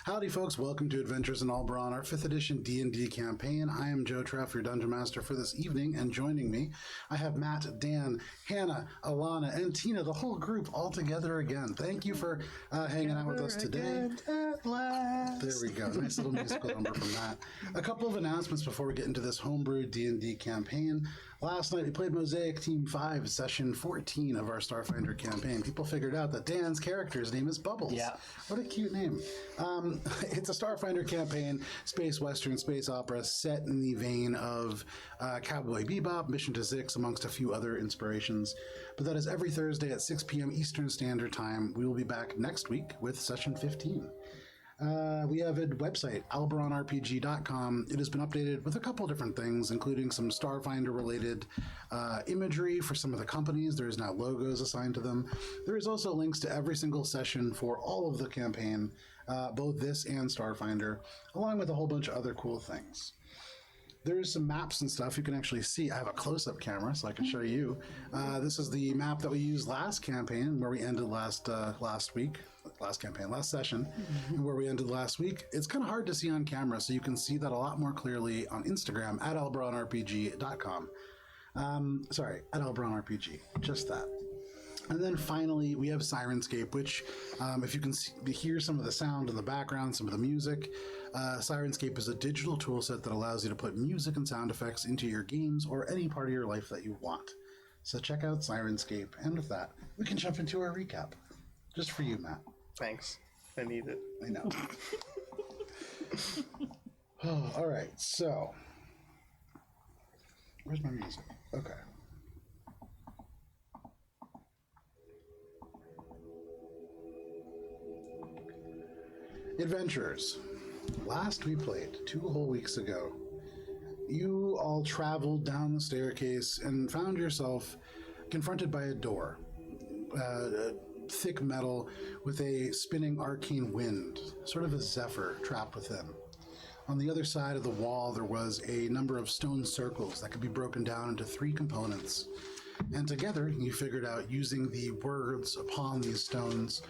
Howdy, folks. Welcome to Adventures in Alberon, our 5th edition D&D campaign. I am Joe Treff, your Dungeon Master for this evening, and joining me, I have Matt, Dan, Hannah, Alana, and Tina, the whole group, all together again. Thank you for hanging out with us today. At last. There we go. Nice little musical number from that. A couple of announcements before we get into this homebrew D&D campaign. Last night, we played Mosaic Team 5, Session 14 of our Starfinder campaign. People figured out that Dan's character's name is Bubbles. Yeah. What a cute name. It's a Starfinder campaign, space western, space opera, set in the vein of Cowboy Bebop, Mission to Zix, amongst a few other inspirations. But that is every Thursday at 6 p.m. Eastern Standard Time. We will be back next week with Session 15. We have a website, alberonrpg.com. It has been updated with a couple different things, including some Starfinder-related imagery for some of the companies. There is now logos assigned to them. There is also links to every single session for all of the campaign, both this and Starfinder, along with a whole bunch of other cool things. There's some maps and stuff you can actually see. I have a close-up camera, so I can show you. This is the map that we used last campaign, where we ended last session, and where we ended last week. It's kind of hard to see on camera, so you can see that a lot more clearly on Instagram at alberonrpg.com. At alberonrpg, just that. And then finally, we have Sirenscape, which, if you can hear some of the sound in the background, some of the music, Sirenscape is a digital tool set that allows you to put music and sound effects into your games or any part of your life that you want. So check out Sirenscape. And with that, we can jump into our recap. Just for you, Matt. Thanks. I need it. I know. Oh, all right, so where's my music? Okay. Adventurers. Last we played, 2 whole weeks ago, you all traveled down the staircase and found yourself confronted by a door. Thick metal with a spinning arcane wind, sort of a zephyr trapped within. On the other side of the wall, there was a number of stone circles that could be broken down into 3 components. And together, you figured out, using the words upon these stones,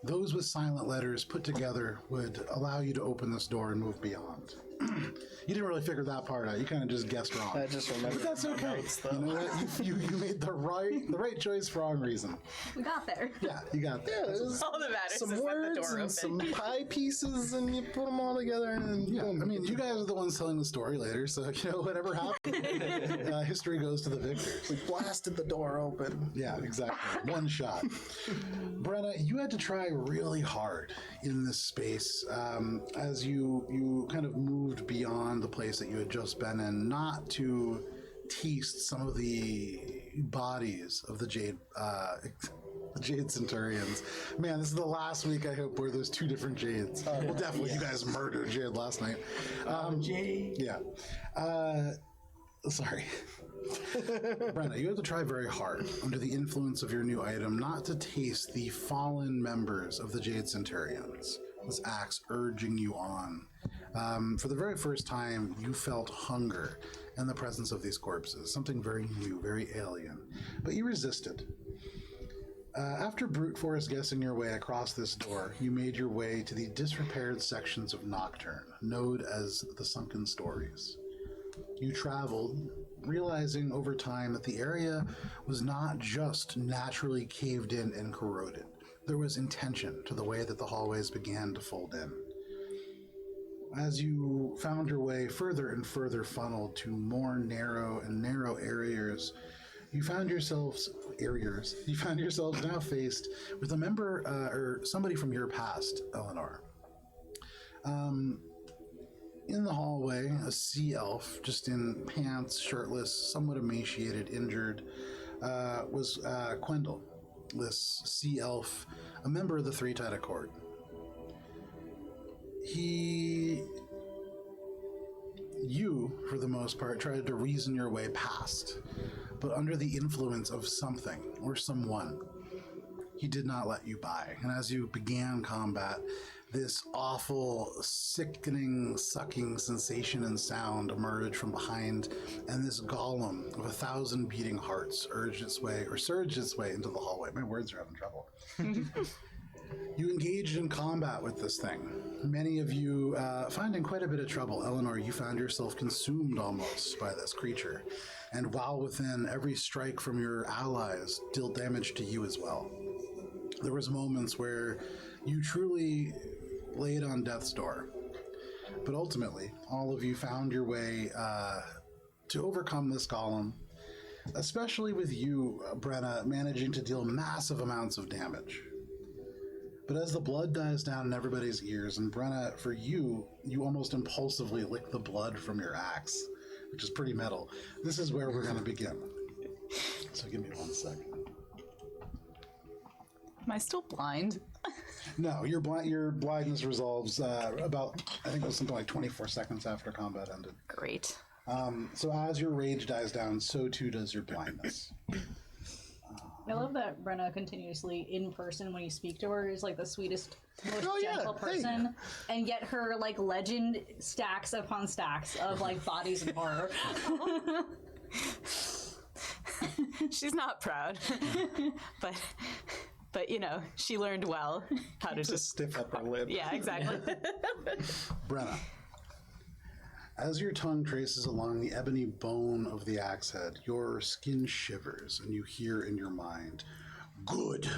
those with silent letters put together would allow you to open this door and move beyond. You didn't really figure that part out. You kind of just guessed wrong. I just remember. But that's okay. Notes, you know what? You made the right choice for wrong reason. We got there. Yeah, you got there. Yeah, there's all that matters some is that the words door and opened. some pie pieces, and you put them all together, and Yeah, boom. I mean, you guys are the ones telling the story later, so, whatever happened, history goes to the victors. We blasted the door open. Yeah, exactly. One shot. Brenna, you had to try really hard in this space as you kind of moved beyond the place that you had just been in, not to taste some of the bodies of the Jade Centurions. Man, this is the last week, I hope, where there's 2 different Jades. Well, definitely, you guys murdered Jade last night. Jade. Yeah. Sorry. Brenda, you have to try very hard, under the influence of your new item, not to taste the fallen members of the Jade Centurions. This axe urging you on. For the very first time, you felt hunger in the presence of these corpses, something very new, very alien. But you resisted. After brute force guessing your way across this door, you made your way to the disrepaired sections of Nocturne, known as the Sunken Stories. You traveled, realizing over time that the area was not just naturally caved in and corroded. There was intention to the way that the hallways began to fold in. As you found your way further and further funneled to more narrow and narrow areas, you found yourselves now faced with a member or somebody from your past, Eleanor. In the hallway, a sea elf, just in pants, shirtless, somewhat emaciated, injured, was Quendel, this sea elf, a member of the Three-Tided Court. You, for the most part, tried to reason your way past, but under the influence of something or someone, he did not let you by. And as you began combat, this awful, sickening, sucking sensation and sound emerged from behind, and this golem of 1,000 beating hearts surged its way into the hallway. My words are having trouble. You engaged in combat with this thing. Many of you finding quite a bit of trouble. Eleanor, you found yourself consumed almost by this creature. And while within, every strike from your allies dealt damage to you as well. There was moments where you truly laid on death's door. But ultimately, all of you found your way to overcome this golem, especially with you, Brenna, managing to deal massive amounts of damage. But as the blood dies down in everybody's ears, and Brenna, for you, you almost impulsively lick the blood from your axe, which is pretty metal. This is where we're going to begin. So give me 1 second. Am I still blind? No, your blindness resolves about, I think it was something like 24 seconds after combat ended. Great. So as your rage dies down, so too does your blindness. I love that Brenna continuously, in person, when you speak to her, is like the sweetest, most gentle person. Hey. And yet her, like, legend stacks upon stacks of, like, bodies of horror. She's not proud. But, you know, she learned well how to just stiff upper lip. Yeah, exactly. Brenna, as your tongue traces along the ebony bone of the axe head, your skin shivers and you hear in your mind, "Good.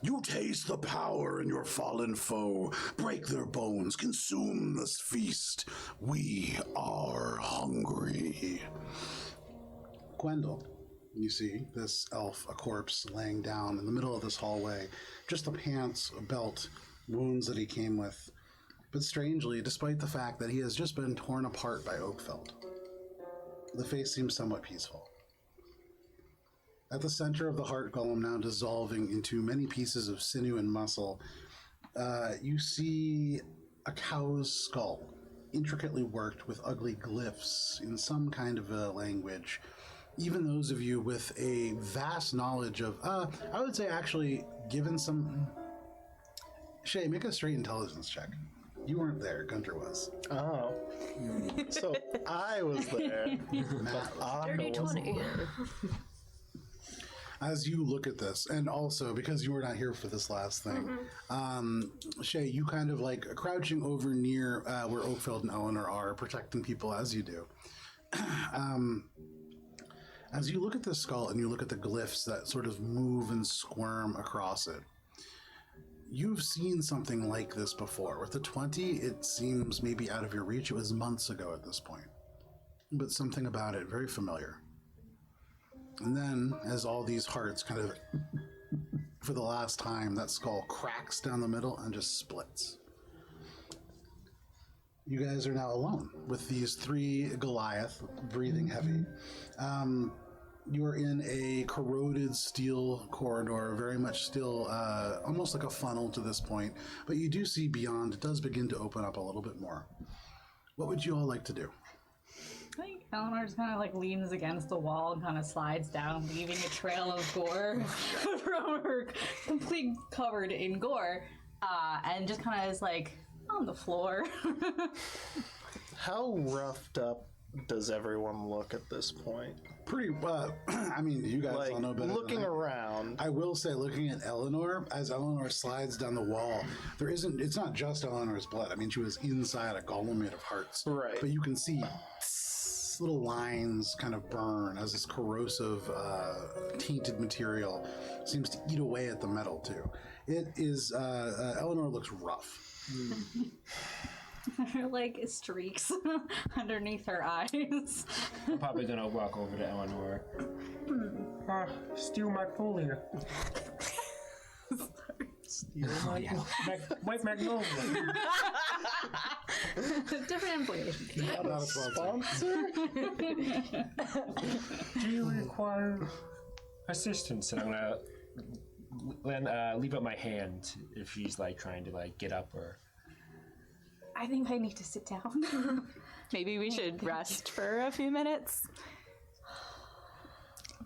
You taste the power in your fallen foe. Break their bones. Consume this feast. We are hungry." Gwendol, you see this elf, a corpse, laying down in the middle of this hallway. Just the pants, a belt, wounds that he came with. But strangely, despite the fact that he has just been torn apart by Oakfeld, the face seems somewhat peaceful. At the center of the heart golem, now dissolving into many pieces of sinew and muscle, you see a cow's skull, intricately worked with ugly glyphs in some kind of a language. Even those of you with a vast knowledge of, I would say actually, given some... Shay, make a straight intelligence check. You weren't there, Gunter was. Oh. So I was there. Dirty 20. As you look at this, and also because you were not here for this last thing, Shay, you kind of like crouching over near where Oakfeld and Eleanor are, protecting people as you do. As you look at the skull and you look at the glyphs that sort of move and squirm across it, you've seen something like this before. With the 20, it seems maybe out of your reach. It was months ago at this point. But something about it, very familiar. And then, as all these hearts kind of, for the last time, that skull cracks down the middle and just splits. You guys are now alone with these 3 Goliath, breathing heavy. You are in a corroded steel corridor, very much still almost like a funnel to this point, but you do see beyond, it does begin to open up a little bit more. What would you all like to do? I think Eleanor just kind of like leans against the wall and kind of slides down, leaving a trail of gore from her, complete covered in gore, and just kind of is like on the floor. How roughed up does everyone look at this point? Pretty, I mean, you guys Like, all know better looking than I. around. I will say, looking at Eleanor, as Eleanor slides down the wall, it's not just Eleanor's blood. I mean, she was inside a golem made of hearts. Right. But you can see little lines kind of burn as this corrosive, tainted material seems to eat away at the metal, too. It is, Eleanor looks rough. Like streaks underneath her eyes. I'm probably gonna walk over to Eleanor. Steal my folio. White Magnolia. Different implications. Not a Sponsor? Do you require assistance? And I'm gonna then leave up my hand if she's like trying to like get up or. I think I need to sit down. Maybe we should rest for a few minutes.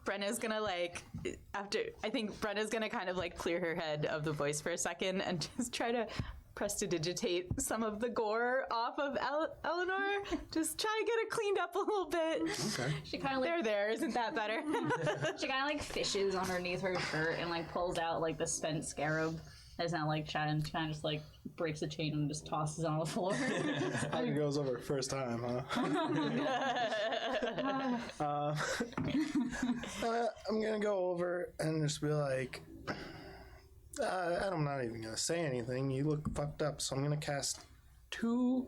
Brenna's gonna I think Brenna's gonna kind of like clear her head of the voice for a second and just try to prestidigitate some of the gore off of Eleanor. Just try to get it cleaned up a little bit. Okay. She kind of like Isn't that better? she kind of like fishes underneath her shirt and like pulls out like the spent scarab It's not like Shannon kind of just like breaks the chain and just tosses it on the floor. Aka goes over first time, huh? I'm gonna go over and just be like, I'm not even gonna say anything. You look fucked up, so I'm gonna cast 2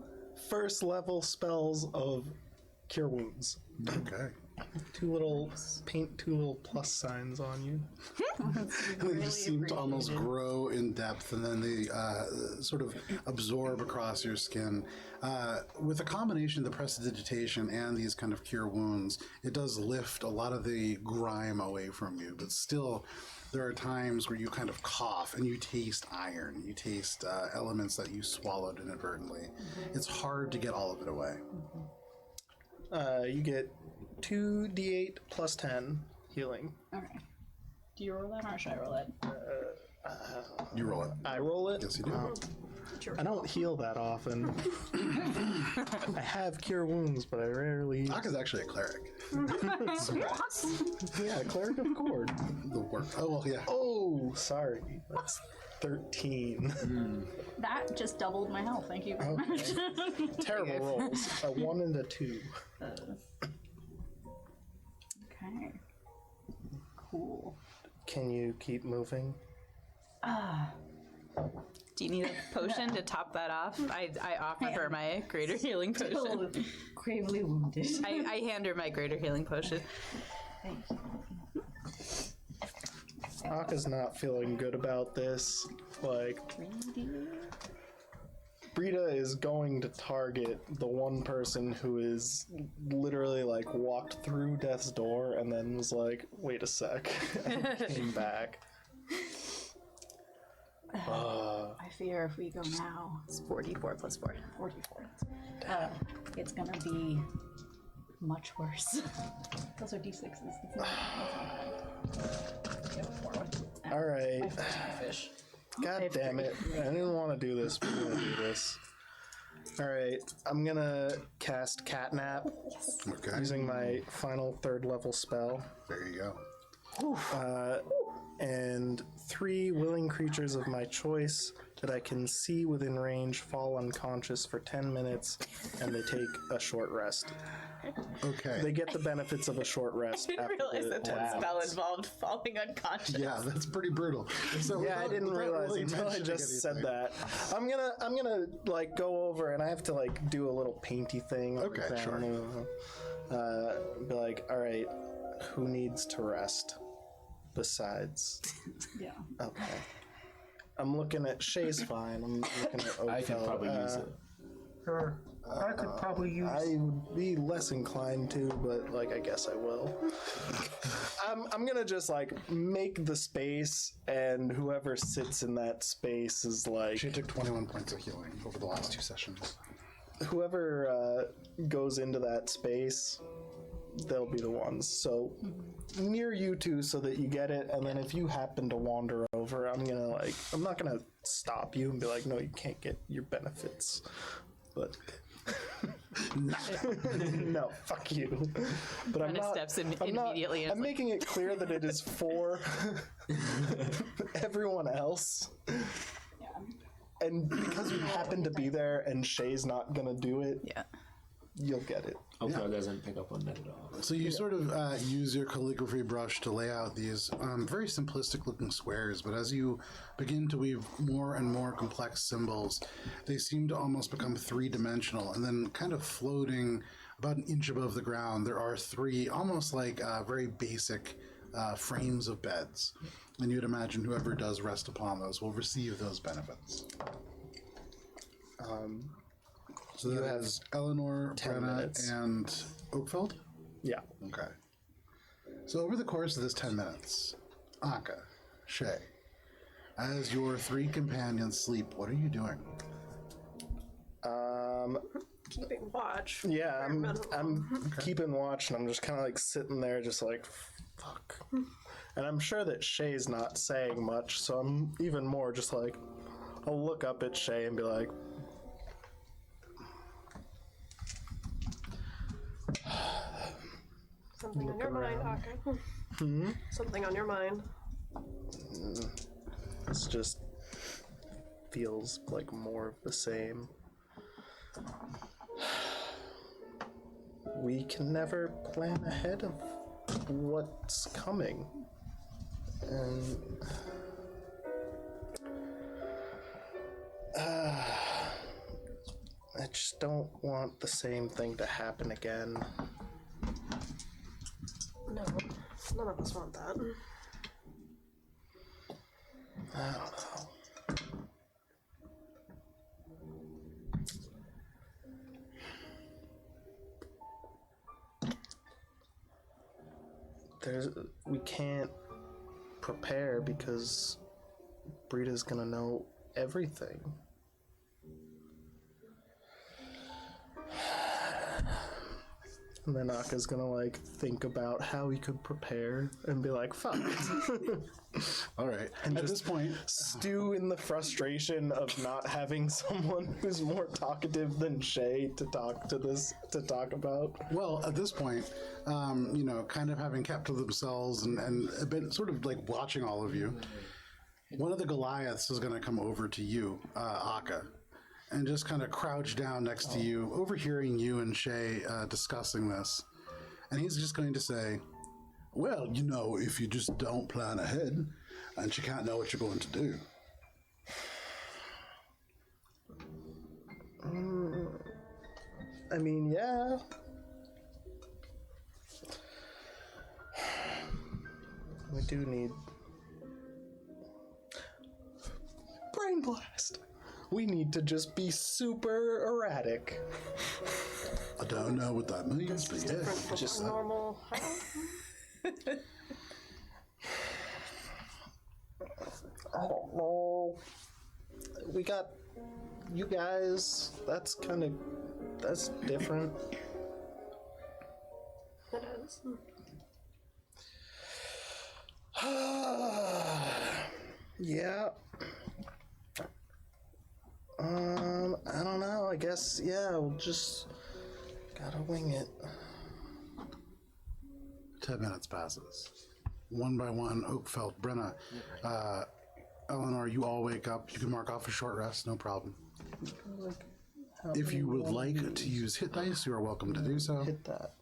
first-level spells of Cure Wounds. Okay. Paint 2 little plus signs on you. They seem to almost grow in depth, and then they sort of absorb across your skin. With a combination of the prestidigitation and these kind of cure wounds, it does lift a lot of the grime away from you, but still there are times where you kind of cough and you taste iron, you taste elements that you swallowed inadvertently. It's hard to get all of it away. You get 2d8 plus 10 healing. Okay. Do you roll that or should I roll it? You roll it. I roll it? Yes, you do. I don't heal that often. I have Cure Wounds, but I rarely... Aka's actually a cleric. Yeah, Cleric of Cord. The work. Oh, well, yeah. Oh, sorry. That's 13. That just doubled my health. Thank you very much. Terrible rolls. A 1 and a 2. Okay. Cool. Can you keep moving? Do you need a potion to top that off? I offer her my greater healing potion. Still gravely wounded. I hand her my greater healing potion. Thank you. Aka's not feeling good about this. Like, Brida is going to target the one person who is literally like walked through death's door and then was like, wait a sec, and came back. I fear if we go now, It's 44 plus 4. 44. It's gonna be much worse. Those are d6s. That's not bad. All right. Fish. God damn it. I didn't want to do this, but I'm going to do this. All right. I'm going to cast Catnap Okay. using my final 3rd level spell. There you go. And 3 willing creatures of my choice that I can see within range fall unconscious for 10 minutes, and they take a short rest. Okay. They get the benefits of a short rest. I didn't after realize the that that spell rounds. involved falling unconscious. Yeah, that's pretty brutal. So Yeah, I didn't realize really until I mentioning just said anything. that. I'm gonna like go over and I have to like do a little painty thing. on the Okay, ground. Be like, all right, who needs to rest? Besides, Yeah. okay. I'm looking at Shay's fine. I'm looking at Oakfell. I can probably use it. I could probably use. I would be less inclined to, but like I guess I will. I'm gonna just like make the space, and whoever sits in that space is like She took 21 points of healing over the last 2 sessions. whoever goes into that space. They'll be the ones. So near you two, so that you get it. And then if you happen to wander over, I'm not gonna stop you and be like, no, you can't get your benefits. But no, fuck you. But I'm Brenda not. steps in I'm not- immediately and I'm is like, making it clear that it is for everyone else. And because you happen to be there, and Shay's not gonna do it, yeah. you'll get it. Oakfell doesn't pick up on that at all. So you sort of use your calligraphy brush to lay out these very simplistic looking squares, but as you begin to weave more and more complex symbols, they seem to almost become 3-dimensional, and then kind of floating about an inch above the ground, there are 3 almost like very basic frames of beds. And you'd imagine whoever does rest upon those will receive those benefits. So that has Eleanor, 10 Brenna, minutes. and Oakfeld? Yeah. Okay. So over the course of this 10 minutes, Aka, Shay, as your 3 companions sleep, what are you doing? Keeping watch. Yeah, I'm keeping watch, and I'm just kind of like sitting there, just like, fuck. And I'm sure that Shay's not saying much, so I'm even more just like, I'll look up at Shay and be like, Something on your mind, Aka. Something on your mind. it's just feels like more of the same. We can never plan ahead of what's coming. And I just don't want the same thing to happen again. No, none of us want that. I don't know. We can't prepare because Brida's gonna know everything. And then Aka's gonna like think about how he could prepare and be like, fuck. All right. And At just this point, stew in the frustration of not having someone who's more talkative than Shay to talk about. well, at this point, kind of having kept to themselves and been sort of like watching all of you, one of the Goliaths is going to come over to you, Akka, and just kind of crouch down next to you, overhearing you and Shay discussing this. And he's just going to say, well, if you just don't plan ahead, and you can't know what you're going to do. I mean, yeah. We do need brain blast. We need to just be super erratic. I don't know what that means, but yeah. Different from just- our normal. I don't know. We got you guys. That's different. It is. Yeah. I don't know. I guess, yeah, we'll just gotta wing it. 10 minutes passes. One by one, Oakfeld, Brenna, Eleanor, you all wake up. You can mark off a short rest, no problem. If you would like to use hit dice, you are welcome to do so. Hit that.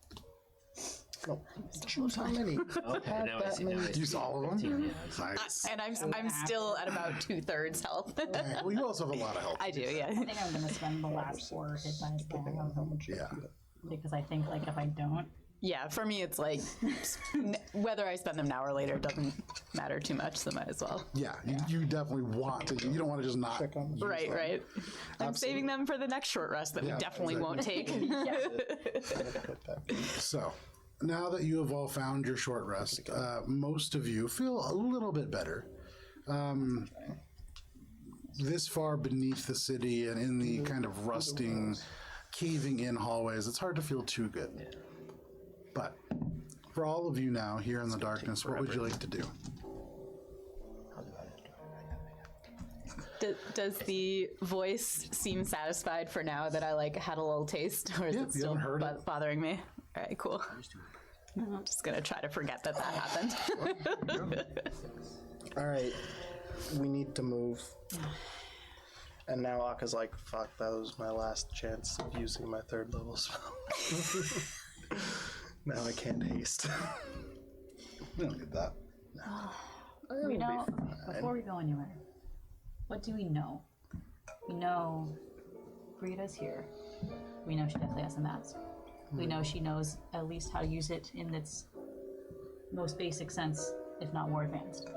No. Choose how many. Okay, now I see. Now I see. Use all of them? Nice. And I'm still at about 2/3 health. Alright, well, you also have a lot of help. I do, yeah. I think I'm gonna spend the last 4 hit dice I have, Yeah. because I think like if I don't, Yeah, for me, it's like whether I spend them now or later doesn't matter too much, so might as well. Yeah, you definitely want to. You don't want to just not. Check on Right, right. I'm saving them for the next short rest that Yeah, we definitely exactly. won't take. So, now that you have all found your short rest, most of you feel a little bit better. This far beneath the city and in the kind of rusting, caving in hallways, it's hard to feel too good. But for all of you now here in the darkness, what would you like to do? Does the voice seem satisfied for now that I had a little taste, or is Yeah, it you still haven't heard it. bothering me? All right, cool. I'm just gonna try to forget that happened. All right, we need to move. And now Aka's like, fuck, that was my last chance of using my 3rd level spell. Now I can't haste. We don't need that. we know, before we go anywhere, what do we know? We know Brida's here. We know she definitely has a mask. We know she knows at least how to use it in its most basic sense, if not more advanced.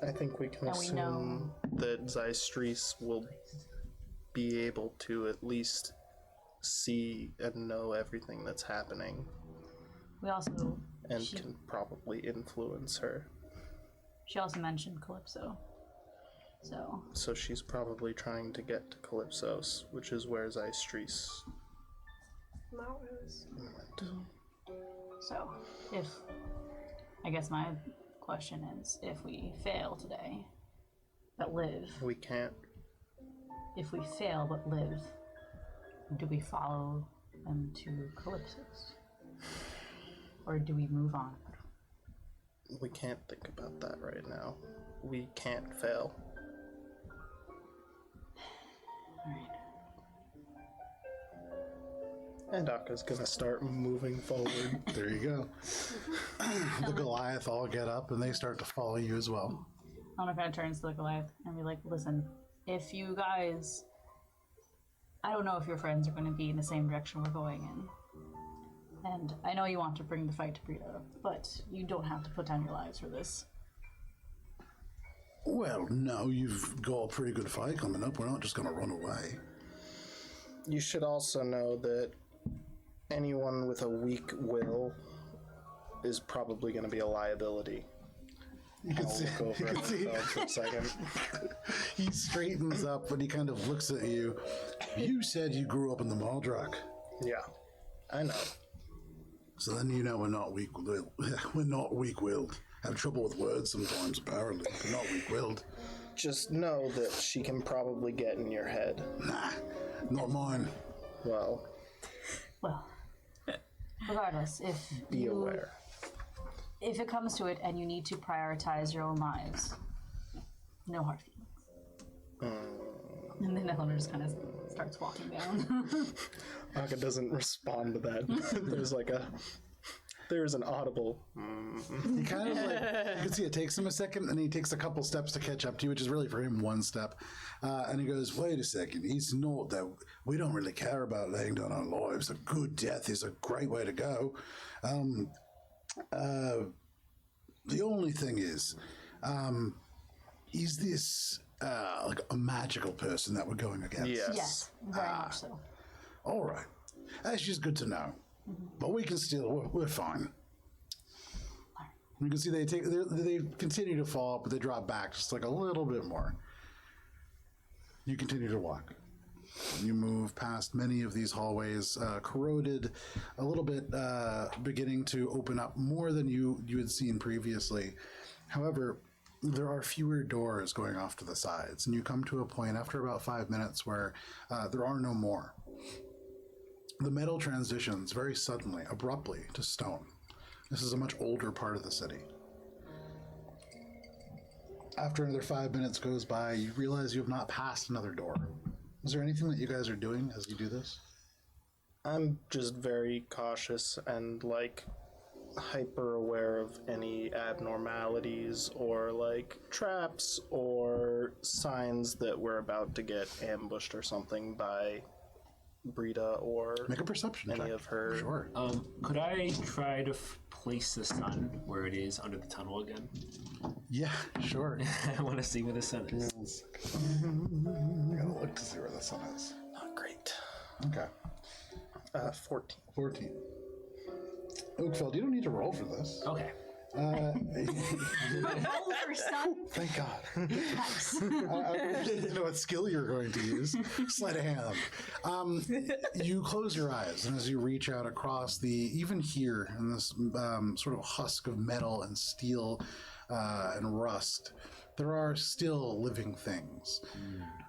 I think we can And we know- assume that Zystrees will be able to at least see and know everything that's happening We also, and she, can probably influence her. she also mentioned Calypso. So, So she's probably trying to get to Calypsos, which is where Zystrees No, it was. went. so if, I guess my question is, if we fail today, but live, We can't. if we fail but live, do we follow them to Calypso's? Or do we move on? We can't think about that right now. We can't fail. And Aka's gonna start moving forward. There you go. The Goliath all get up and they start to follow you as well. Anna kind of turns to the Goliath and be like, listen, if you guys... I don't know if your friends are going to be in the same direction we're going in. And I know you want to bring the fight to Brida, but you don't have to put down your lives for this. Well, no, you've got a pretty good fight coming up. We're not just going to run away. You should also know that anyone with a weak will is probably going to be a liability. You can see, I'll look over at myself for a second. he straightens up and he kind of looks at you. You said you grew up in the Maldrak. Yeah, I know. So then you know we're not weak-willed. We're not weak-willed. Have trouble with words sometimes, apparently. We're not weak-willed. Just know that she can probably get in your head. Nah, not mine. Well, Regardless, if be you... aware. If it comes to it and you need to prioritize your own lives, no hard feelings. And then Eleanor just kind of starts walking down. Aka doesn't respond to that. There's an audible. He kind of like, you can see it takes him a second, and he takes a couple steps to catch up to you, which is really for him one step. And he goes, wait a second, it's not that we don't really care about laying down our lives. A good death is a great way to go. The only thing is this like a magical person that we're going against? Yes, very much so. All right. That's just good to know. But we can still, we're fine. You can see they continue to fall, but they drop back just like a little bit more. You continue to walk. You move past many of these hallways, corroded, a little bit beginning to open up more than you had seen previously. However, there are fewer doors going off to the sides, and you come to a point after about 5 minutes where there are no more. The metal transitions very suddenly, abruptly, to stone. This is a much older part of the city. After another 5 minutes goes by, you realize you have not passed another door. Is there anything that you guys are doing as you do this? I'm just very cautious and hyper aware of any abnormalities or traps or signs that we're about to get ambushed or something by Brida or Make a perception any check. of her. Sure. Could I try to place the sun where it is under the tunnel again? Yeah, sure. I want to see where the sun is. I gotta look to see where the sun is. Not great. Okay. 14. 14. Oakfeld, you don't need to roll for this. Okay. Roll for sun. Thank God. Nice. I didn't know what skill you're going to use. Sleight of hand. You close your eyes, and as you reach out across even here in this sort of husk of metal and steel and rust, there are still living things.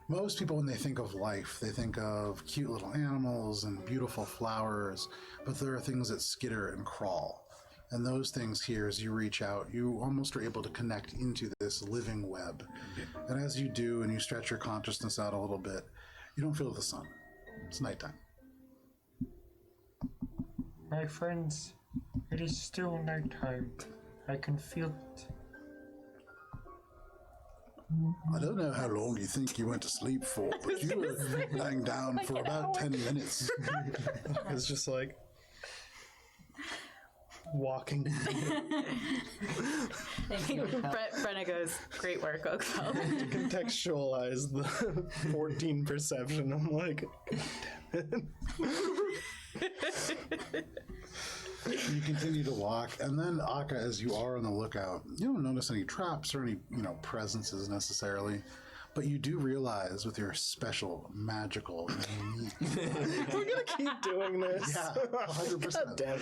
Most people, when they think of life, they think of cute little animals and beautiful flowers, but there are things that skitter and crawl. And those things here, as you reach out, you almost are able to connect into this living web. And as you do, and you stretch your consciousness out a little bit, you don't feel the sun. It's nighttime. My friends, it is still nighttime. I can feel it. I don't know how long you think you went to sleep for, but you were lying down for about 10 minutes. It's just walking. Thank you. Brenna goes, great work, Oakfeld. To contextualize the 14 perception, I'm like, You continue to walk, and then Akka, as you are on the lookout, you don't notice any traps or any, presences necessarily, but you do realize with your special, magical, unique, we're gonna keep doing this. yeah, 100%. God damn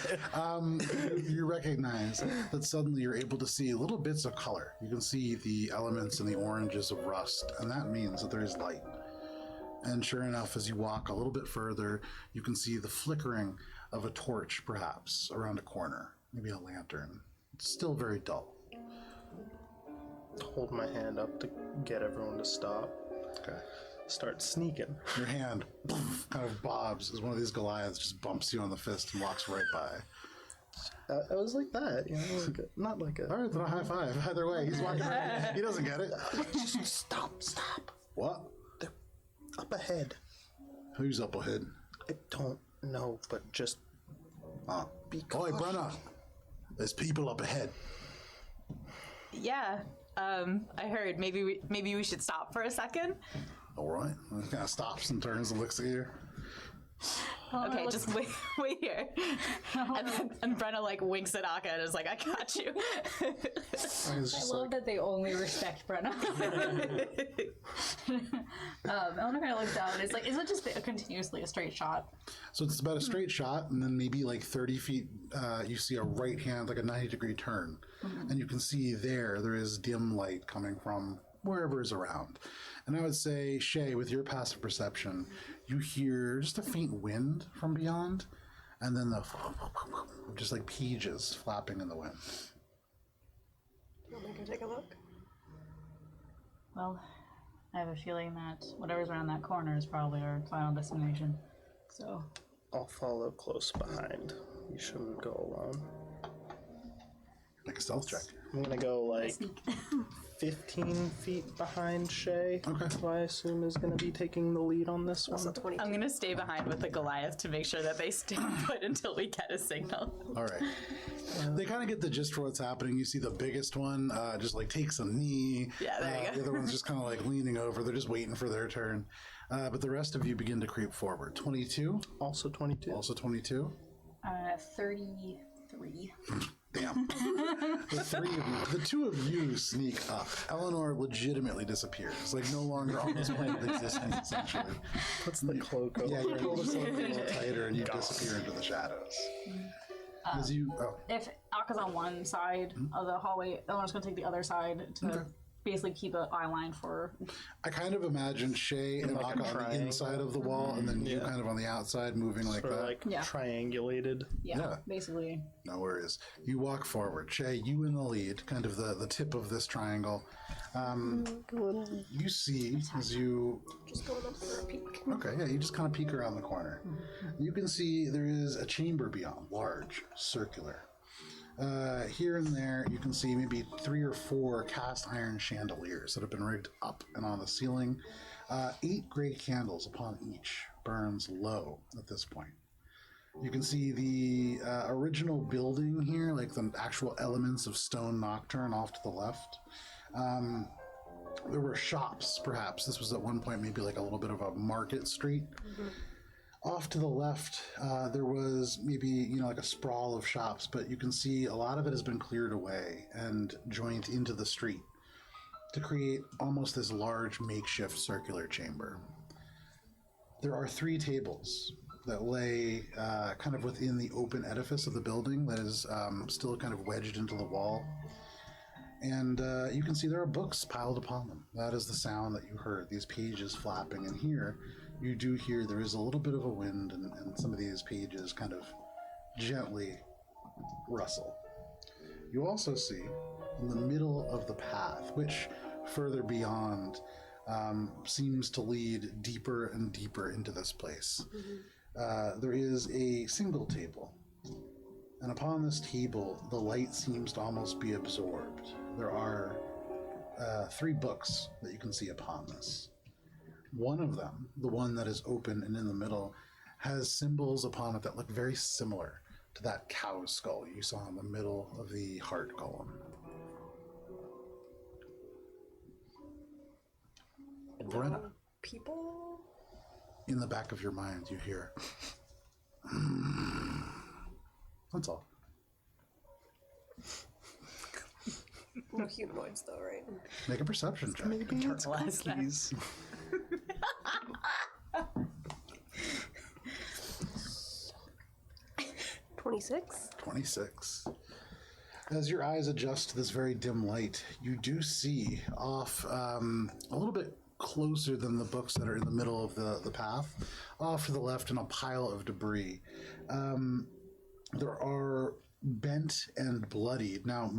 it. You recognize that suddenly you're able to see little bits of color. You can see the elements in the oranges of rust, and that means that there is light. And sure enough, as you walk a little bit further, you can see the flickering of a torch, perhaps, around a corner. Maybe a lantern. It's still very dull. Hold my hand up to get everyone to stop. Okay. start sneaking. Your hand kind of bobs as one of these Goliaths just bumps you on the fist and walks right by. I was like that, you know, like not like a. All right, then a high five. Either way, he's walking right. He doesn't get it. Just stop. What? They're up ahead. Who's up ahead? I don't know, but just be Oi, cautious. Brenna. There's people up ahead. Yeah. I heard maybe we should stop for a second. All right. He kind of stops and turns and looks at you. Okay, just wait here. And Brenna like winks at Akka and is like, I got you. It's I just love like, that they only respect Brenna. Eleanor kind of looks down. It's like, is it just continuously a straight shot? So it's about a straight shot, and then maybe like 30 feet, you see a right hand, like a 90-degree turn. And you can see there is dim light coming from wherever is around. And I would say, Shay, with your passive perception, you hear just a faint wind from beyond, and then the just like pages flapping in the wind. You want me to go take a look? Well, I have a feeling that whatever's around that corner is probably our final destination. So, I'll follow close behind. You shouldn't go alone. Make a stealth check. I'm gonna go like 15 feet behind Shay. Okay. Who I assume is gonna be taking the lead on this That's one. a 22. I'm gonna stay behind with the Goliath to make sure that they stay put until we get a signal. All right. They kind of get the gist for what's happening. You see the biggest one just like takes a knee. Yeah, there you go. The other one's just kind of like leaning over. They're just waiting for their turn. But the rest of you begin to creep forward. 22. Also 22. Also 22. 33. Damn. The two of you sneak up. Eleanor legitimately disappears. Like no longer on this plane of existence, essentially. Puts the cloak over. Yeah, you pull the cloak a little tighter and you disappear into the shadows. As you, If Aka's on one side of the hallway, Eleanor's going to take the other side to basically keep an eye line for. I kind of imagine Shay and like a Akka on the triangle. inside of the wall, and then you kind of on the outside, moving like Sort of that. like Yeah. triangulated. Yeah. Basically. No worries. You walk forward. Shay, you in the lead, kind of the tip of this triangle. You see as you Just going up for a peek. Okay, yeah, you just kind of peek around the corner. You can see there is a chamber beyond, large, circular. Here and there, you can see maybe 3 or 4 cast iron chandeliers that have been rigged up and on the ceiling. 8 gray candles upon each burns low at this point. You can see the original building here, like the actual elements of stone nocturne off to the left. There were shops, perhaps. This was at one point maybe like a little bit of a market street. Off to the left, there was maybe, like a sprawl of shops, but you can see a lot of it has been cleared away and joined into the street to create almost this large makeshift circular chamber. There are 3 tables that lay kind of within the open edifice of the building that is still kind of wedged into the wall. And you can see there are books piled upon them. That is the sound that you heard, these pages flapping. And here, you do hear there is a little bit of a wind, and some of these pages kind of gently rustle. You also see in the middle of the path, which further beyond seems to lead deeper and deeper into this place, there is a single table. And upon this table, the light seems to almost be absorbed. There are 3 books that you can see upon this. One of them, the one that is open and in the middle, has symbols upon it that look very similar to that cow skull you saw in the middle of the heart column. Brenna, People? in the back of your mind, you hear. That's all. No humanoids, though, right? Make a perception check. Maybe it's Internalized that. cookies. $26? 26. As your eyes adjust to this very dim light, you do see off a little bit closer than the books that are in the middle of the path, off to the left in a pile of debris. There are bent and bloodied, now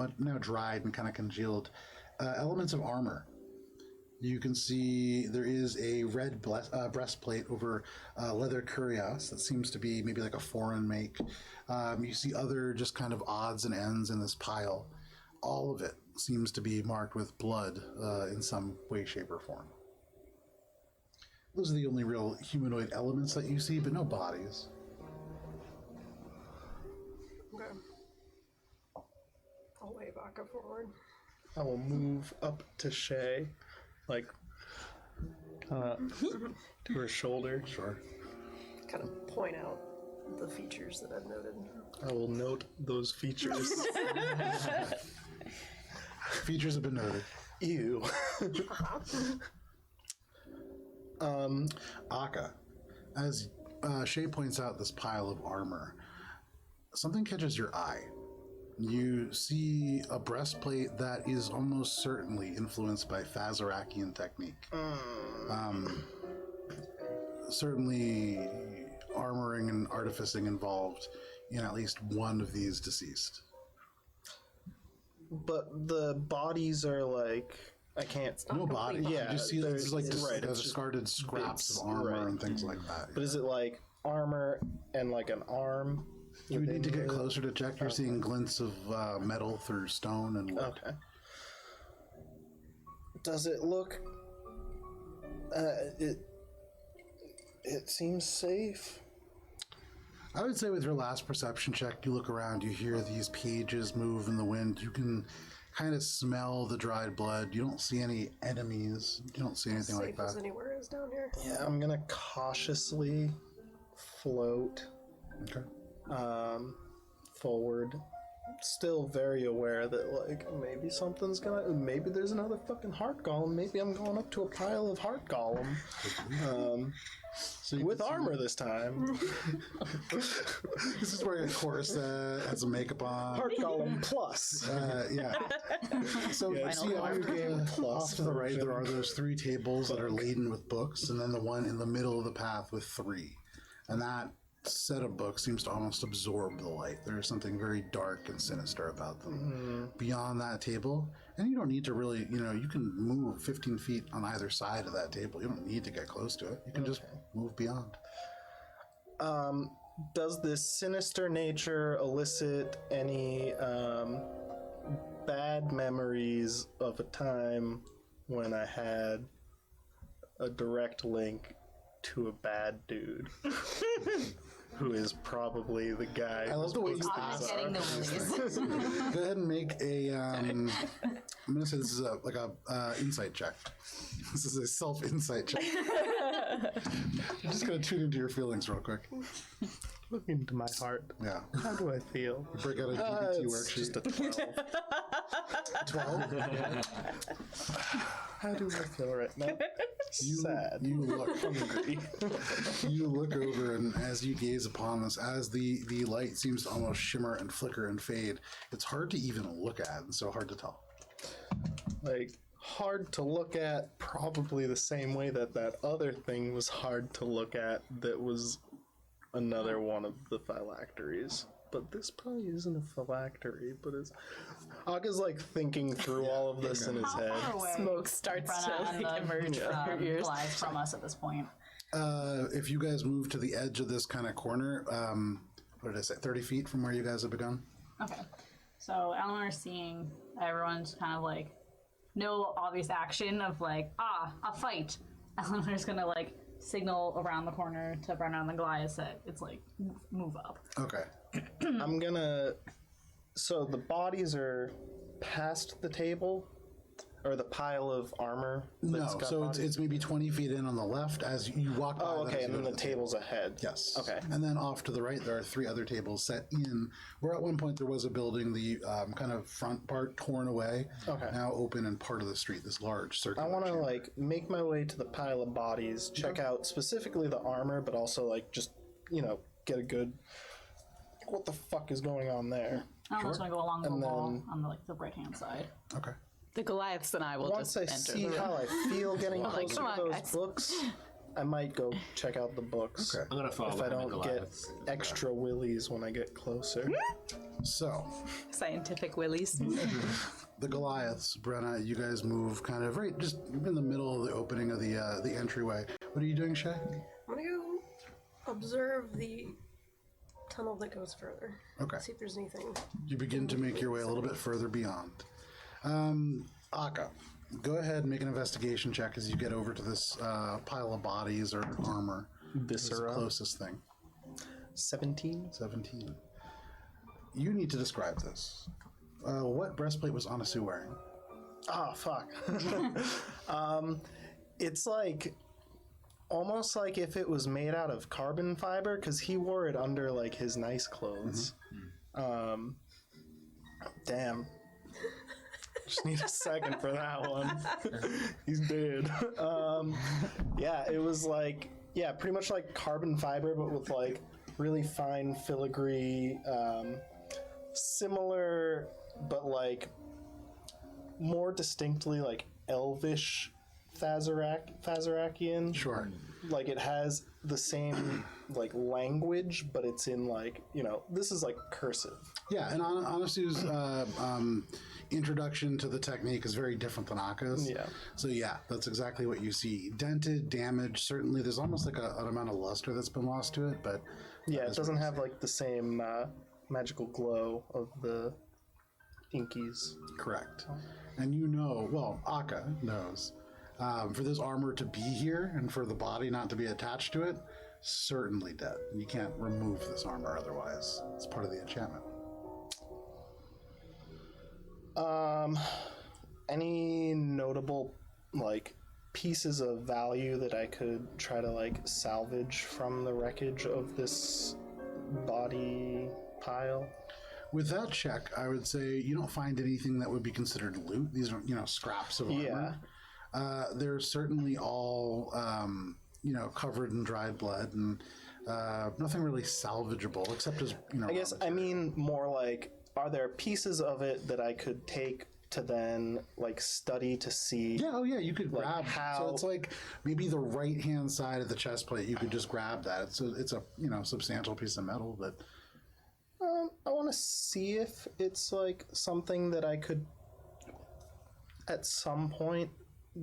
dried and kind of congealed, elements of armor You can see there is a red breastplate over leather cuirass that seems to be maybe like a foreign make. You see other just kind of odds and ends in this pile. All of it seems to be marked with blood in some way, shape, or form. Those are the only real humanoid elements that you see, but no bodies. Okay. I'll wave Aka forward. I will move up to Shay, like, to her shoulder. Sure. Kind of point out the features that I've noted. I will note those features. Features have been noted. Ew. Aka, as Shay points out this pile of armor, something catches your eye. You see a breastplate that is almost certainly influenced by Phazarakian technique. Certainly armoring and artificing involved in at least one of these deceased. But the bodies are like, I can't. No body. Yeah, you just see there's like right, it's just discarded scraps bits, of armor right. and things like that. But is it like armor and like an arm? You would need to get within the- closer to check. You're seeing glints of metal through stone and wood. Okay. Does it look? It seems safe. I would say with your last perception check, you look around, you hear these pages move in the wind. You can kind of smell the dried blood. You don't see any enemies. You don't see anything like Safe as that. anywhere is down here. Yeah, I'm gonna cautiously float Okay. forward. Still very aware that like maybe there's another fucking heart golem. Maybe I'm going up to a pile of heart golem. So you With can see- armor this time. This is wearing a corset, has some makeup on. Heart golem plus. Yeah. So you see off to the right, there are those 3 tables that are laden with books, and then the one in the middle of the path with 3. And that set of books seems to almost absorb the light. There's something very dark and sinister about them. Beyond that table, and you don't need to really, you can move 15 feet on either side of that table. You don't need to get close to it. You can just move beyond. Does this sinister nature elicit any bad memories of a time when I had a direct link to a bad dude? Who is probably the guy. I love the way you I'm ask. getting the willies. Go ahead and make a. I'm gonna say this is a insight check. This is a self-insight check. I'm just gonna tune into your feelings real quick. Look into my heart. Yeah. How do I feel? Break out a DBT It's worksheet. just a 12. 12. How do I feel right now? Sad. You look Hungry. You look over, and as you gaze upon this, as the light seems to almost shimmer and flicker and fade, it's hard to even look at, and so hard to tell. Like, hard to look at, probably the same way that other thing was hard to look at that was another one of the phylacteries. But this probably isn't a phylactery, but it's... Aga's like thinking through all of this in his head. How far away Smoke starts to Brenna and like the emerge from your ears. Goliath from us at this point? If you guys move to the edge of this kind of corner, what did I say, 30 feet from where you guys have begun? Okay. So Eleanor's seeing everyone's kind of like no obvious action of like, a fight. Eleanor's gonna like signal around the corner to Brenna and the Goliath that it's like move up. Okay. I'm gonna... So the bodies are past the table? Or the pile of armor? No, that's got so bodies? it's maybe 20 feet in on the left as you walk by. Oh, that okay, as and you then go the to table's ahead. Yes. Okay. And then off to the right, there are 3 other tables set in, where at one point there was a building, the kind of front part torn away, Okay. now open and part of the street, this large circular I want to chamber. like make my way to the pile of bodies, check out specifically the armor, but also like just get a good. What the fuck is going on there? Eleanor's gonna go along the And wall then- on the right hand side. Okay. The Goliaths and I will Once just I enter see the room. how I feel getting Like, closer come on, to those guys. books, I might go check out the books. Okay. I'm gonna follow If I behind the don't get Goliaths. extra willies when I get closer. So, Scientific willies. the Goliaths, Brenna, you guys move kind of right just in the middle of the opening of the entryway. What are you doing, Shay? I'm gonna go observe the tunnel that goes further. Okay. See if there's anything. You begin to make your way a little bit further beyond. Akka, go ahead and make an investigation check as you get over to this pile of bodies or armor. This is the closest thing. 17. 17. You need to describe this. What breastplate was Anasu wearing? Oh, fuck. It's like almost like if it was made out of carbon fiber, because he wore it under like his nice clothes. Damn. Just need a second for that one. He's dead. Yeah, it was like, yeah, pretty much like carbon fiber, but with like really fine filigree, similar, but like more distinctly like elvish Thazarakian. Sure. Like it has the same like language, but it's in like, you know, this is like cursive. Yeah, and Anasu's introduction to the technique is very different than Akka's. Yeah. So yeah, that's exactly what you see. Dented, damaged, certainly. There's almost like an amount of luster that's been lost to it, but... Yeah, it doesn't have like the same magical glow of the Inkies. Correct. And you know, well, Akka knows, for this armor to be here and for the body not to be attached to it, certainly dead. You can't remove this armor otherwise. It's part of the enchantment. Any notable like pieces of value that I could try to like salvage from the wreckage of this body pile? With that check, I would say you don't find anything that would be considered loot. These are, scraps of armor. They're certainly all, covered in dried blood and nothing really salvageable except as, I guess I mean more like, are there pieces of it that I could take to then like study to see? Yeah, you could like grab. how. So it's like maybe the right hand side of the chest plate. You could just grab that. It's a substantial piece of metal, but I want to see if it's like something that I could at some point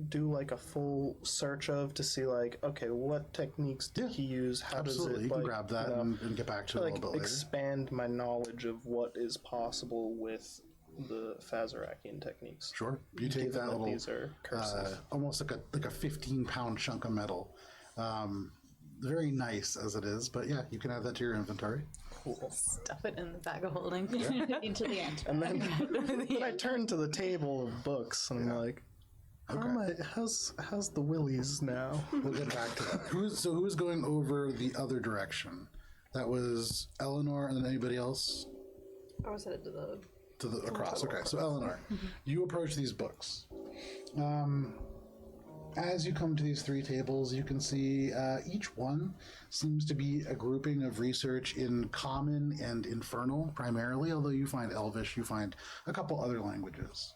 do like a full search of to see like, okay, what techniques did he use? How absolutely. does it You can like, grab that and get back to it a like little bit later. expand my knowledge of what is possible with the Thazarakian techniques. Sure. You take Given that little, these are cursive. almost like a 15-pound chunk of metal. Very nice as it is, but yeah, you can add that to your inventory. Cool. Stuff it in the bag of holding. Into the end. And then I turn to the table of books and I'm like, how's the willies now? We'll get back to that. Who's going over the other direction? That was Eleanor, and then anybody else? I was headed to the across. Okay, so Eleanor, you approach these books. As you come to these three tables, you can see each one seems to be a grouping of research in Common and Infernal primarily, although you find Elvish, you find a couple other languages.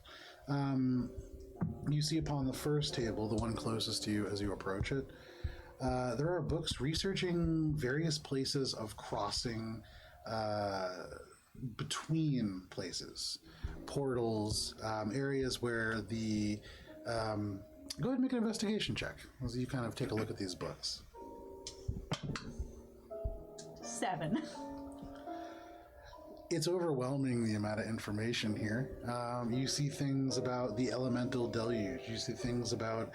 You see upon the first table, the one closest to you as you approach it, there are books researching various places of crossing between places, portals, areas where the... go ahead and make an investigation check as you kind of take a look at these books. 7. It's overwhelming, the amount of information here. You see things about the elemental deluge. You see things about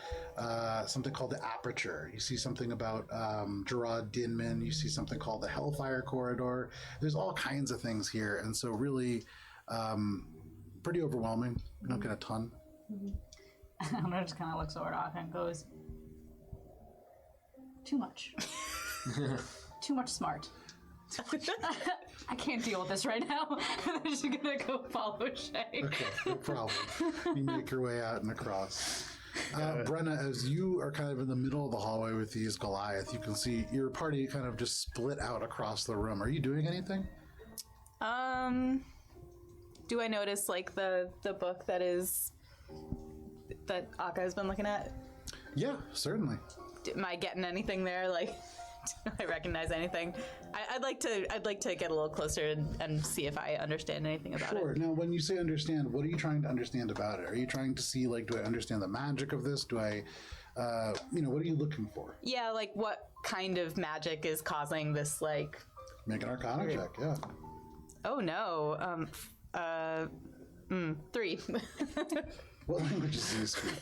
something called the aperture. You see something about Gerard Dinman. You see something called the Hellfire Corridor. There's all kinds of things here, and so really pretty overwhelming. You don't get a ton. Eleanor just kind of looks over at Akka and goes, too much. Too much smart. I can't deal with this right now. I'm just gonna go follow Shay. Okay, no problem. You make your way out and across. Brenna, as you are kind of in the middle of the hallway with these Goliath, you can see your party kind of just split out across the room. Are you doing anything? Do I notice like the book that Akka has been looking at? Yeah, certainly. Am I getting anything there? Like, Do I recognize anything? I'd like to get a little closer and see if I understand anything about Sure. it. Now, when you say understand, what are you trying to understand about it? Are you trying to see, like, do I understand the magic of this? Do I, what are you looking for? Yeah, like what kind of magic is causing this? Like, Make an Arcana check. Yeah. oh no, 3. What languages do you speak?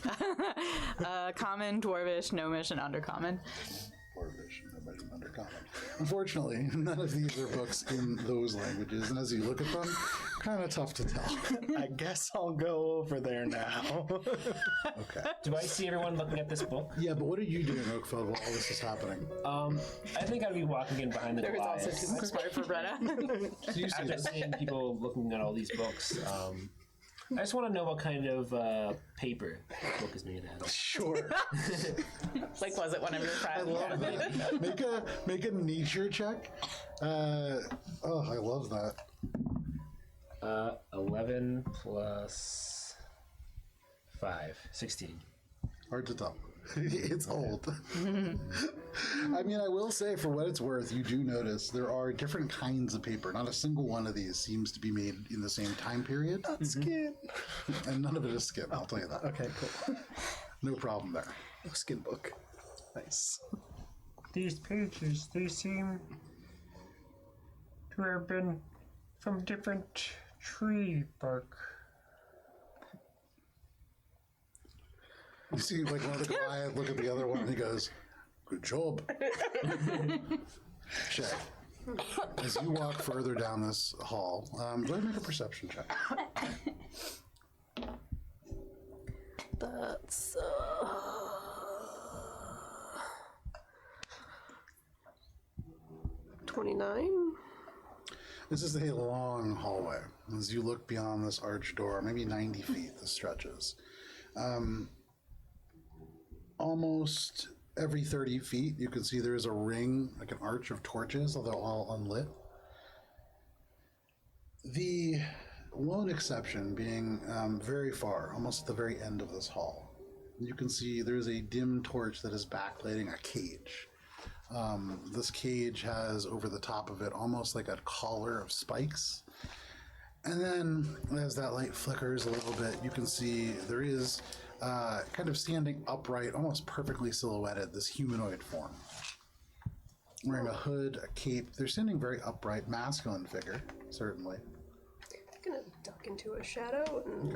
Common, Dwarvish, Gnomish, and Undercommon. Dwarvish, nobody Undercommon. Unfortunately, none of these are books in those languages, and as you look at them, kind of tough to tell. I guess I'll go over there now. Okay. Do I see everyone looking at this book? Yeah, but what are you doing, Oakfeld, while all this is happening? I think I'd be walking in behind the There was also Goliaths. too much smart for Bretta. So you see After this. seeing people looking at all these books, I just want to know what kind of paper the book is made out of. Sure. Like, was it one of your friends? I love that. Make a nature check. I love that. 11 plus 5, 16. Hard to tell. It's old. I mean, I will say, for what it's worth, you do notice there are different kinds of paper. Not a single one of these seems to be made in the same time period. Skin. And none of it is skin, I'll tell you that. Okay, cool. No problem there. Oh, skin book. Nice. These pages, they seem to have been from different tree bark. You see, like, one of the Goliath look at the other one and he goes, "Good job." Shay, as you walk further down this hall, go ahead and make a perception check. That's 29. This is a long hallway. As you look beyond this arched door, maybe 90 feet, this stretches. Almost every 30 feet, you can see there is a ring, like an arch of torches, although all unlit. The one exception being very far, almost at the very end of this hall. You can see there's a dim torch that is backlighting a cage. This cage has over the top of it almost like a collar of spikes. And then as that light flickers a little bit, you can see there is kind of standing upright, almost perfectly silhouetted, this humanoid form. Wearing a hood, a cape. They're standing very upright, masculine figure, certainly. I'm gonna duck into a shadow and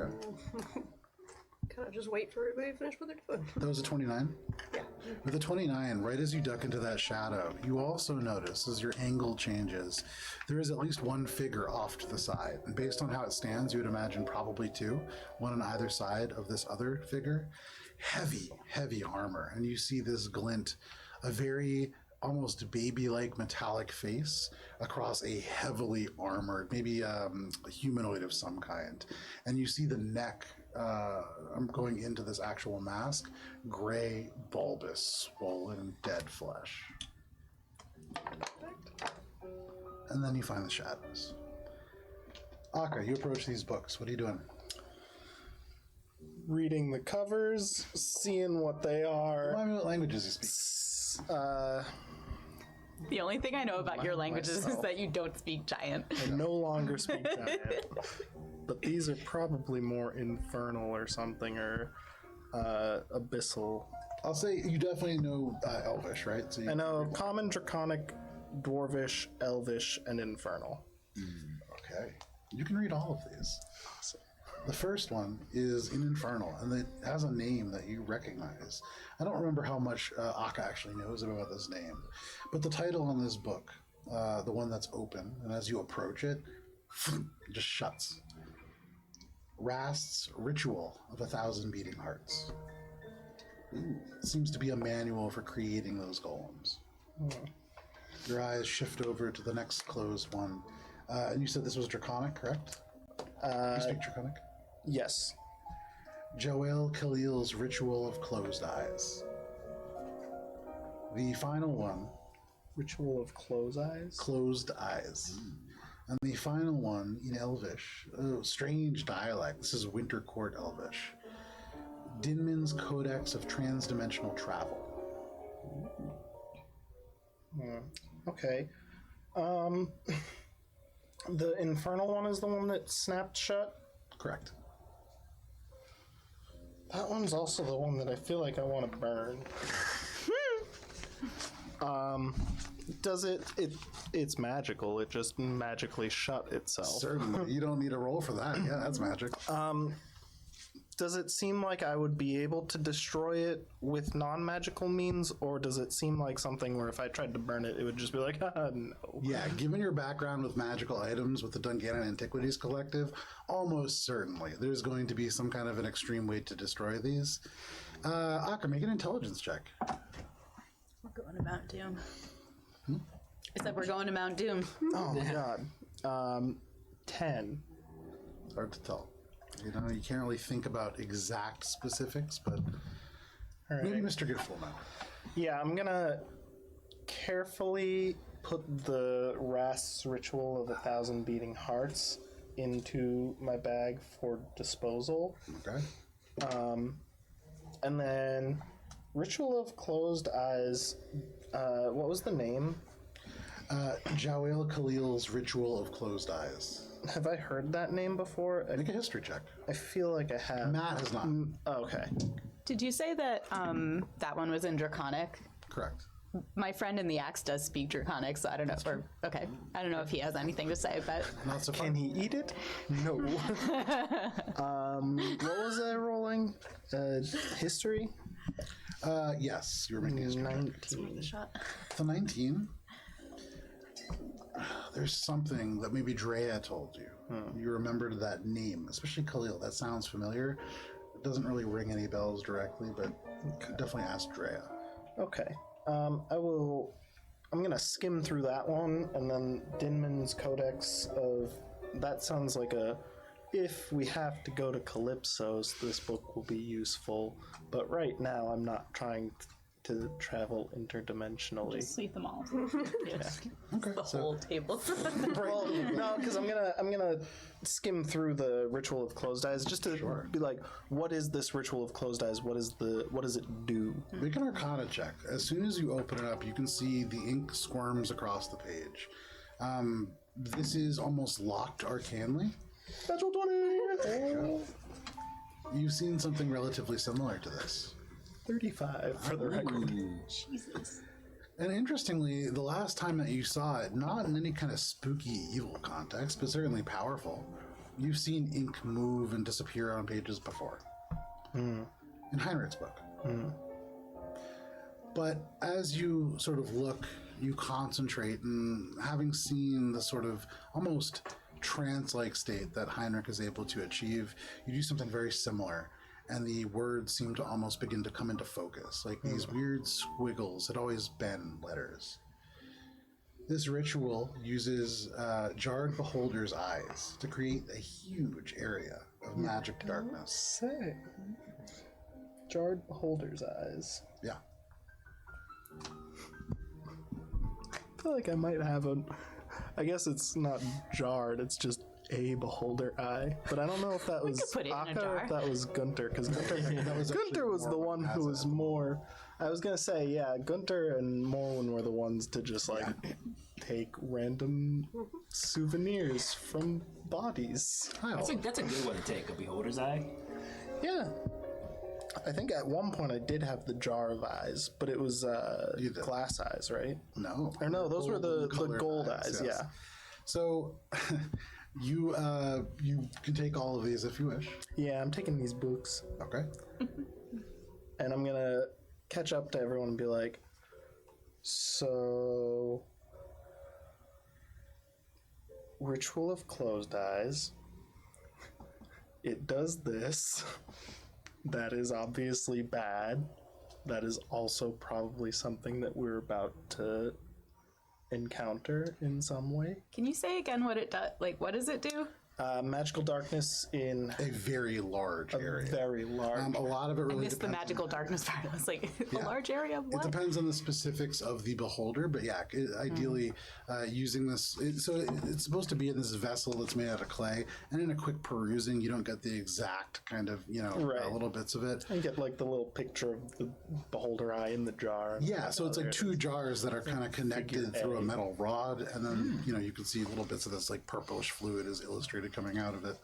kind of just wait for everybody to finish what they're doing. That was a 29? Yeah. With a 29, right as you duck into that shadow, you also notice, as your angle changes, there is at least one figure off to the side. And based on how it stands, you would imagine probably two, one on either side of this other figure. Heavy, heavy armor. And you see this glint, a very almost baby-like metallic face across a heavily armored, maybe a humanoid of some kind. And you see the neck, I'm going into this actual mask, gray, bulbous, swollen, dead flesh. And then you find the shadows. Akka, you approach these books. What are you doing? Reading the covers, seeing what they are. Remind me what languages you speak. The only thing I know about your languages is myself. that you don't speak giant. I no longer speak giant. But these are probably more infernal or something, or abyssal. I'll say you definitely know Elvish, right? So you I know common, draconic, dwarvish, elvish, and infernal. Okay. You can read all of these. The first one is in Infernal, and it has a name that you recognize. I don't remember how much Akka actually knows about this name, but the title on this book, the one that's open, and as you approach it, it just shuts. Rast's Ritual of 1,000 Beating Hearts. It seems to be a manual for creating those golems. Your eyes shift over to the next closed one, and you said this was Draconic, correct? You speak Draconic? Yes. Joel Khalil's Ritual of Closed Eyes. The final one, Ritual of Close Eyes. Closed Eyes. And the final one in Elvish, strange dialect. This is Winter Court Elvish. Dinmin's Codex of Transdimensional Travel. Okay. The infernal one is the one that snapped shut? Correct. That one's also the one that I feel like I want to burn. Does it's magical. It just magically shut itself. Certainly. You don't need a roll for that. Yeah, that's magic. Does it seem like I would be able to destroy it with non-magical means, or does it seem like something where if I tried to burn it, it would just be like, no? Yeah, given your background with magical items with the Dungannon Antiquities Collective, almost certainly there's going to be some kind of an extreme way to destroy these. Akka, make an intelligence check. We're going to Mount Doom. I said we're going to Mount Doom. Oh, God. 10. It's hard to tell. You know, you can't really think about exact specifics, but maybe Mr. Gift will know. Yeah, I'm gonna carefully put the Rast's Ritual of 1,000 Beating Hearts into my bag for disposal. Okay. And then Ritual of Closed Eyes, what was the name? Jawail Khalil's Ritual of Closed Eyes. Have I heard that name before? Make a history check. I feel like I have. Matt has not. Okay. Did you say that that one was in Draconic? Correct. My friend in the Axe does speak Draconic, so I don't know if we're okay. I don't know if he has anything to say, but Not so Can he eat it? No. What was I rolling? History? Yes, you're making a history check. 19. shot. The 19. There's something that maybe Drea told you. You remembered that name, especially Khalil. That sounds familiar. It doesn't really ring any bells directly, but definitely ask Drea. Okay. I'm gonna skim through that one, and then Dinman's Codex of... That sounds like if we have to go to Calypso's, this book will be useful. But right now, I'm not trying to travel interdimensionally. Sleep them all. Okay. The whole table. Well, no, because I'm gonna skim through the Ritual of Closed Eyes just to be like, what is this Ritual of Closed Eyes? What does it do? Make an Arcana check. As soon as you open it up, you can see the ink squirms across the page. This is almost locked arcanely. Natural 20. You've seen something relatively similar to this. 35 for the record. Jesus. And interestingly, the last time that you saw it, not in any kind of spooky evil context, but certainly powerful, you've seen ink move and disappear on pages before. In Heinrich's book. But as you sort of look, you concentrate, and having seen the sort of almost trance-like state that Heinrich is able to achieve, you do something very similar. And the words seem to almost begin to come into focus, like these weird squiggles had always been letters. This ritual uses Jarred Beholder's eyes to create a huge area of magic darkness. Say. Jarred Beholder's Eyes. Yeah. I feel like I might have I guess it's not jarred, it's just a beholder eye. But I don't know if that was put it in a Akka jar. or if that was Gunter, because Gunter was the one who was more... I was going to say, yeah, Gunter and Morwen were the ones to just, like, take random souvenirs from bodies. That's a good one to take, a beholder's eye. Yeah. I think at one point I did have the jar of eyes, but it was You did. glass eyes, right? No. Or no, those were the Golden-colored gold eyes, yes. yeah. So you can take all of these if you wish. Yeah, I'm taking these books, Okay. and I'm gonna catch up to everyone and be like, so... Ritual of Closed Eyes. It does this. That is obviously bad. That is also probably something that we're about to encounter in some way. Can you say again what it does? Like, what does it do? Magical darkness in A very large area. very large. A lot of it really Missed the depends magical darkness part. I was like, a large area of It what? depends on the specifics of the beholder, but yeah, ideally using this. It's supposed to be in this vessel that's made out of clay, and in a quick perusing, you don't get the exact kind of Right. little bits of it. You get like the little picture of the beholder eye in the jar. Yeah, so it's like two jars that are kind of connected through a metal rod, and then you can see little bits of this like purplish fluid is illustrated coming out of it.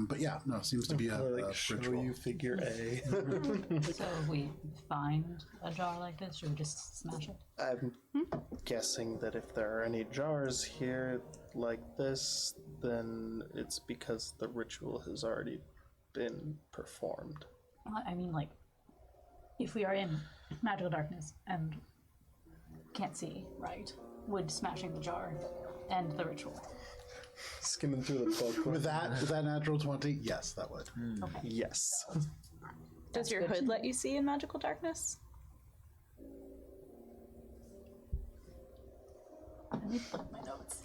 But yeah, no, it seems to be a Like show ritual. you figure A. So if we find a jar like this, should we just smash it? I'm guessing that if there are any jars here like this, then it's because the ritual has already been performed. I mean, like, if we are in magical darkness and can't see, right, would smashing the jar end the ritual? Skimming through the book With that natural 20, yes, that would. Yes. Does your hood let you see in magical darkness? Let me look at my notes.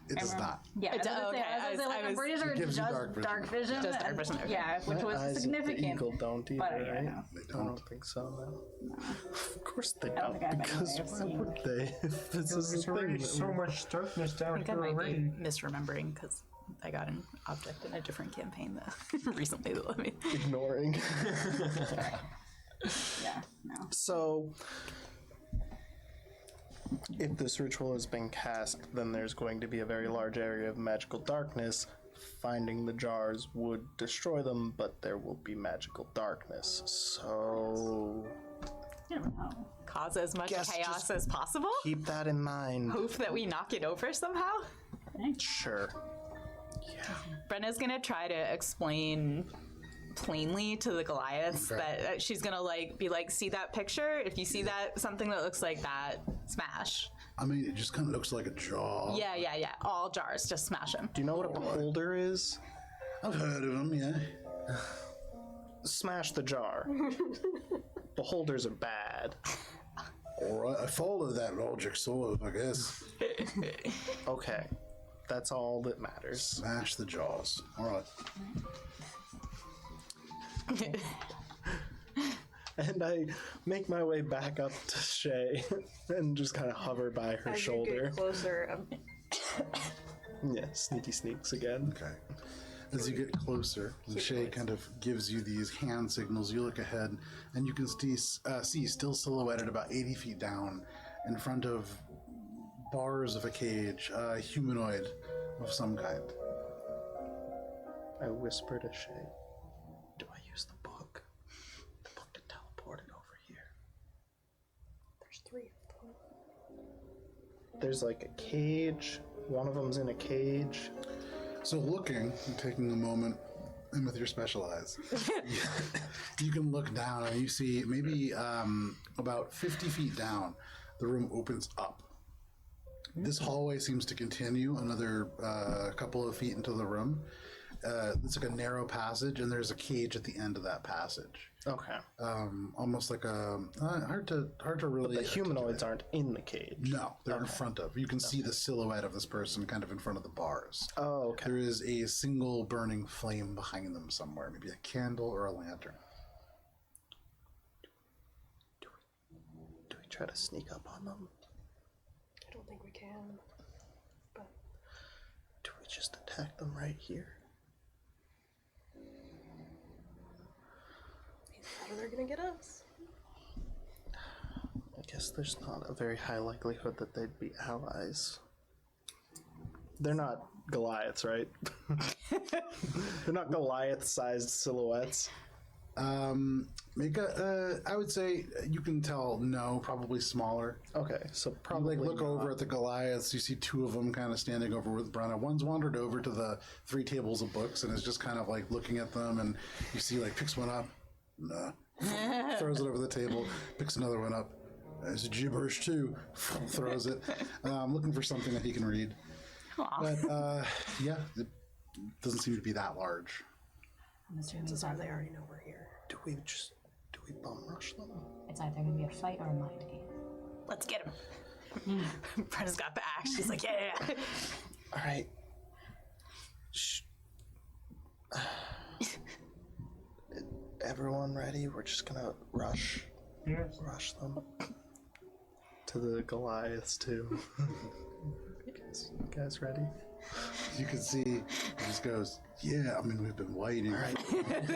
It does not. Yeah, It does- okay, I was like, I'm pretty sure it gives does you dark vision. dark vision. Does dark vision, okay. Yeah, which Eyes was of the significant. eagle don't either, But yeah, right? no. They I don't. don't think so, no. Of course they I don't don't, think I have any because way of why seeing. would they? If this is There's the thing. already that so we- much darkness I down think I here might already. be misremembering because I got an object in a different campaign that recently that let me. ignoring. Yeah, no. So, if this ritual has been cast, then there's going to be a very large area of magical darkness. Finding the jars would destroy them, but there will be magical darkness. So, You never know. Cause as much Guess chaos just as possible. keep that in mind. Hope that we knock it over somehow. Sure. Brenna's gonna try to explain plainly to the Goliaths that she's gonna be like, see that picture? If you see that something that looks like that, smash. I mean, it just kind of looks like a jaw. Yeah. All jars, just smash them. Do you know what a beholder is? I've heard of them, yeah. Smash the jar. Beholders are bad. All right, I follow that logic, sort of, I guess. Okay. That's all that matters. Smash the jaws. All right. And I make my way back up to Shay and just kind of hover by her As you shoulder. get closer, Yeah, sneaky sneaks again. Okay. As you get closer, and Shay kind of gives you these hand signals. You look ahead, and you can see still silhouetted about 80 feet down in front of bars of a cage, a humanoid of some kind. I whisper to Shay, do I use the book? The book to teleport it over here. there's 3 of them. There's like a cage. One of them's in a cage. So looking, and taking a moment, and with your special eyes, you can look down and you see maybe about 50 feet down, the room opens up. This hallway seems to continue another couple of feet into the room. It's like a narrow passage, and there's a cage at the end of that passage. Okay. Almost like a hard to really. The humanoids aren't in the cage. No, they're in front of. You can see the silhouette of this person kind of in front of the bars. Oh, okay. There is a single burning flame behind them somewhere, maybe a candle or a lantern. Do we try to sneak up on them? I don't think we can. But Do we just attack them right here? how are they gonna get us? I guess there's not a very high likelihood that they'd be allies. They're not Goliaths, right? They're not Goliath-sized silhouettes. Make a. I would say you can tell. No, probably smaller. Okay, so You probably look not. over at the Goliaths. You see 2 of them kind of standing over with Brida. One's wandered over to the 3 tables of books and is just kind of looking at them. And you see picks one up, nah, throws it over the table, picks another one up. It's gibberish too. Throws it, looking for something that he can read. But yeah, it doesn't seem to be that large. I'm assuming Chances are they already know we're here. Do we bum rush them? it's either going to be a fight or a mighty. Let's get him. Brenna's got the axe. She's like, yeah. All right. Everyone ready? We're just gonna rush them to the Goliaths too. You guys ready? You can see he just goes, yeah, I mean, we've been waiting. All right.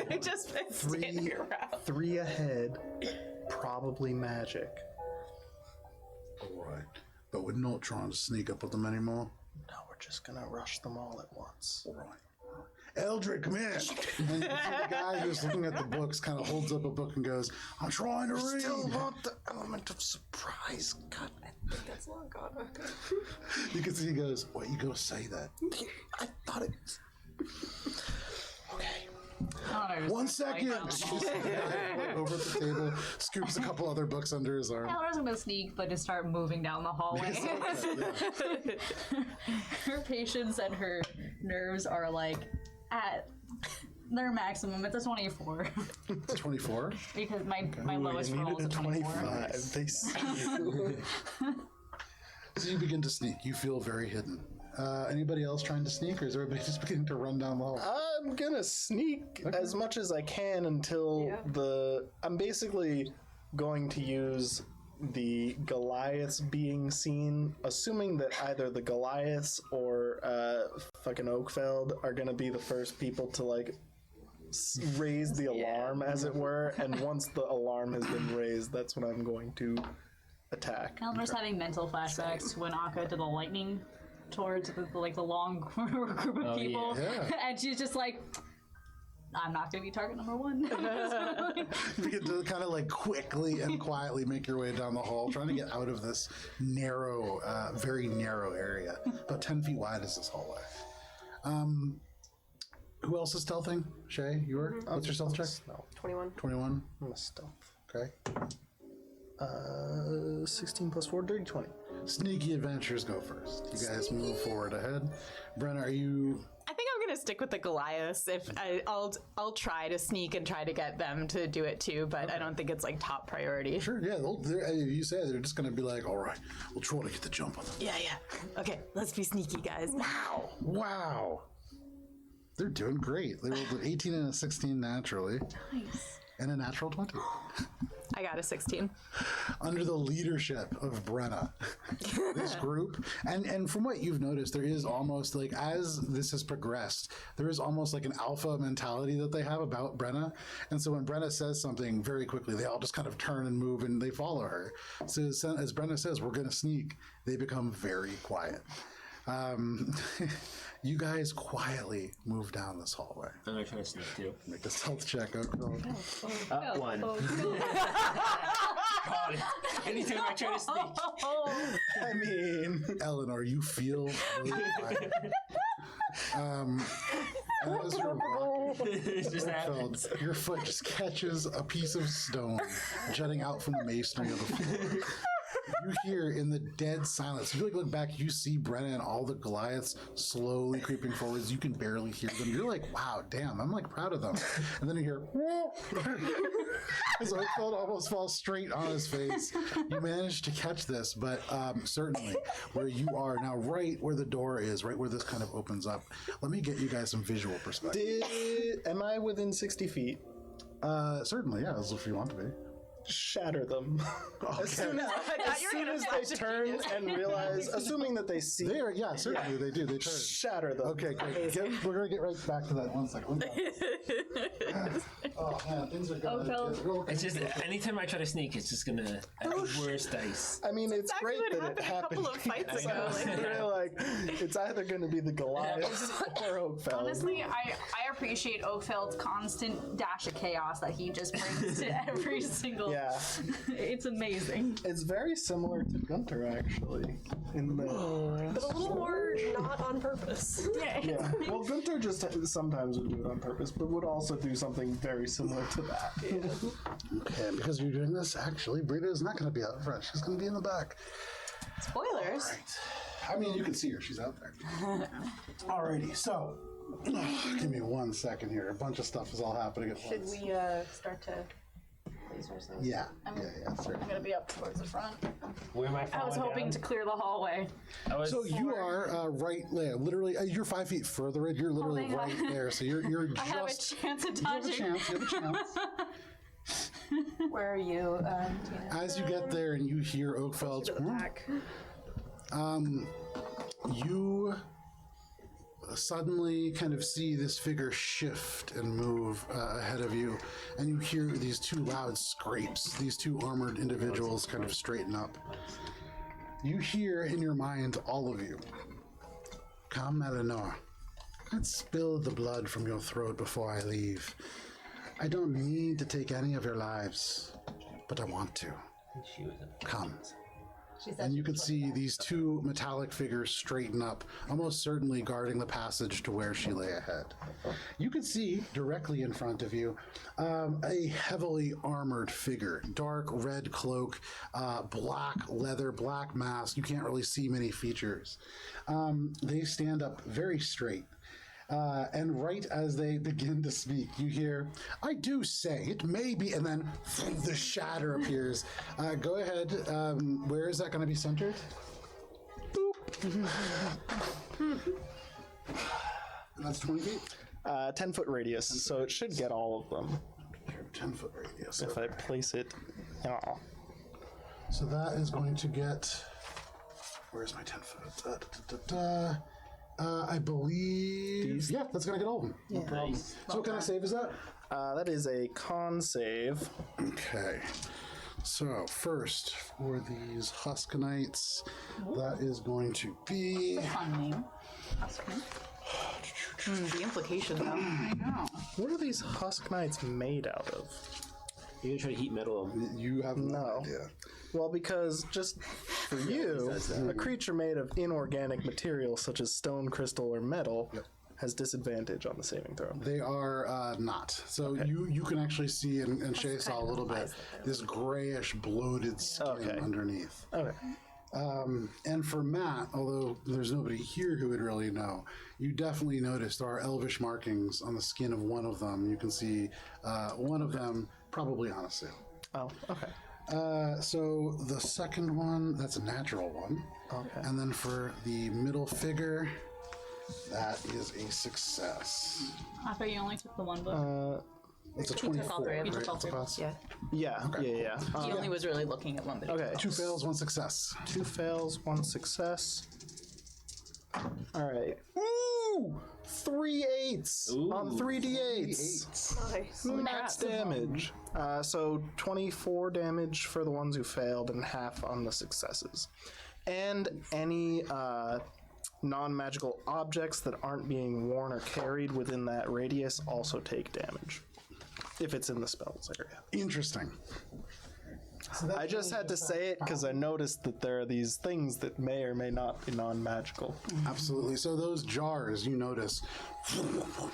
They just been standing around. 3 ahead, probably magic. All right. But we're not trying to sneak up with them anymore. No, we're just gonna rush them all at once. All right. Eldred, come here. And the guy who's looking at the books kind of holds up a book and goes, I'm trying to read. Still want the element of surprise. God, I think that's long gone. Okay. You can see he goes, what, you go say that? I thought it. Okay. Eleanor's 1 just like, second. "Oh." Just the guy over at the table, scoops a couple other books under his arm. Eleanor's gonna sneak, but just start moving down the hallway. Her patience and her nerves are like at their maximum. It's a 24 24? because my Ooh, lowest you roll needed is a a 24. 25. They see you. So you begin to sneak. You feel very hidden. Anybody else trying to sneak, or is everybody just beginning to run down the hall? I'm gonna sneak as much as I can until I'm basically going to use the Goliaths being seen, assuming that either the Goliaths or fucking Oakfeld are gonna be the first people to like raise the alarm, as it were, and once the alarm has been raised, that's when I'm going to attack. Eleanor's having mental flashbacks to when Akka did the lightning towards the long group of people, yeah. and she's just like, I'm not gonna be target number 1. You begin to kind of like quickly and quietly make your way down the hall, trying to get out of this narrow, very narrow area. About 10 feet wide is this hallway. Who else is stealthing? Shay, you were? What's your stealth check? No, 21. 21? I'm a stealth. Okay. 16 plus 4, dirty 20. Sneaky adventures go first. You guys move forward ahead. Brenna, are you... I think I'm gonna stick with the Goliaths. I'll try to sneak and try to get them to do it too, but I don't think it's like top priority. Sure, yeah. You say they're just going to be like, all right, we'll try to get the jump on them. Yeah. Okay, let's be sneaky, guys. Wow. They're doing great. They rolled an 18 and a 16 naturally. Nice. And a natural 20. I got a 16. Under the leadership of Brenna, this group, and from what you've noticed, there is almost like, as this has progressed, there is almost like an alpha mentality that they have about Brenna. And so when Brenna says something very quickly, they all just kind of turn and move and they follow her. So as Brenna says, we're going to sneak, they become very quiet. You guys quietly move down this hallway. I'm gonna try to sneak too. Make a stealth check. Okay. 1. God, anytime I try to sneak. I mean, Eleanor, you feel really quiet. And as you're walking, It's just happens. your foot just catches a piece of stone jutting out from the masonry of the floor. You hear in the dead silence, you look back, you see Brenna and all the Goliaths slowly creeping forwards. You can barely hear them. You're like, wow, damn, I'm like proud of them. And then you hear, as Oakfeld almost falls straight on his face. You managed to catch this, but certainly where you are now, right where the door is, right where this kind of opens up. Let me get you guys some visual perspective. am I within 60 feet? Certainly, yeah, as if you want to be. Shatter them. Okay. As soon as they turn and realize, assuming that they see, Yeah, certainly they do. They turn. shatter them. Okay, great. We're going to get right back to that 1 second. Oh, man, things are going to It's just anytime I try to sneak, it's just gonna have the worst dice. I mean, it's Exactly great what that it happened a happened. couple of fights ago. They're like, it's either going to be the Goliaths or Oakfeld. Honestly, I appreciate Oakfeld's constant dash of chaos that he just brings to every single. Yeah, It's amazing. it's very similar to Gunter, actually. In the But a little more not on purpose. yeah, well, Gunter just sometimes would do it on purpose, but would also do something very similar to that. Okay, and because you're doing this, actually, Brida is not going to be out front. She's going to be in the back. Spoilers. Right. I mean, you can see her. She's out there. Alrighty, so give me 1 second here. A bunch of stuff is all happening at Should once. we start to place ourselves? Yeah. I'm, Sure. I'm gonna be up towards the front. Where am I I falling was hoping down? to clear the hallway. So you are right there, literally. You're 5 feet further in. You're literally thank right God. there. So you're I have a just. chance at You have a dodging. chance. You have a chance. Where are you, Tina? As you get there and you hear Oakfeld's, To the back. you suddenly kind of see this figure shift and move ahead of you, and you hear these two loud scrapes. These two armored individuals kind of straighten up. You hear in your mind, all of you, "Come, Eleanor. Let's spill the blood from your throat before I leave. I don't need to take any of your lives, but I want to. Come." And you can see these two metallic figures straighten up, almost certainly guarding the passage to where she lay ahead. You can see directly in front of you a heavily armored figure, dark red cloak, black leather, black mask. You can't really see many features. They stand up very straight. And right as they begin to speak, you hear, "I do say, it may be," and then the shatter appears. Go ahead. Where is that going to be centered? Boop. And that's 20 feet? 10-foot radius, so it should get all of them 10-foot radius. if I place it. Oh. So that is going to get... Where's my 10-foot? I believe... Yeah, that's going to get all of them. No problem. So what kind of save is that? That is a con save. Okay. So first, for these Husk Nights, that is going to be... Fun name. The implication, though. I know. What are these Husk Knights made out of? You're gonna try to heat metal. You have no No. idea. Well, because just for you, a creature made of inorganic material such as stone, crystal, or metal has disadvantage on the saving throw. They are not. So you can actually see, and Shay saw a little bit, this grayish bloated skin underneath. Okay. And for Matt, although there's nobody here who would really know, you definitely noticed there are elvish markings on the skin of one of them. You can see one of them probably on a sail. Oh, okay. So the second one, that's a natural one. Okay. And then for the middle figure, that is a success. I thought you only took the one book. It's a He took all 24, three of right? them. That's a pass? Yeah. Yeah. He only was really looking at one, but Okay. 2 fails, 1 success. 2 fails, 1 success. All right. Ooh! 3 8s on 3d8s. Nice. Max damage. So 24 damage for the ones who failed and half on the successes. And any non-magical objects that aren't being worn or carried within that radius also take damage. If it's in the spells area. Interesting. I just had to say it because I noticed that there are these things that may or may not be non-magical. Absolutely. So those jars, you notice,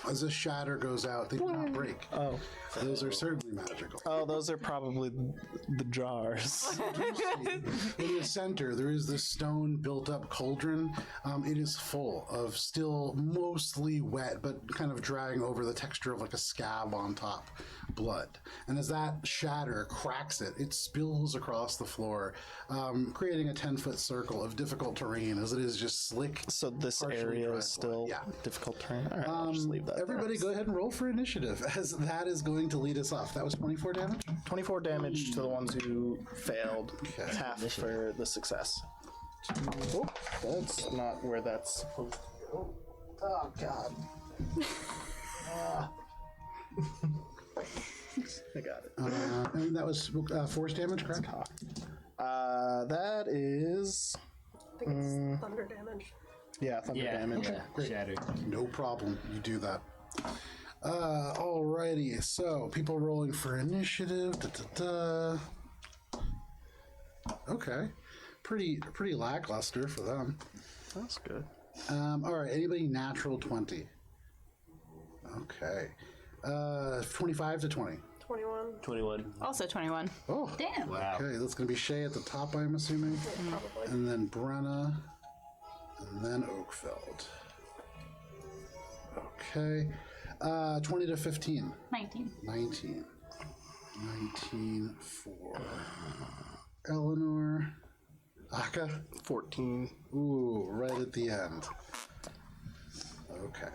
as a shatter goes out, they do not break. Oh. Those are certainly magical. Oh, those are probably the jars. In the center, there is this stone built-up cauldron. It is full of still mostly wet, but kind of dragging over the texture of like a scab on top, blood. And as that shatter cracks it, it spills across the floor, creating a 10-foot circle of difficult terrain, as it is just slick. So this partially area dry is still blood. Yeah. difficult terrain. All right, I'll just leave that. Everybody go ahead and roll for initiative, as that is going to lead us off. That was 24 damage? 24 damage to the ones who failed, half for the success. Oh, that's not where that's supposed to go. Oh, God. I got it. And that was force damage, correct? That is... I think it's thunder damage. Yeah, thunder damage. Shatter. No problem. You do that. Alrighty. So, people rolling for initiative. Okay. Pretty lackluster for them. That's good. Alright. Anybody natural 20? Okay. 25 to 20. 21. 21. also 21. Oh. Damn. Wow. Okay, that's going to be Shay at the top, I'm assuming. Probably. And then Brenna. And then Oakfeld. Okay. 20 to 15. 19. 19. 19 for Eleanor. Aka? 14. Ooh, right at the end. Okay.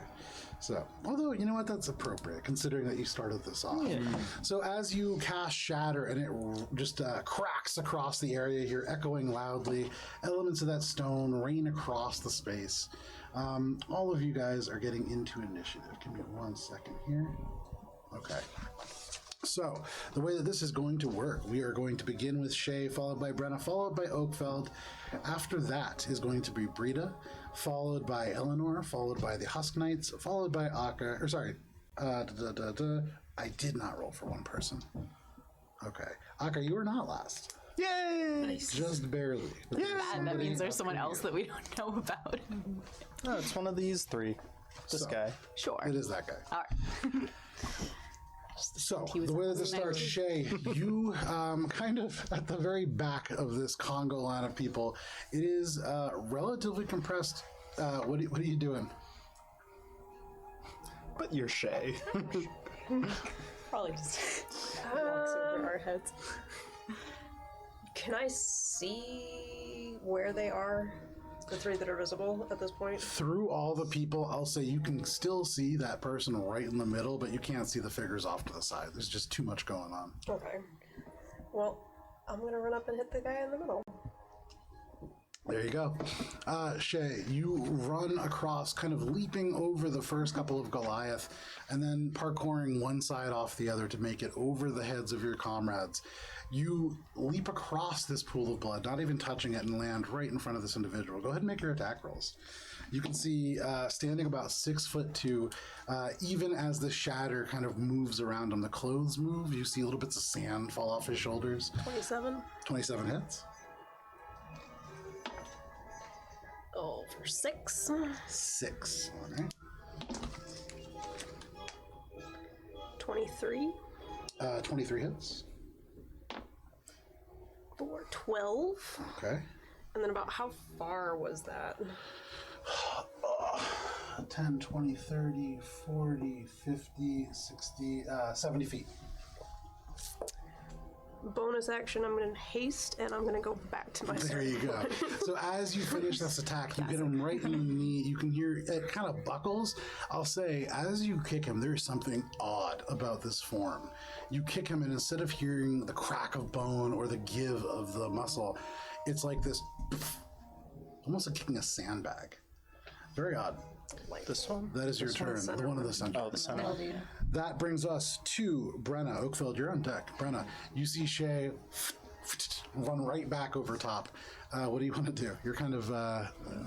So, although, you know what, that's appropriate, considering that you started this off. Yeah. So as you cast Shatter, and it just cracks across the area here, echoing loudly, elements of that stone rain across the space. All of you guys are getting into initiative. Give me 1 second here. Okay. So, the way that this is going to work, we are going to begin with Shay, followed by Brenna, followed by Oakfeld. After that is going to be Brida, followed by Eleanor, followed by the Husk Nights, followed by Aka, or sorry, I did not roll for one person. Okay. Aka, you were not last. Yay! Nice. Just barely. But there's And that somebody means there's up someone here. else that we don't know about. No, it's one of these three. This So- guy. Sure. It is that guy. All right. So, the way that this starts, Shay, you kind of at the very back of this Congo line of people, it is relatively compressed. What are you doing? But you're Shay. Probably just walks over our heads. Can I see where they are? The three that are visible at this point? Through all the people, I'll say you can still see that person right in the middle, but you can't see the figures off to the side. There's just too much going on. Okay. Well, I'm gonna run up and hit the guy in the middle. There you go. Shay, you run across, kind of leaping over the first couple of Goliath, and then parkouring one side off the other to make it over the heads of your comrades. You leap across this pool of blood, not even touching it, and land right in front of this individual. Go ahead and make your attack rolls. You can see standing about 6'2", even as the shatter kind of moves around him, the clothes move, you see little bits of sand fall off his shoulders. 27. 27 hits. Oh, for 6. 6. All right. 23. 23 hits. For 12. Okay. And then about how far was that? 10, 20, 30, 40, 50, 60, 70 feet. Bonus action, I'm going to haste, and I'm going to go back to my There you go. So as you finish this attack, you get him right in the knee. You can hear it kind of buckles. I'll say, as you kick him, there's something odd about this form. You kick him, and instead of hearing the crack of bone or the give of the muscle, it's like this, almost like kicking a sandbag. Very odd. This one? That is your turn. The one in the center. Oh, the center. That brings us to Brenna. Oakfield, you're on deck. Brenna, you see Shay run right back over top. What do you want to do? You're kind of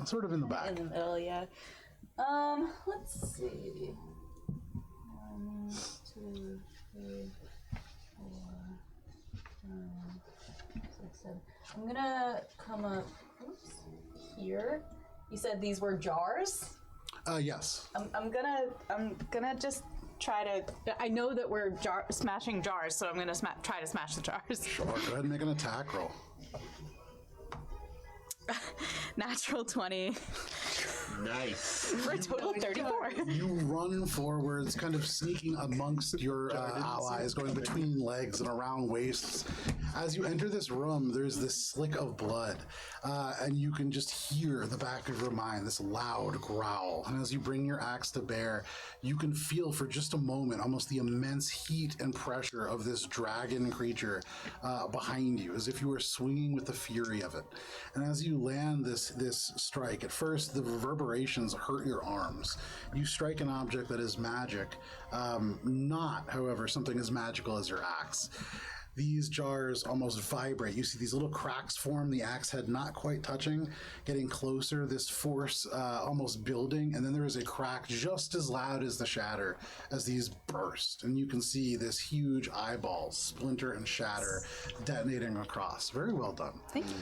sort of in the back. In the middle, yeah. Let's see. 1, 2, 3, 4, 5, 6, 7. I'm gonna come up here. You said these were jars? Yes. I'm gonna just try to. I know that we're smashing jars, so I'm gonna try to smash the jars. Sure. Go ahead and make an attack roll. Natural 20 Nice. for a total of 34. You run forwards, kind of sneaking amongst your allies, going between legs and around waists. As you enter this room, there's this slick of blood, and you can just hear the back of your mind, this loud growl. And as you bring your axe to bear, you can feel for just a moment almost the immense heat and pressure of this dragon creature behind you, as if you were swinging with the fury of it. And as you land this strike, at first the reverberations hurt your arms. You strike an object that is magic, not, however, something as magical as your axe. These jars almost vibrate. You see these little cracks form, the axe head not quite touching, getting closer, this force almost building, and then there is a crack just as loud as the shatter as these burst. And you can see this huge eyeball splinter and shatter detonating across. Very well done. Thank you.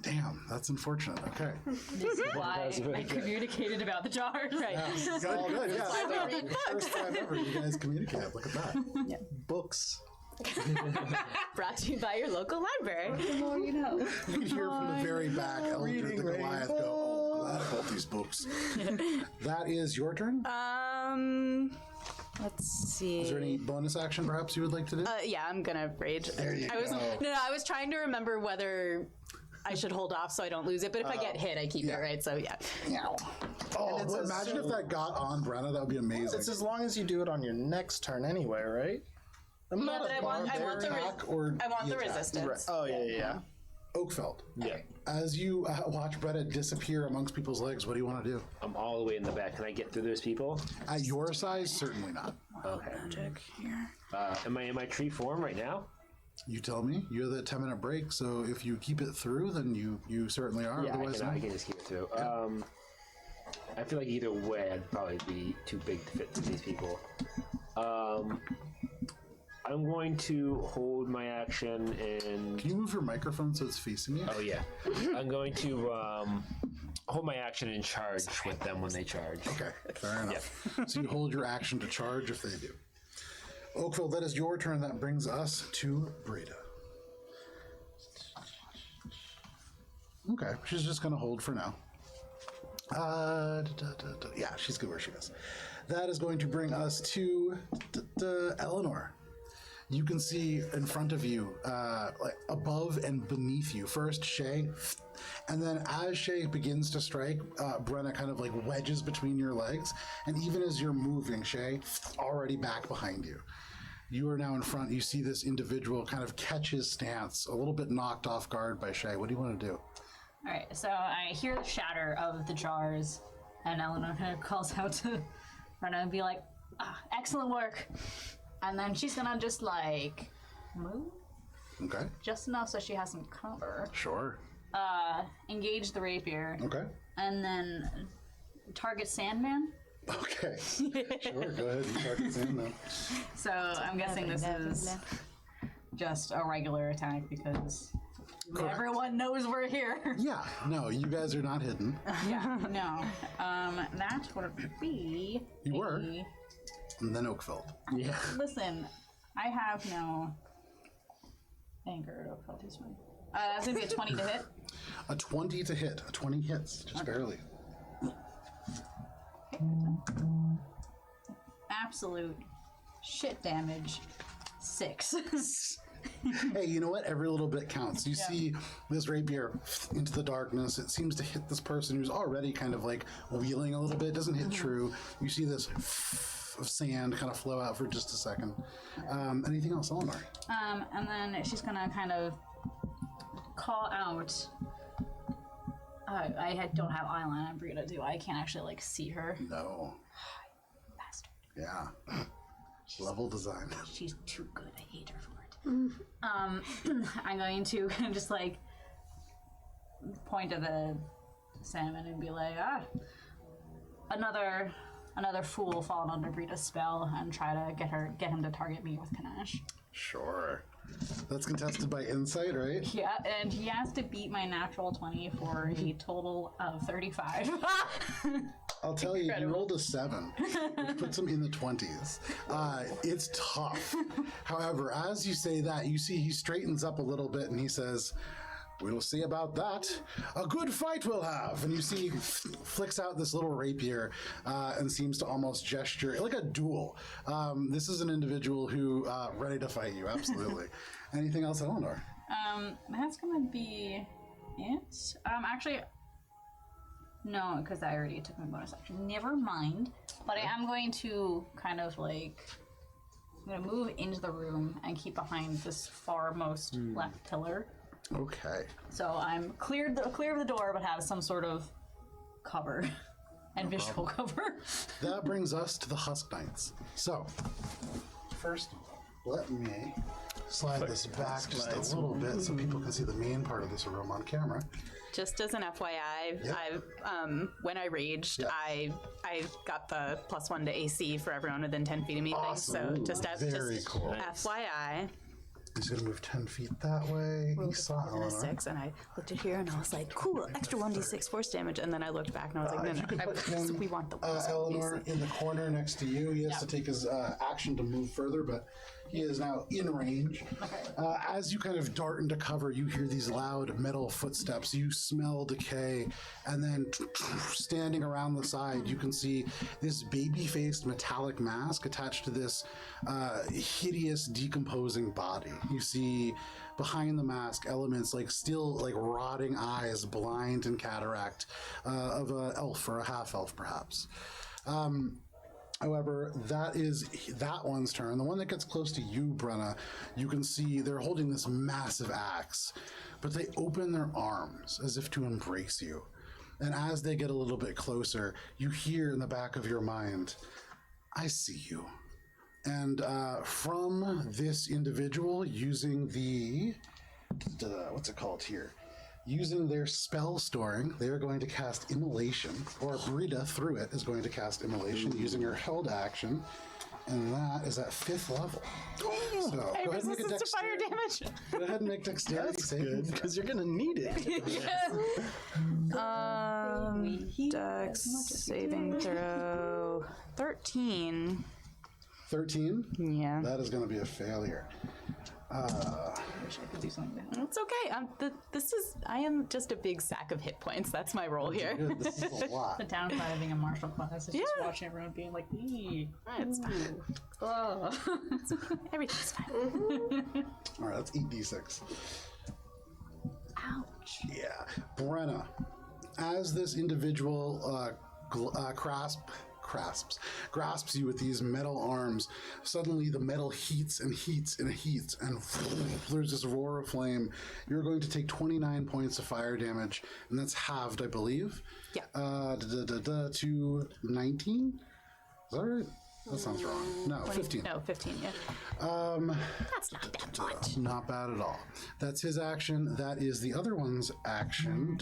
Damn, that's unfortunate. Okay. This is why I communicated about the jars. Right. All good, yeah. First time ever you guys communicate. Look at that. Books. Brought to you by your local library. The more you know. You can hear from the very back, Eldred the Goliath go, oh, glad about these books. That is your turn? Let's see. Is there any bonus action perhaps you would like to do? Yeah, I'm gonna rage. I was trying to remember whether I should hold off so I don't lose it, but if I get hit, I keep it, right? So yeah. Oh, well, imagine if that got on Brenna. That would be amazing. It's as long as you do it on your next turn anyway, right? I'm No, but I want the resistance. Right. Oh, yeah. Oakfeld. Yeah. As you watch Bretta disappear amongst people's legs, what do you want to do? I'm all the way in the back. Can I get through those people? At your size, certainly not. Okay. Magic here. Am I in my tree form right now? You tell me. You're the 10-minute break, so if you keep it through, then you certainly are. Yeah, Otherwise, I can just keep it through. I feel like either way, I'd probably be too big to fit through these people. I'm going to hold my action and... Can you move your microphone so it's facing you? Oh, yeah. I'm going to hold my action and charge with them when they charge. Okay, fair enough. So you hold your action to charge if they do. Oakville, that is your turn. That brings us to Brida. Okay, she's just going to hold for now. Yeah, she's good where she is. That is going to bring us to Eleanor. You can see in front of you, like above and beneath you, first Shay, and then as Shay begins to strike, Brenna kind of like wedges between your legs, and even as you're moving, Shay, already back behind you. You are now in front. You see this individual kind of catch his stance, a little bit knocked off guard by Shay. What do you want to do? All right, so I hear the shatter of the jars, and Eleanor kind of calls out to Brenna and be like, excellent work. And then she's gonna just like move Okay. just enough so she has some cover. Sure. Engage the rapier, Okay. and then target Sandman. Okay. Sure. Go ahead and target Sandman. So I'm guessing this is just a regular attack because everyone knows we're here. Yeah. No, you guys are not hidden. Yeah, no. That would be. You were. And then Oakville. Yeah. Listen, I have no anger. Oakville is fine. That's gonna be a 20 to hit. A 20 to hit. A 20 hits, just barely. Absolute shit damage. 6. Hey, you know what? Every little bit counts. You see this rapier into the darkness. It seems to hit this person who's already kind of like wheeling a little bit. It doesn't hit true. You see this of sand kind of flow out for just a second. Anything else, Eleanor? And then she's gonna kind of call out. I don't have eyeline on Brida, do I? I can't actually like see her. No. Bastard. Yeah. Level design. She's too good. I hate her for it. I'm going to just like point at the salmon and be like, another fool fallen under Brida's spell, and try to get him to target me with Kanash. Sure. That's contested by insight, right? Yeah, and he has to beat my natural 20 for a total of 35. I'll tell you, you rolled a 7, which puts him in the 20s. It's tough. However, as you say that, you see he straightens up a little bit and he says, "We'll see about that. A good fight we'll have." And you see he flicks out this little rapier and seems to almost gesture like a duel. This is an individual who ready to fight you, absolutely. Anything else, Eleanor? That's gonna be it. Actually, no, because I already took my bonus action. Never mind. But I am going to kind of like, I'm gonna move into the room and keep behind this farmost left pillar. Okay. So I'm clear of the door, but have some sort of cover and visual cover. That brings us to the Husk Nights. So, first, let me slide this back just a little bit so people can see the main part of this room on camera. Just as an FYI, when I raged, I got the +1 to AC for everyone within 10 feet of me. Awesome. So just Very cool. FYI. He's going to move 10 feet that way. He saw And a Eleanor. 6, and I looked at here and I was like, cool, extra 1d6 force damage. And then I looked back and I was like, no, we want the ones, Eleanor obviously. in the corner next to you. He has to take his action to move further, but He is now in range. As you kind of dart into cover, you hear these loud metal footsteps. You smell decay, and then standing around the side, you can see this baby-faced metallic mask attached to this hideous, decomposing body. You see behind the mask elements like still like rotting eyes, blind and cataract, of an elf or a half-elf, perhaps. However, that is that one's turn. The one that gets close to you, Brenna, you can see they're holding this massive axe, but they open their arms as if to embrace you. And as they get a little bit closer, you hear in the back of your mind, I see you. And from this individual using the, what's it called here? Using their spell storing, they are going to cast Immolation, or Brida through it is going to cast Immolation using her held action, and that is at 5th level. So go ahead and make a Resistance to fire damage. Go ahead and make dexterity That's saving good, throw. because you're going to need it. Dex saving throw 13. 13? Yeah. That is going to be a failure. Wish I could do something. It's okay. I am just a big sack of hit points. That's my role here. Good, this is a lot. The downside of being a martial class is just Yeah. watching everyone being like, "Ee, It's fine. oh." Everything's fine. All right, that's 8d6. Ouch. Yeah. Brenna, as this individual grasps you with these metal arms, suddenly the metal heats and heats and heats, and there's this roar of flame. You're going to take 29 points of fire damage, and that's halved, I believe. Yeah. To 19? Is that right? That sounds wrong. No, 15. No, 15, yeah. That's not that much. Not bad at all. That's his action. That is the other one's action.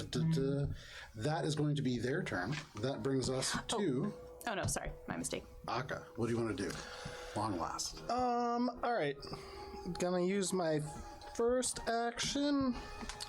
That is going to be their turn. That brings us to Oh, no, sorry. My mistake. Akka. What do you want to do? Long last. All right. Gonna use my first action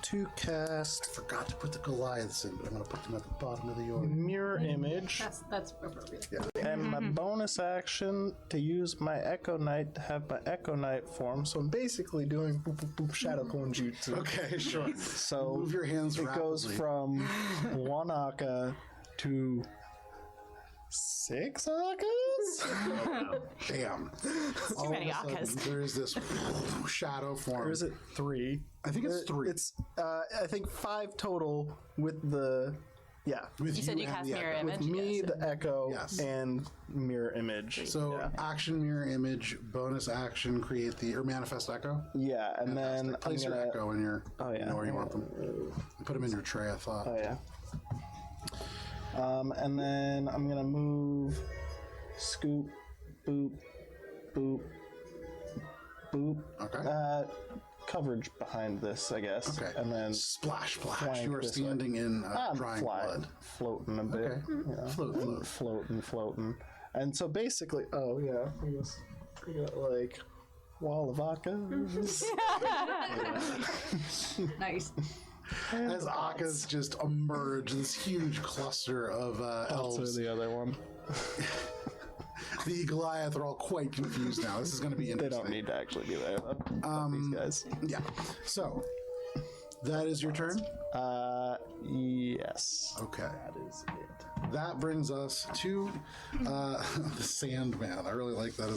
to cast Forgot to put the Goliaths in, but I'm going to put them at the bottom of the order. Mirror Image. That's appropriate. And my bonus action to use my Echo Knight to have my Echo Knight form. So I'm basically doing boop, boop, boop, Shadow Clone Jutsu. Okay, sure. So Move your hands it goes rapidly. from 1 Akka to 6 Akkas? Damn. Too many Akkas. There is this shadow form. Or is it 3? I think it's 3. It's, I think 5 total with the, yeah. With You said you and cast the mirror Echo. image? With me, Yes. the Echo, Yes. and Mirror Image. So action mirror image, bonus action, create the, or manifest echo. Yeah, and then I'm Place your gonna, echo in your, Oh, yeah. you know where you want them. Put them in your tray, I thought. oh yeah. And then I'm gonna move, scoop, boop, boop, boop. Okay. Coverage behind this, I guess. Okay. And then Splash, splash. flank You are this way. standing in I'm drying flying, blood. floating a bit. Okay. You know, Float, float. floating. And so basically, oh yeah, I guess we got like wall of Akkas. Nice. As Akkas just emerge, this huge cluster of Also elves. the other one. The Goliath are all quite confused now. This is going to be They interesting. don't need to actually be there though. These guys. Yeah. So, that is your turn? Yes. Okay. That is it. That brings us to the Sandman. I really like that.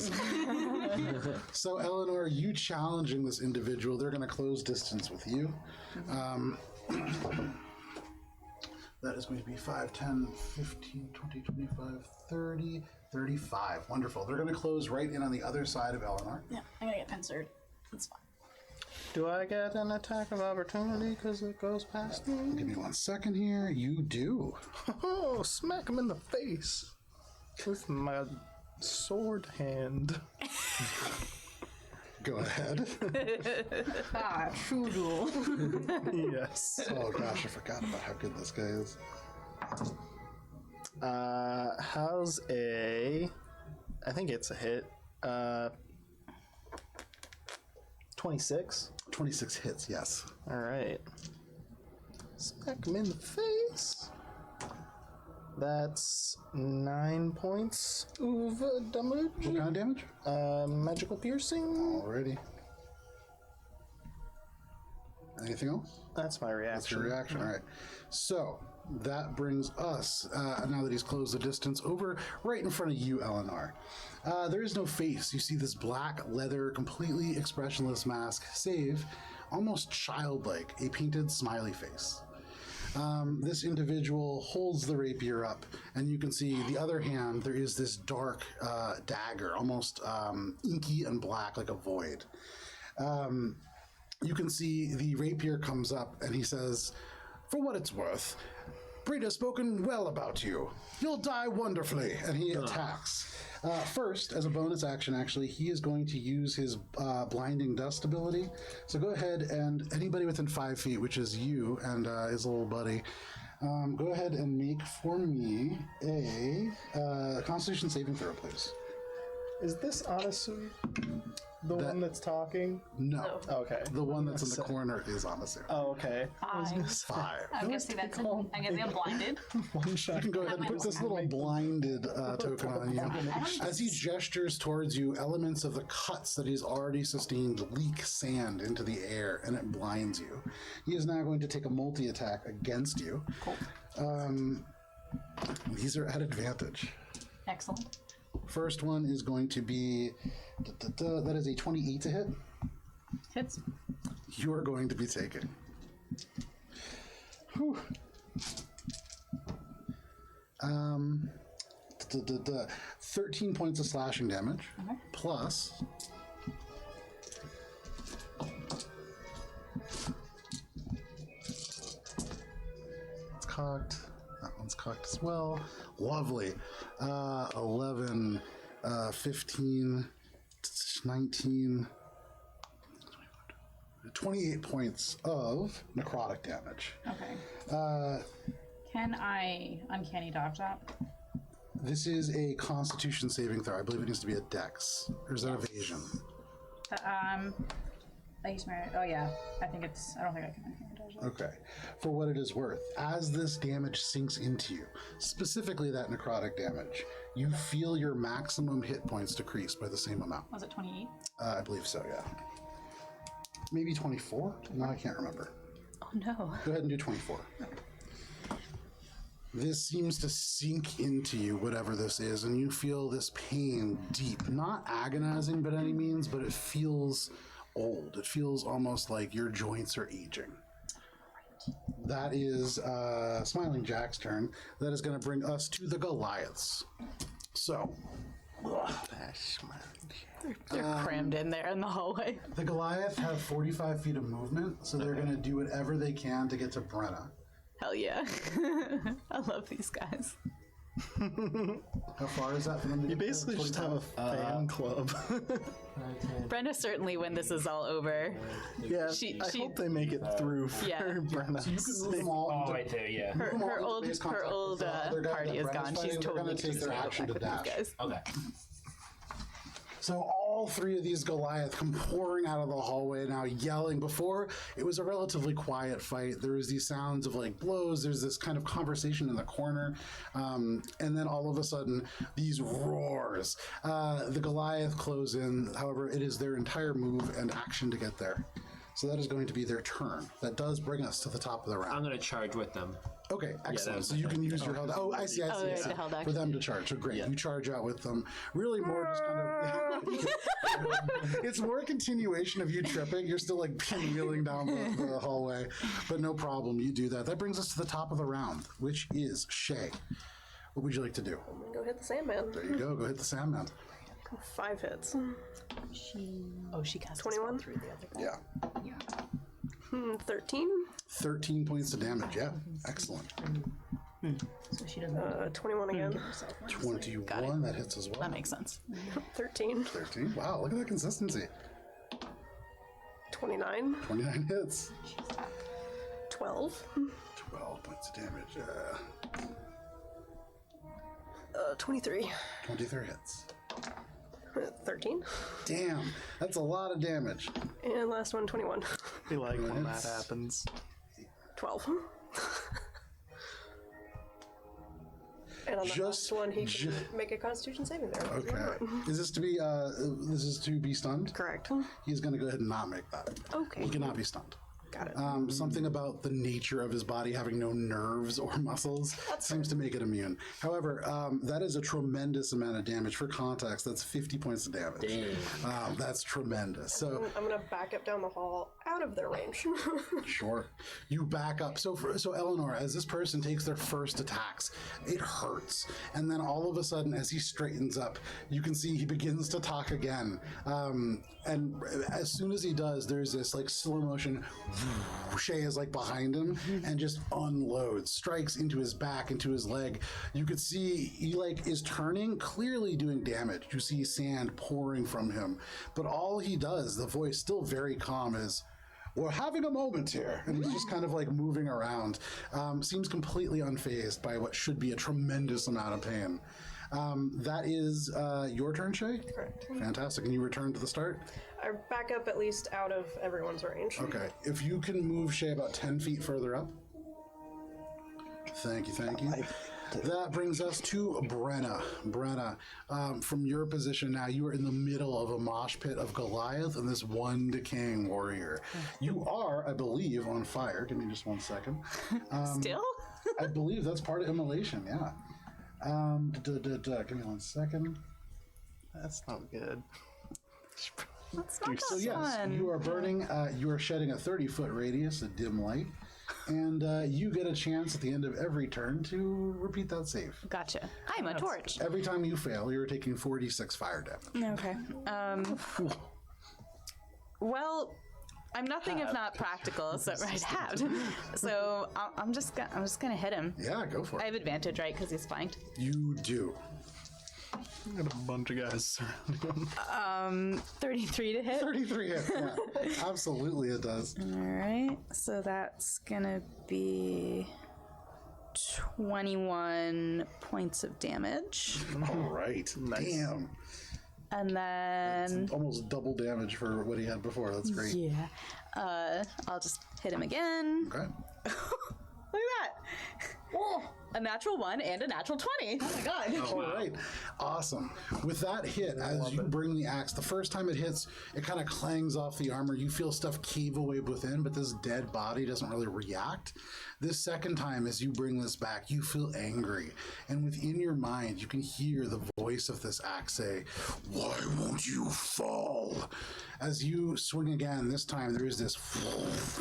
So, Eleanor, you challenging this individual, they're going to close distance with you. That is going to be 5, 10, 15, 20, 25, 30, 35. Wonderful. They're going to close right in on the other side of Eleanor. Yeah, I'm gonna get pincered. It's fine. Do I get an attack of opportunity because it goes past me? Give me 1 second here. You do. Oh, smack him in the face with my sword hand. Go ahead. True duel. Yes. Oh gosh, I forgot about how good this guy is. How's a? I think it's a hit. 26. 26 hits, yes. All right. Smack him in the face. That's 9 points of damage. What kind of damage? Magical piercing. Alrighty. Anything else? That's my That's your reaction. reaction. All right. So that brings us, now that he's closed the distance, over right in front of you, Eleanor. There is no face. You see this black leather, completely expressionless mask, save almost childlike, a painted smiley face. This individual holds the rapier up, and you can see the other hand, there is this dark dagger, almost inky and black like a void. You can see the rapier comes up, and he says, "For what it's worth, Brida's spoken well about you. You'll die wonderfully," and he attacks. First, as a bonus action, actually, he is going to use his blinding dust ability. So go ahead, and anybody within 5 feet, which is you and his little buddy, go ahead and make for me a Constitution saving throw, please. Is this Anasu the one that's talking? No. Okay. The one that's in the corner is Anasu. Oh, okay. Five. I'm guessing I'm blinded. One shot. You can go ahead and put this little blinded token on you. As he gestures towards you, elements of the cuts that he's already sustained leak sand into the air, and it blinds you. He is now going to take a multi-attack against you. These are at advantage. Excellent. First one is going to be, that is a 28 to hit. Hits. You are going to be taking. 13 points of slashing damage, plus it's cocked. That one's cocked as well. Lovely. 11, 15, 19, 28 points of necrotic damage. Okay. Can I uncanny dodge that? This is a Constitution saving throw. I believe it needs to be a Dex. Or is that evasion? I use my. Oh yeah. I don't think I can uncanny dodge that. Okay. For what it is worth, as this damage sinks into you, specifically that necrotic damage, you feel your maximum hit points decrease by the same amount. Was it 28? I believe so, yeah. Maybe 24? No, I can't remember. Oh no. Go ahead and do 24. This seems to sink into you, whatever this is, and you feel this pain deep. Not agonizing by any means, but it feels old. It feels almost like your joints are aging. That is Smiling Jack's turn. That is going to bring us to the Goliaths. So, They're crammed in there in the hallway. the Goliath have 45 feet of movement, so they're going to do whatever they can to get to Brenna. Hell yeah. I love these guys. How far is that from them? You basically just have a fan club. Brenda certainly, when this is all over. Yeah, She- I she- hope they make it through for Yeah. Brenna. So you can move them all. Oh, right there, yeah. Her old Base contact old with the other guy party that is Brenna's gone. fighting. She's They're totally gonna take their just action to back with these dash. guys. Okay. So all three of these Goliath come pouring out of the hallway now, yelling. Before, it was a relatively quiet fight. There was these sounds of like blows. There's this kind of conversation in the corner. And then all of a sudden, these roars. The Goliath close in. However, it is their entire move and action to get there. So that is going to be their turn. That does bring us to the top of the round. I'm gonna charge with them. Okay, excellent. was So you can use your held. Oh, I see. Oh, there's the held For action. them to charge. So great. You charge out with them. Really more just kind of. It's more a continuation of you tripping. You're still like pinwheeling down the hallway, but no problem. You do that. That brings us to the top of the round, which is Shay. What would you like to do? I'm gonna go hit the Sandman. There you go. Go hit the Sandman. 5 hits. She cast 21? through the other guy. Yeah. 13. 13 points of damage. Yeah. Excellent. So she doesn't 21 again. 21. That hits as well. That makes sense. 13. 13. Wow. Look at that consistency. 29. 29 hits. 12. 12 points of damage. 23. 23 hits. 13. Damn, that's a lot of damage. And last one, 21. I like when that It's- happens. 12. And on the Just- last one, he ju- can make a Constitution saving throw. Okay. Is this to be? This is to be stunned. Correct. He's going to go ahead and not make that. Okay. He cannot be stunned. Got it. Something about the nature of his body having no nerves or muscles seems to make it immune. However, that is a tremendous amount of damage. For context, that's 50 points of damage. That's tremendous. So I'm gonna back up down the hall out of their range. sure, you back up. So Eleanor, as this person takes their first attacks, it hurts, and then all of a sudden, as he straightens up, you can see he begins to talk again. And as soon as he does, there's this like slow motion. Shay is like behind him and just unloads, strikes into his back, into his leg. You could see he like is turning, clearly doing damage. You see sand pouring from him, but all he does, the voice still very calm, is, "We're having a moment here," and he's just kind of like moving around. Seems completely unfazed by what should be a tremendous amount of pain. That is your turn, Shay? Correct. Fantastic. And you return to the start? I back up at least out of everyone's range. Okay. If you can move Shay about 10 feet further up. Thank you, thank you. That brings us to Brenna. Brenna, from your position now, you are in the middle of a mosh pit of Goliath and this one decaying warrior. You are, I believe, on fire. Give me just 1 second. Still? I believe that's part of immolation, yeah. Give me 1 second. That's not good. That's not So that yes, fun. you are burning, you are shedding a 30-foot radius of dim light, and you get a chance at the end of every turn to repeat that save. Gotcha. I'm a torch. Every time you fail, you're taking 46 fire damage. Okay. Well, I'm nothing if not practical, so right, halved. So I'm just gonna hit him. Yeah, go for I it. have advantage, right? Because he's flanked. You do. I got a bunch of guys surrounding him. 33 to hit. 33 hits, yeah. Absolutely it does. All right. So that's gonna be 21 points of damage, All right. Damn. and then Almost double damage for what he had before. That's great. yeah, I'll just hit him again. Okay. Look at that. A natural 1 and a natural 20. Oh my god. All right. Awesome. With that hit, as you bring the axe, the first time it hits, it kind of clangs off the armor. You feel stuff cave away within, but this dead body doesn't really react. This second time, as you bring this back, you feel angry. And within your mind, you can hear the voice of this axe say, "Why won't you fall?" As you swing again, this time there is this,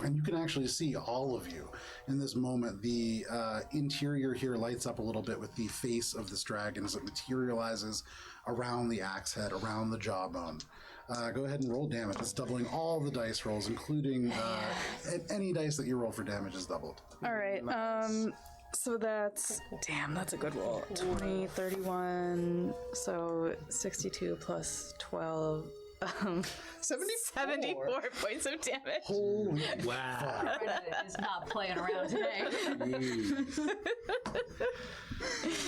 and you can actually see all of you in this moment. The interior here lights up a little bit with the face of this dragon as it materializes around the axe head, around the jawbone. Go ahead and roll damage. It's doubling all the dice rolls, including any dice that you roll for damage is doubled. All right. So that's that's a good roll. 20, 31. So 62 plus 12. 74 points of damage. Holy Wow. Brida is not playing around today.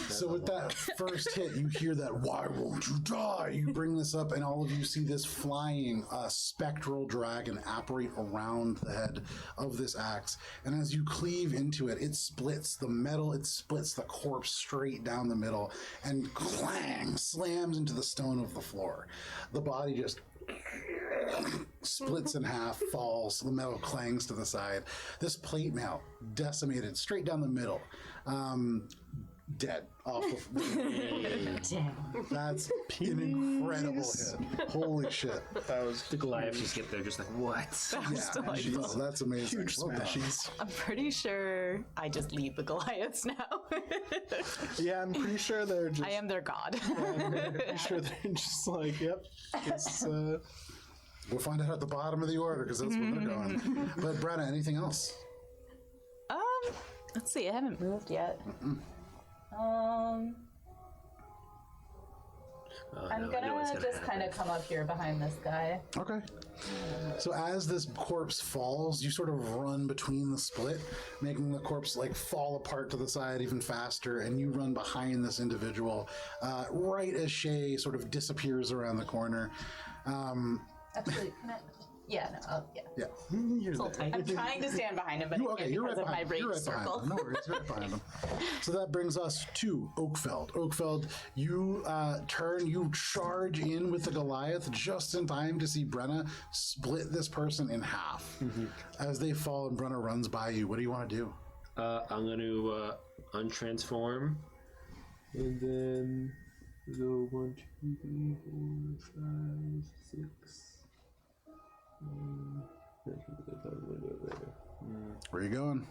So with that first hit, you hear that, "Why won't you die?" You bring this up, and all of you see this flying spectral dragon apparate around the head of this axe. And as you cleave into it, it splits the metal, it splits the corpse straight down the middle, and clang, slams into the stone of the floor. The body just splits in half, falls, the metal clangs to the side. This plate mail, decimated straight down the middle. Dead off the That's an incredible hit. Holy shit. That was The Goliaths just get there, just like, what? Yeah, no, that's amazing. huge Well done. smashies. I'm pretty sure I just lead the Goliaths now. Yeah, I'm pretty sure they're just. I am their god. I'm pretty sure they're just like, yep. Just, We'll find out at the bottom of the order because that's where they're going. But Brenna, anything else? Let's see. I haven't moved yet. I'm gonna just kind of come up here behind this guy. Okay. So as this corpse falls, you sort of run between the split, making the corpse like fall apart to the side even faster, and you run behind this individual right as Shay sort of disappears around the corner. Actually, Yeah, no, yeah. Yeah. You're there. I'm trying to stand behind him, but I can't You're because right of my behind him. rage You're right behind circle. him. No worries, you're right behind him. So that brings us to Oakfeld. Oakfeld, you you charge in with the Goliath just in time to see Brenna split this person in half. As they fall and Brenna runs by you, what do you want to do? I'm going to untransform. And then go 1, 2, 3, 4, 5, 6. Where are you going?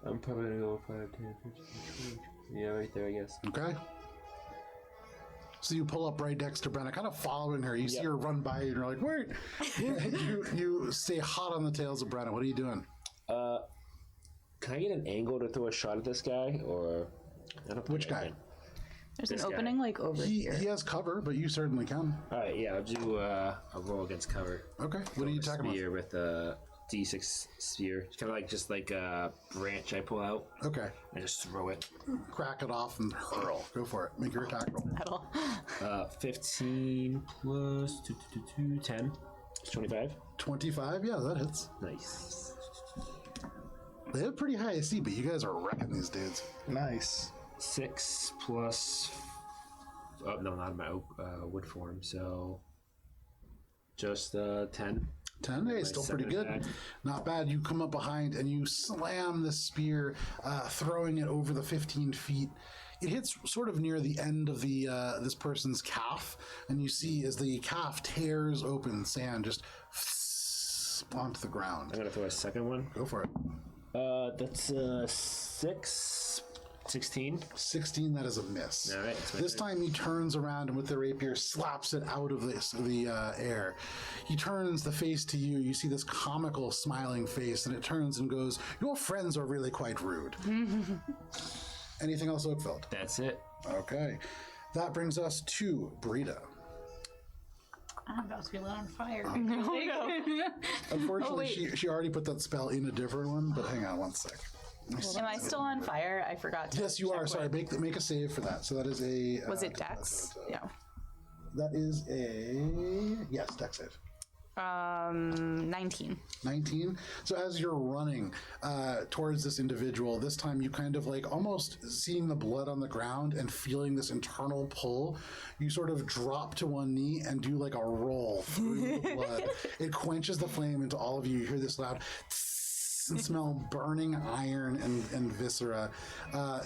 I'm probably gonna go 5, 10, 15, 20. Yeah, right there, I guess. Okay. So you pull up right next to Brenna, kind of following her. You see her run by you, and you're like, wait. you stay hot on the tails of Brenna. What are you doing? Can I get an angle to throw a shot at this guy, or I don't think Which I guy? can. There's This an guy. opening like over He here. has cover, but you certainly can. All right, yeah, I'll do a roll against cover. Okay. What are you attacking with? Spear with a D6 spear. It's kind of like just like a branch I pull out. Okay. I just throw it. Crack it off and hurl. Go for it. Make your attack roll. Metal. 15 plus 2, 10. It's 25. 25? Yeah, that hits. Nice. They have pretty high AC, but you guys are wrecking these dudes. Nice. 6 plus. Oh, no, not my wood form, so. Just 10. 10? Hey, still pretty good. attack. Not bad. You come up behind and you slam the spear, throwing it over the 15 feet. It hits sort of near the end of the this person's calf, and you see as the calf tears open, sand just onto the ground. I'm gonna throw a second one. Go for it. That's 16. 16, that is a miss. All right, that's my This turn. time he turns around and with the rapier slaps it out of the air. He turns the face to you. You see this comical smiling face, and it turns and goes, "Your friends are really quite rude." Anything else, Oakfeld? That's it. Okay. That brings us to Brida. I'm about to be lit on fire. Unfortunately, she already put that spell in a different one, but hang on one sec. Am I still on fire? I forgot to. Yes, you are. check Sorry, what- make a save for that. So that is a... Was it Dex? Yeah. That is a... Yes, Dex save. 19. 19. So as you're running towards this individual, this time you kind of like almost seeing the blood on the ground and feeling this internal pull, you sort of drop to one knee and do like a roll through the blood. It quenches the flame into all of you. You hear this loud and smell burning iron and viscera.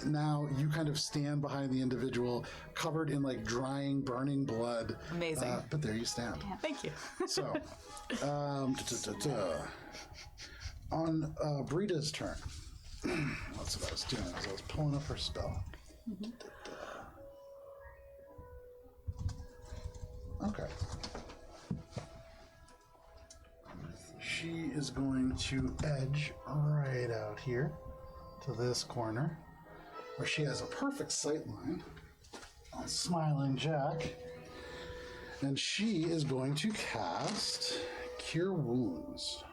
Now you kind of stand behind the individual covered in like drying, burning blood. Amazing. But there you stand. Thank you. So, on Brida's turn, that's what I was doing. I was pulling up her spell. Okay. She is going to edge right out here to this corner, where she has a perfect sight line on Smiling Jack. And she is going to cast Cure Wounds.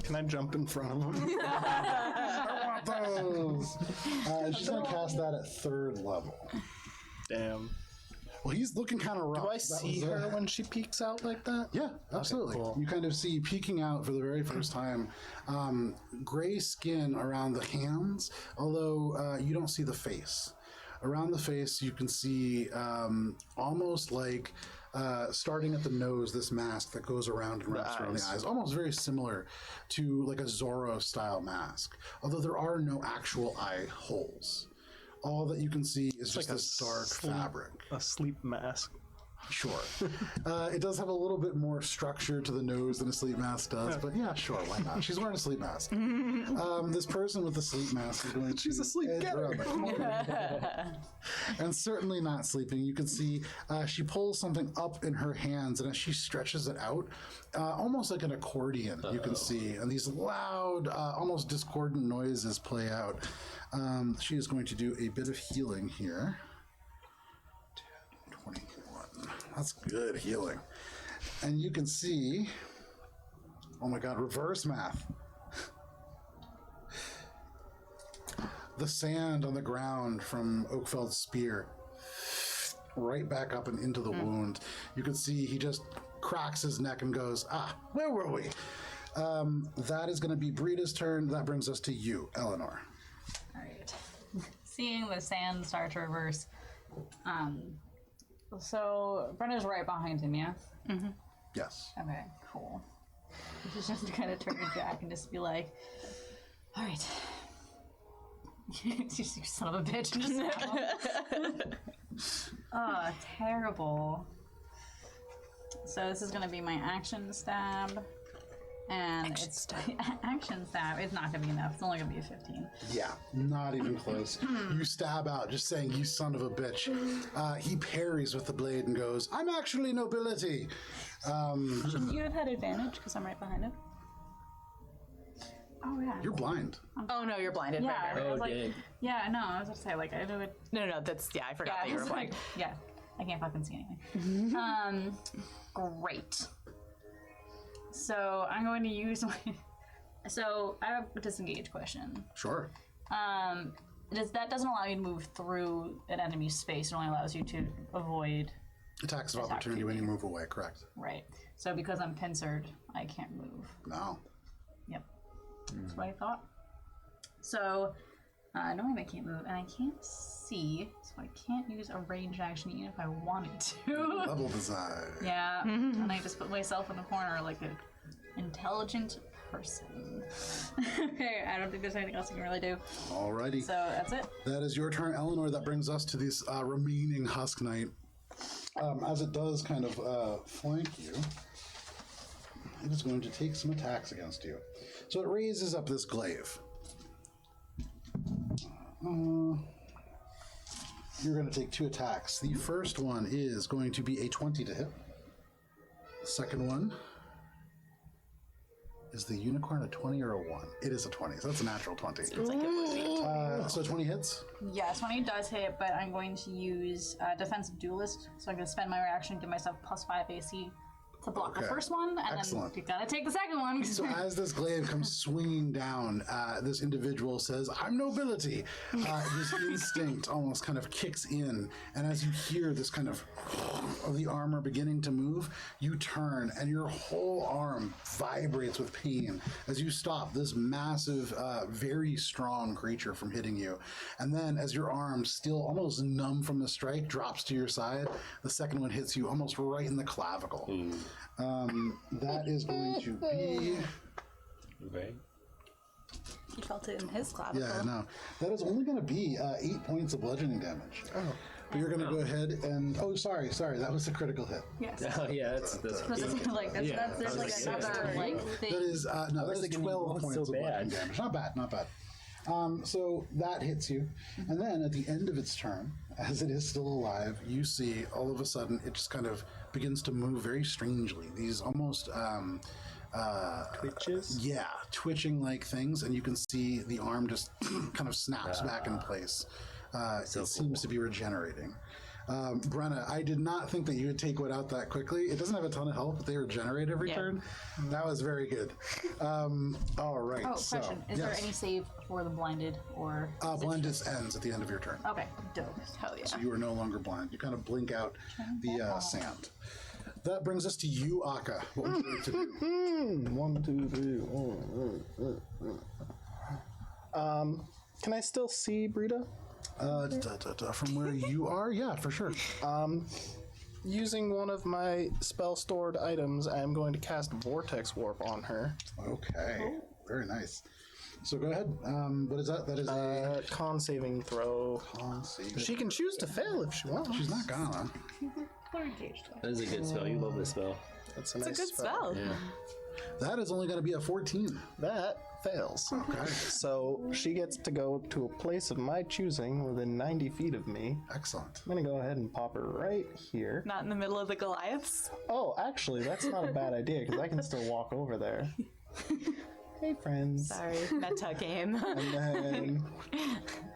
Can I jump in front of him? I want those! She's going to cast that at 3rd level. Damn. Well, he's looking kind of rough. Do I That see was, her when she peeks out like that? Yeah, absolutely. cool. You kind of see peeking out for the very first time, gray skin around the hands, although you don't see the face. Around the face, you can see almost like starting at the nose, this mask that goes around and wraps around the eyes, almost very similar to like a Zorro style mask, although there are no actual eye holes. All that you can see is just like a this dark sleep- fabric. A sleep mask. Sure. It does have a little bit more structure to the nose than a sleep mask does, but yeah, sure, why not? She's wearing a sleep mask. This person with the sleep mask is going to... She's asleep, edge get her. around the corner. And certainly not sleeping. You can see she pulls something up in her hands, and as she stretches it out, almost like an accordion, you can see, and these loud, almost discordant noises play out. She is going to do a bit of healing here. 10, 21. That's good healing. And you can see, oh my god, reverse math. The sand on the ground from Oakfeld's spear right back up and into the wound. You can see he just cracks his neck and goes, where were we? That is going to be Brida's turn. That brings us to you, Eleanor. All right. Seeing the sand start to reverse. So Brenda's right behind him, yeah? Yes. Okay, cool. She's just kind of turn back and just be like, all right. You son of a bitch. And just oh, terrible. So this is going to be my action stab. And it's action stab. It's not going to be enough. It's only going to be a 15. Yeah, not even close. You stab out, just saying, you son of a bitch. He parries with the blade and goes, I'm actually nobility. Shouldn't you have had advantage because I'm right behind him? Oh, yeah. You're blind. Oh, no, you're blinded. Yeah, Right, right, right. I was like, dang. yeah, no, I was going to say, like, I knew it. No, that's, I forgot that you were it's blind. like, yeah, I can't fucking see anything. Great. So I'm going to use my. So I have a disengage question. Sure. That doesn't allow you to move through an enemy's space. It only allows you to avoid. Attacks of opportunity when you move away, correct? Right. So because I'm pincered, I can't move. No. Yep. That's what I thought. So knowing I can't move and I can't see, so I can't use a ranged action even if I wanted to. Level design. Yeah, and I just put myself in the corner like an intelligent person. Okay, I don't think there's anything else I can really do. Alrighty. So that's it. That is your turn, Eleanor. That brings us to this remaining Husk Knight. As it does kind of flank you, it is going to take some attacks against you. So it raises up this glaive. You're going to take 2 attacks. The first one is going to be a 20 to hit. The second one is the unicorn a 20 or a 1? It is a 20, so that's a natural 20. Seems like it would be. So 20 hits? Yes, when he does hit, but I'm going to use Defensive Duelist, so I'm going to spend my reaction, give myself +5 AC to block the Okay. first one, and Excellent. then you gotta take the second one. So as this glaive comes swinging down, this individual says, I'm nobility. This instinct almost kind of kicks in, and as you hear this kind of the armor beginning to move, you turn, and your whole arm vibrates with pain as you stop this massive, very strong creature from hitting you. And then as your arm, still almost numb from the strike, drops to your side, the second one hits you almost right in the clavicle. That is going to be... Okay. He felt it in his clavicle. Yeah, no. That is only going to be 8 points of bludgeoning damage. Oh. But you're going to go ahead and... Oh, sorry. That was a critical hit. Yes. Oh yeah, that's Like, there's like another like thing. That is, no, that is thinking, 12 what's points so of bludgeoning bad? damage. Not bad. So that hits you. And then at the end of its turn, as it is still alive, you see all of a sudden it just kind of begins to move very strangely. These almost... Twitches? Yeah, twitching like things, and you can see the arm just kind of snaps back in place. It seems to be regenerating. Brenna, I did not think that you would take one out that quickly. It doesn't have a ton of health, but they regenerate every turn. That was very good. All right. Oh, so, question. Is there any save for the blinded or... blindness ends at the end of your turn. Okay, dope. Hell yeah. So you are no longer blind. You kind of blink out the sand. That brings us to you, Akka. What would you like to do? 1, 2, 3. Can I still see Brida? From where you are? Yeah, for sure. Using one of my spell stored items, I am going to cast Vortex Warp on her. Okay. Very nice. So go ahead. What is that? That is a Con saving throw. con save. She can choose to fail if she wants. She's not gonna. That is a good spell. You love this spell. That's a It's a nice good spell. Yeah. That is only going to be a 14. That fails. Okay. So she gets to go to a place of my choosing within 90 feet of me. Excellent. I'm gonna go ahead and pop her right here. Not in the middle of the Goliaths. Oh, actually, that's not a bad idea because I can still walk over there. Hey, friends. Sorry, meta game. And then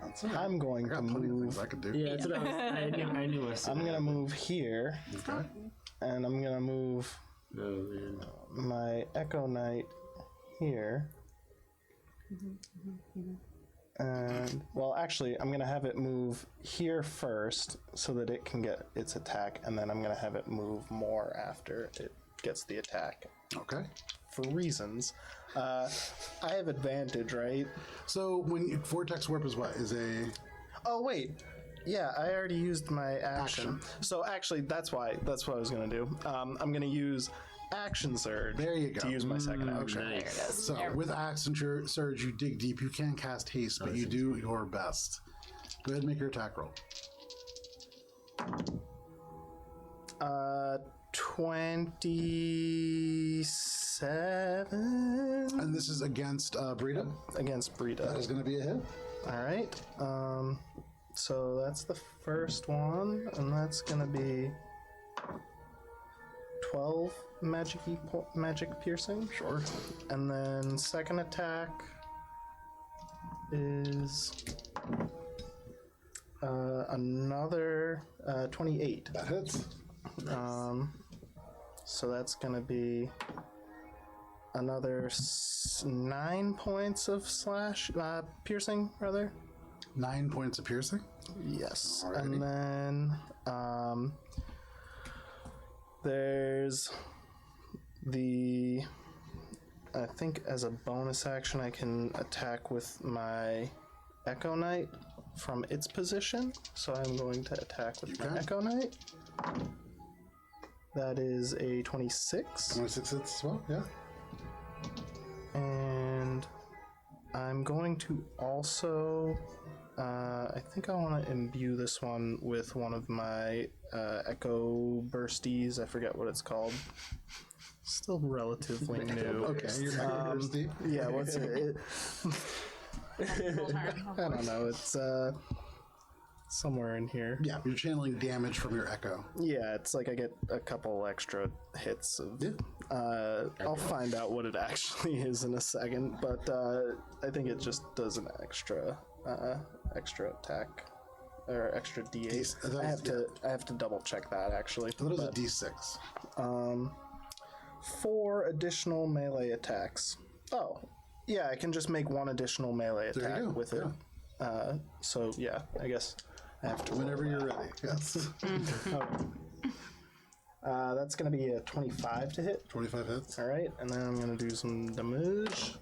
That's all right. I'm going I to got plenty of move. things I could do. Yeah, that's what I knew it was. I'm gonna move here, Okay. and I'm gonna move Oh, man. my Echo Knight here. And, well, actually, I'm going to have it move here first so that it can get its attack, and then I'm going to have it move more after it gets the attack. Okay. For reasons. I have advantage, right? So when Vortex Warp is what? Is a... Oh, wait. Yeah, I already used my action. So actually, that's what I was going to do. I'm going to use Action Surge. There you go. To use my second action. There it is. So with Action Surge, you dig deep. You can cast Haste, but you do your best. Go ahead and make your attack roll. 27 And this is against Brida. against That Brida. is going to be a hit. All right. So that's the first one, and that's gonna be 12 magic piercing. Sure. And then second attack is another 28. That hits. So that's gonna be another 9 points of piercing, rather. 9 points of piercing. Yes. Alrighty. And then there's I think as a bonus action I can attack with my Echo Knight from its position. So I'm going to attack with my can. Echo Knight. That is a 26. 26 hits as well, yeah. And I'm going to also... I think I want to imbue this one with one of my Echo Bursties. I forget what it's called. Still relatively new. Okay, you're not thirsty. Yeah, what's it? I don't know. It's somewhere in here. Yeah, you're channeling damage from your Echo. Yeah, it's like I get a couple extra hits of. Yeah. I'll find out what it actually is in a second, but I think it just does an extra attack or extra D8. I have to double check that actually. That is a D6. 4 additional melee attacks. Oh, yeah, I can just make 1 additional melee There you attack go, with it. So yeah, I guess I have to. Whenever you're ready. Yes. That's gonna be a 25 to hit. 25 hits. All right, and then I'm gonna do some damage.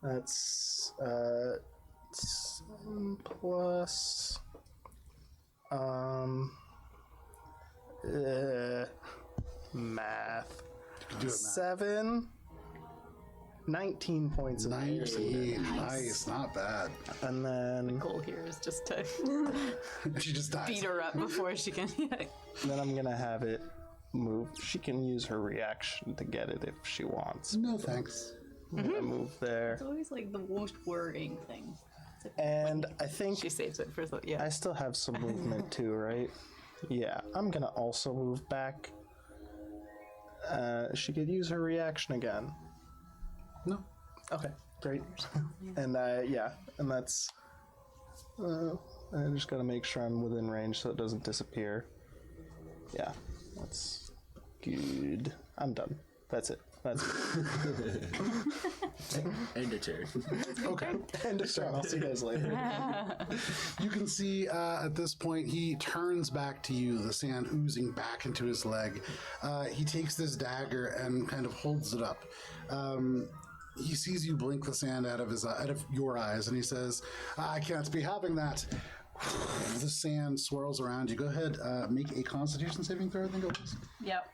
That's 7 plus math. You can do it, Matt. 7, 19 points of damage. 19. Nice, not bad. And then Goal here is just to She just dies. beat her up before she can. then I'm gonna have it move. She can use her reaction to get it if she wants. No thanks. I'm gonna move there. It's always like the most worrying thing. And I think She saves it for yeah. I still have some movement too, right? Yeah, I'm gonna also move back. She could use her reaction again. No. Okay, great. And yeah, and that's. I just gotta make sure I'm within range so it doesn't disappear. Yeah, that's good. I'm done. That's it. That's it. End of turn. Okay. End of turn. I'll see you guys later. You can see at this point he turns back to you, the sand oozing back into his leg. He takes this dagger and kind of holds it up. He sees you blink the sand out of your eyes, and he says, "I can't be having that." The sand swirls around you. Go ahead, make a Constitution saving throw. I think it was. Yep.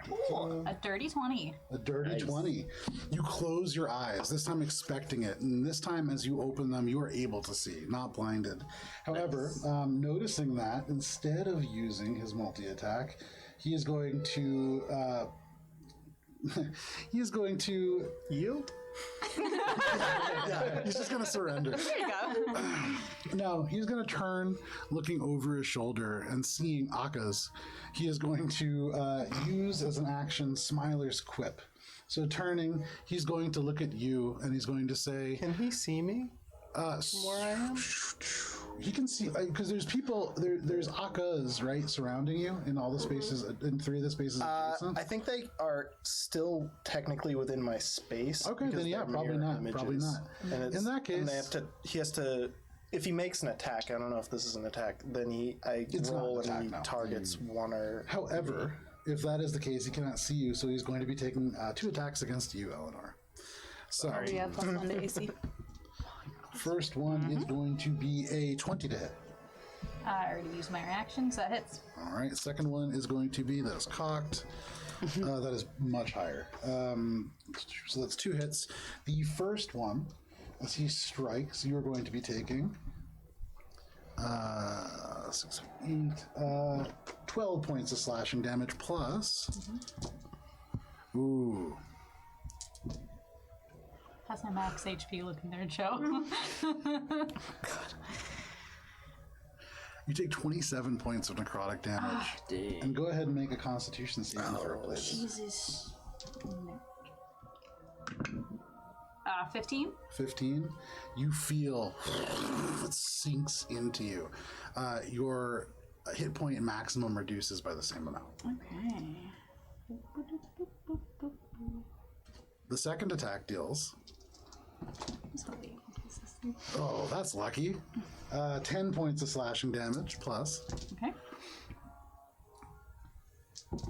Ooh, a dirty 20. A dirty 20. You close your eyes, this time expecting it, and this time as you open them, you are able to see, not blinded. However, noticing that, instead of using his multi-attack, he is going to... Yield? Yeah, he's just going to surrender. There you go. No, he's going to turn, looking over his shoulder and seeing Akka's. He is going to use as an action Smiler's Quip. So turning, he's going to look at you and he's going to say, Can he see me? Where I am? He can see because there's people there's Akkas right surrounding you in all the spaces in 3 of the spaces adjacent. I think they are still technically within my space. Okay, because then yeah, they're probably mirror not. Probably images. not. And In that case, and they have to. He has to. If he makes an attack, I don't know if this is an attack. Then I It's not roll an attack, and he no. targets one or. however, if that is the case, he cannot see you, so he's going to be taking 2 attacks against you, Eleanor. So Yeah, +1 to AC. first one is going to be a 20 to hit. I already used my reaction, so that hits. All right, second one is going to be, that is cocked. That is much higher. So that's 2 hits. The first one, as he strikes, you are going to be taking 6, 8, 12 points of slashing damage plus. Ooh. How's my max HP looking there, Joe? You take 27 points of necrotic damage. Dang. And go ahead and make a constitution saving throw, please. Jesus. 15? 15. You feel it sinks into you. Your hit point maximum reduces by the same amount. Okay. The second attack deals. Oh, that's lucky. 10 points of slashing damage plus. Okay.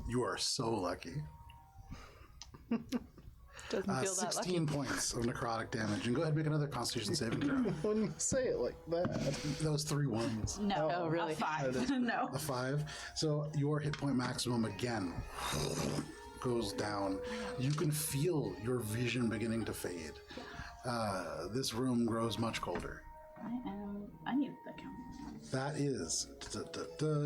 You are so lucky. Doesn't feel that 16 lucky. points of necrotic damage. And go ahead and make another constitution saving throw. When you say it like that. Those 3 ones. No. Oh, really? A 5. No. A 5. So your hit point maximum again goes down. You can feel your vision beginning to fade. This room grows much colder. I need that count. That is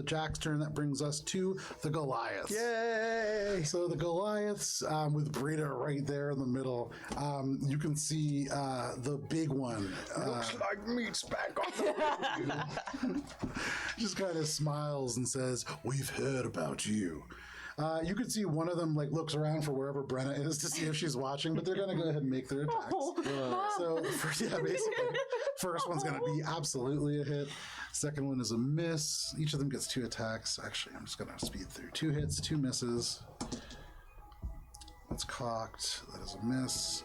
Jack's turn. That brings us to the Goliaths. Yay! So the Goliaths, with Brida right there in the middle, you can see the big one. Looks like meat's back on the Just kind of smiles and says, "We've heard about you." You can see one of them looks around for wherever Brenna is to see if she's watching, but they're going to go ahead and make their attacks. So basically, first one's going to be absolutely a hit. Second one is a miss. Each of them gets 2 attacks. Actually, I'm just going to speed through. 2 hits, 2 misses. That's cocked. That is a miss.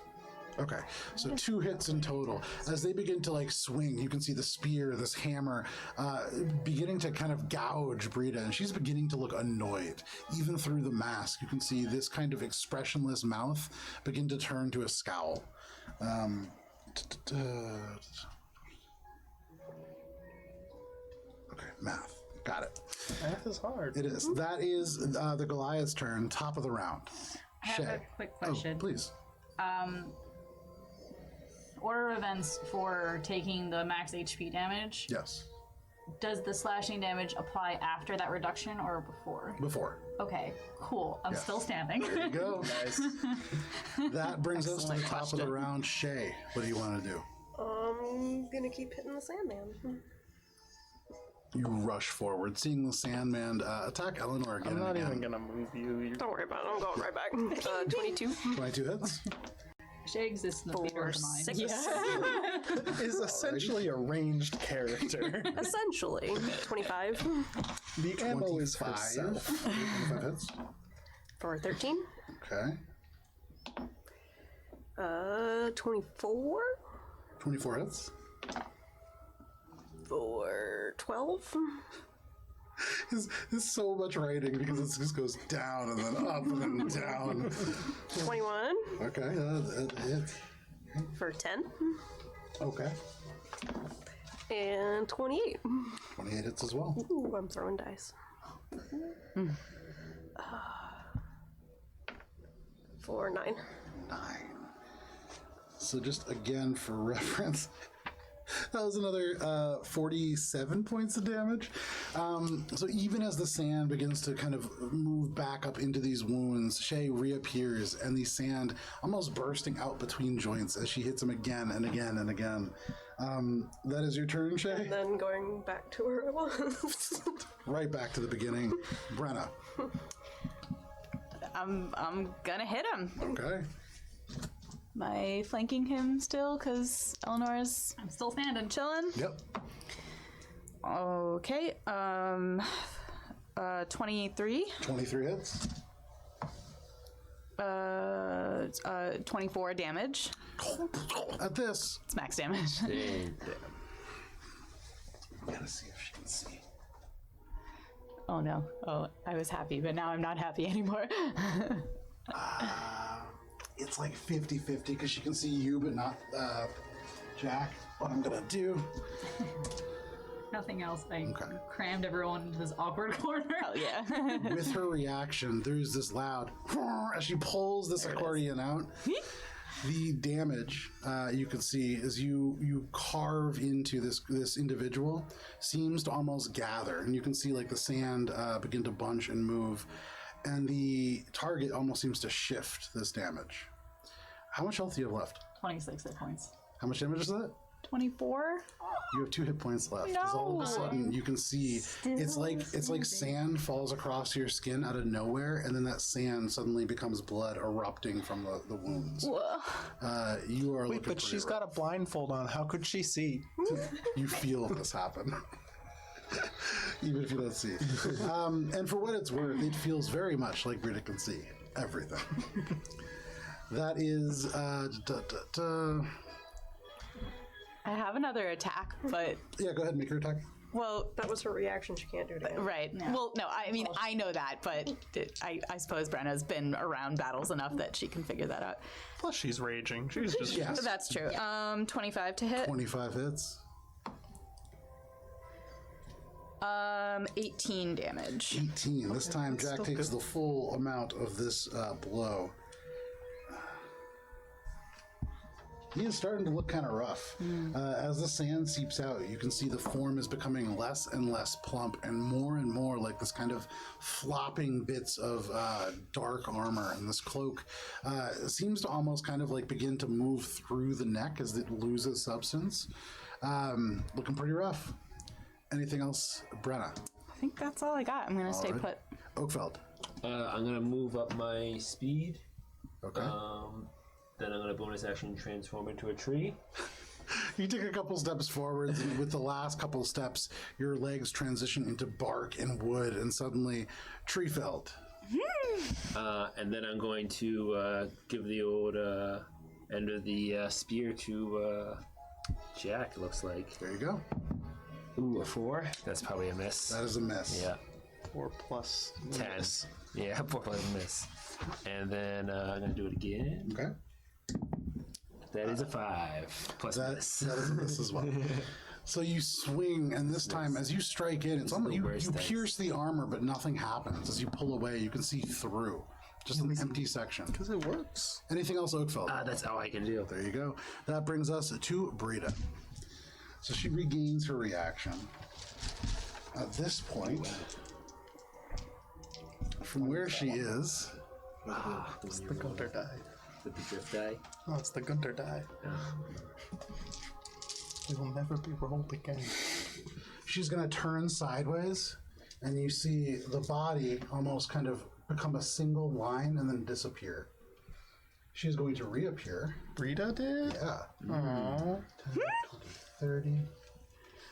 Okay, so 2 hits in total. As they begin to swing, you can see the spear, this hammer, beginning to kind of gouge Brida, and she's beginning to look annoyed. Even through the mask, you can see this kind of expressionless mouth begin to turn to a scowl. Okay, math. Got it. Math is hard. It is. That is the Goliath's turn, top of the round. I have a quick question. Oh, please. Order of events for taking the max HP damage. Yes. Does the slashing damage apply after that reduction or before? Before. Okay, cool. I'm still standing. There you go. Nice. That brings us to the top of the round. Shay, what do you want to do? I'm gonna keep hitting the Sandman. You rush forward, seeing the Sandman attack Eleanor again I'm not and again. even gonna move you. Don't worry about it. I'm going right back. 22 22 hits. She exists in the theater for of mind. 6. Is essentially a ranged character. Essentially 25 The ammo is 25. herself. 25 hits. for 13. Okay. 24 24 hits. for 12. There's so much writing because it just goes down and then up and then down. 21 Okay, that hits. for 10. Okay. And 28. 28 hits as well. Ooh, I'm throwing dice. For 9. 9. So just again for reference, that was another 47 points of damage. So even as the sand begins to kind of move back up into these wounds, Shay reappears and the sand almost bursting out between joints as she hits him again and again and again. That is your turn, Shay? And then going back to where I was. Right back to the beginning. Brenna. I'm gonna hit him. Okay. flanking him still? Because Eleanor's I'm still standing. chilling. Yep. Okay. 23. 23 hits. 24 damage. At this. It's max damage. Gotta see if she can see. Oh no. Oh, I was happy, but now I'm not happy anymore. It's like 50-50 because she can see you, but not Jack. What I'm gonna do. Nothing else. I Okay. crammed everyone into this awkward corner. Hell yeah. With her reaction, there's this loud as she pulls this accordion out. The damage you can see as you carve into this individual seems to almost gather, and you can see like the sand begin to bunch and move, and the target almost seems to shift this damage. How much health do you have left? 26 hit points. How much damage is that? 24. You have 2 hit points left. 'Cause all of a sudden you can see it's like sand falls across your skin out of nowhere, and then that sand suddenly becomes blood erupting from the wounds. You are Wait, looking but she's pretty got a blindfold on. How could she see? You feel this happen. Even if you don't see. And for what it's worth, it feels very much like Brida can see everything. That is I have another attack, but yeah, go ahead and make your attack. well, That was her reaction. She can't do it again. right. Well, no, I mean I know that, but I suppose Brenna's been around battles enough that she can figure that out. Plus, she's raging. She's just Yes. That's true. 25 to hit. 25 hits. 18 damage. 18. This time Jack still takes good. the full amount of this blow. He is starting to look kind of rough. As the sand seeps out, you can see the form is becoming less and less plump and more like this kind of flopping bits of dark armor. And this cloak seems to almost kind of like begin to move through the neck as it loses substance. Looking pretty rough. Anything else, Brenna? I think that's all I got. I'm gonna stay right. put. Oakfeld. I'm gonna move up my speed. Okay. Then I'm gonna bonus action transform into a tree. You take a couple steps forward, and with the last couple of steps, your legs transition into bark and wood, and suddenly tree felled. And then I'm going to give the old end of the spear to Jack, it looks like. There you go. Ooh, a 4? That's probably a miss. That is a miss. Yeah. 4 plus 10. Yeah, 4 plus a miss. And then I'm going to do it again. Okay. That is a 5 plus That miss. is a miss as well. So you swing, and this time, as you strike in, it's almost the you worst dice. pierce the armor, but nothing happens. As you pull away, you can see through. Just an empty section. because it works. Anything else, Oakfeld? That's all I can do. There you go. That brings us to Brida. So she regains her reaction. At this point, from where she is, It's the Gunter die. With the drift die. No, it's the Gunter die. It will never be rolled again. she's going to turn sideways, and you see the body almost kind of become a single line and then disappear. She's going to reappear. Brida did? Yeah. Aww. 10, 20, 30.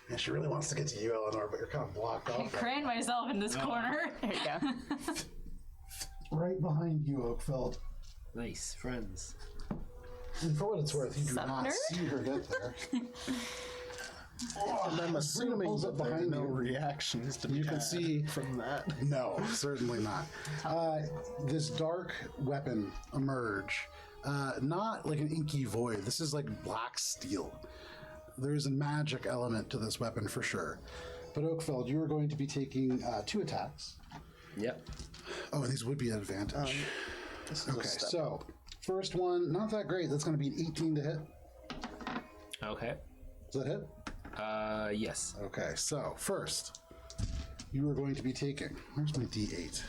And she really wants to get to you, Eleanor, but you're kind of blocked I off. cran myself in this corner. There you go. Right behind you, Oakfeld. Nice, friends. And for what it's worth, you do not Summoner? see her get there. And I'm assuming pulls that up there's behind no you. reactions to be You can had see- from that. No, certainly not. This dark weapon emerge. Not like an inky void. This is like black steel. There's a magic element to this weapon for sure. But Oakfeld, you are going to be taking 2 attacks. Yep. Oh, these would be an advantage. This is Okay, a step. so first one, not that great. That's going to be an 18 to hit. Okay. Does that hit? Yes. Okay, so first, you are going to be taking. Where's my D8?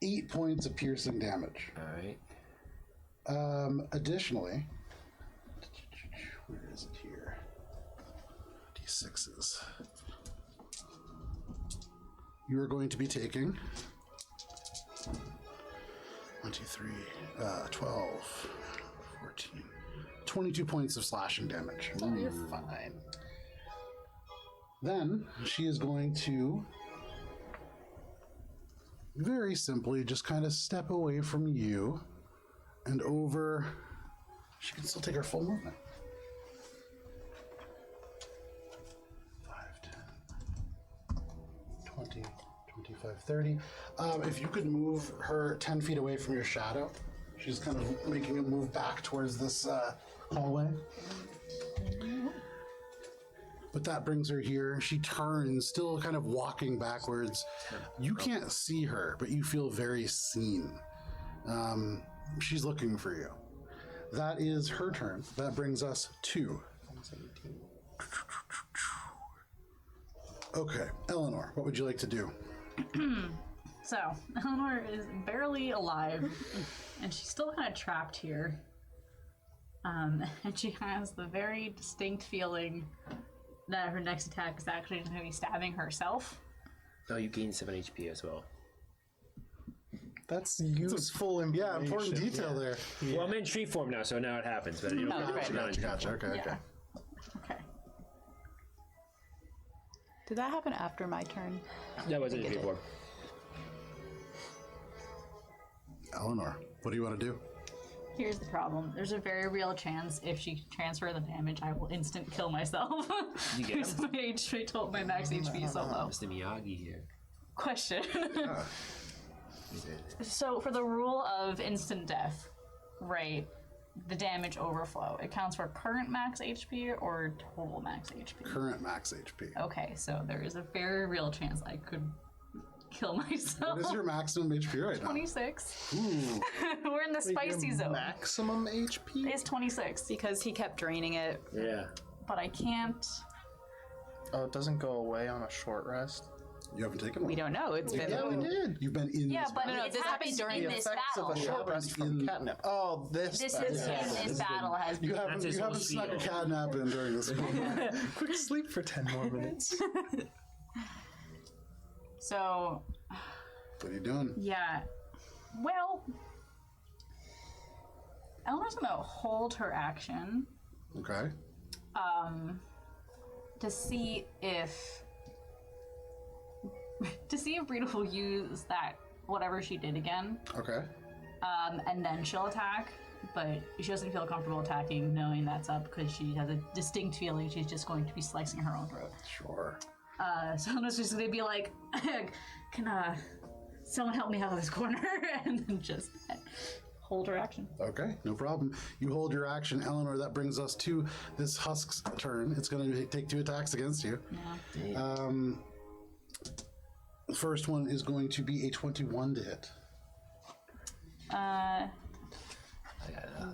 8 points of piercing damage. All right. Additionally, where is it here? D6s. You are going to be taking 23, 12, 14, 22 points of slashing damage. Oh, you're fine. Then she is going to very simply just kind of step away from you and over. She can still take her full movement. 5, 10, 20, 25, 30. If you could move her 10 feet away from your shadow, she's kind of making a move back towards this hallway. But that brings her here. She turns, still kind of walking backwards. You can't see her, but you feel very seen. She's looking for you. That is her turn. That brings us to... Okay, Eleanor, what would you like to do? So, Eleanor is barely alive, and she's still kind of trapped here. And she has the very distinct feeling that her next attack is actually going to be stabbing herself. Oh, you gain 7 HP as well. That's useful information. Yeah, important detail there. Well, I'm in tree form now, so now it happens. But you know, Gotcha. Okay. Okay. Did that happen after my turn? That wasn't in tree form. Eleanor, what do you want to do? Here's the problem. There's a very real chance if she transfers the damage, I will instant kill myself. You get him? my max HP is so low. Mr. Miyagi here. Question. So for the rule of instant death, right, the damage overflow, it counts for current max HP or total max HP? Current max HP. Okay, so there is a very real chance I could kill myself. What is your maximum HP right now? 26. Ooh. We're in the spicy zone. Maximum HP? It's 26, Because he kept draining it. Yeah. but I can't. Oh, it doesn't go away on a short rest? You haven't taken one. We don't know. It's been. Yeah, we did. You've been in Yeah, this but battle. no, it's this happened happened during in The this effects battle. of a short rest from catnip. Oh, this This battle. battle has been. You haven't, That's his you whole haven't snuck a spiel. catnap in during this one. Quick sleep for 10 more minutes. So, What are you doing? yeah. Well, Eleanor's gonna hold her action Okay. to see if Brida will use that whatever she did again, Okay. and then she'll attack. But she doesn't feel comfortable attacking, knowing that's up because she has a distinct feeling she's just going to be slicing her own throat. Sure. So Eleanor's just gonna be like, "Can someone help me out of this corner?" and then just hold her action. Okay, no problem. You hold your action, Eleanor. That brings us to this Husk's turn. It's going to take 2 attacks against you. Yeah. The first one is going to be a 21 to hit.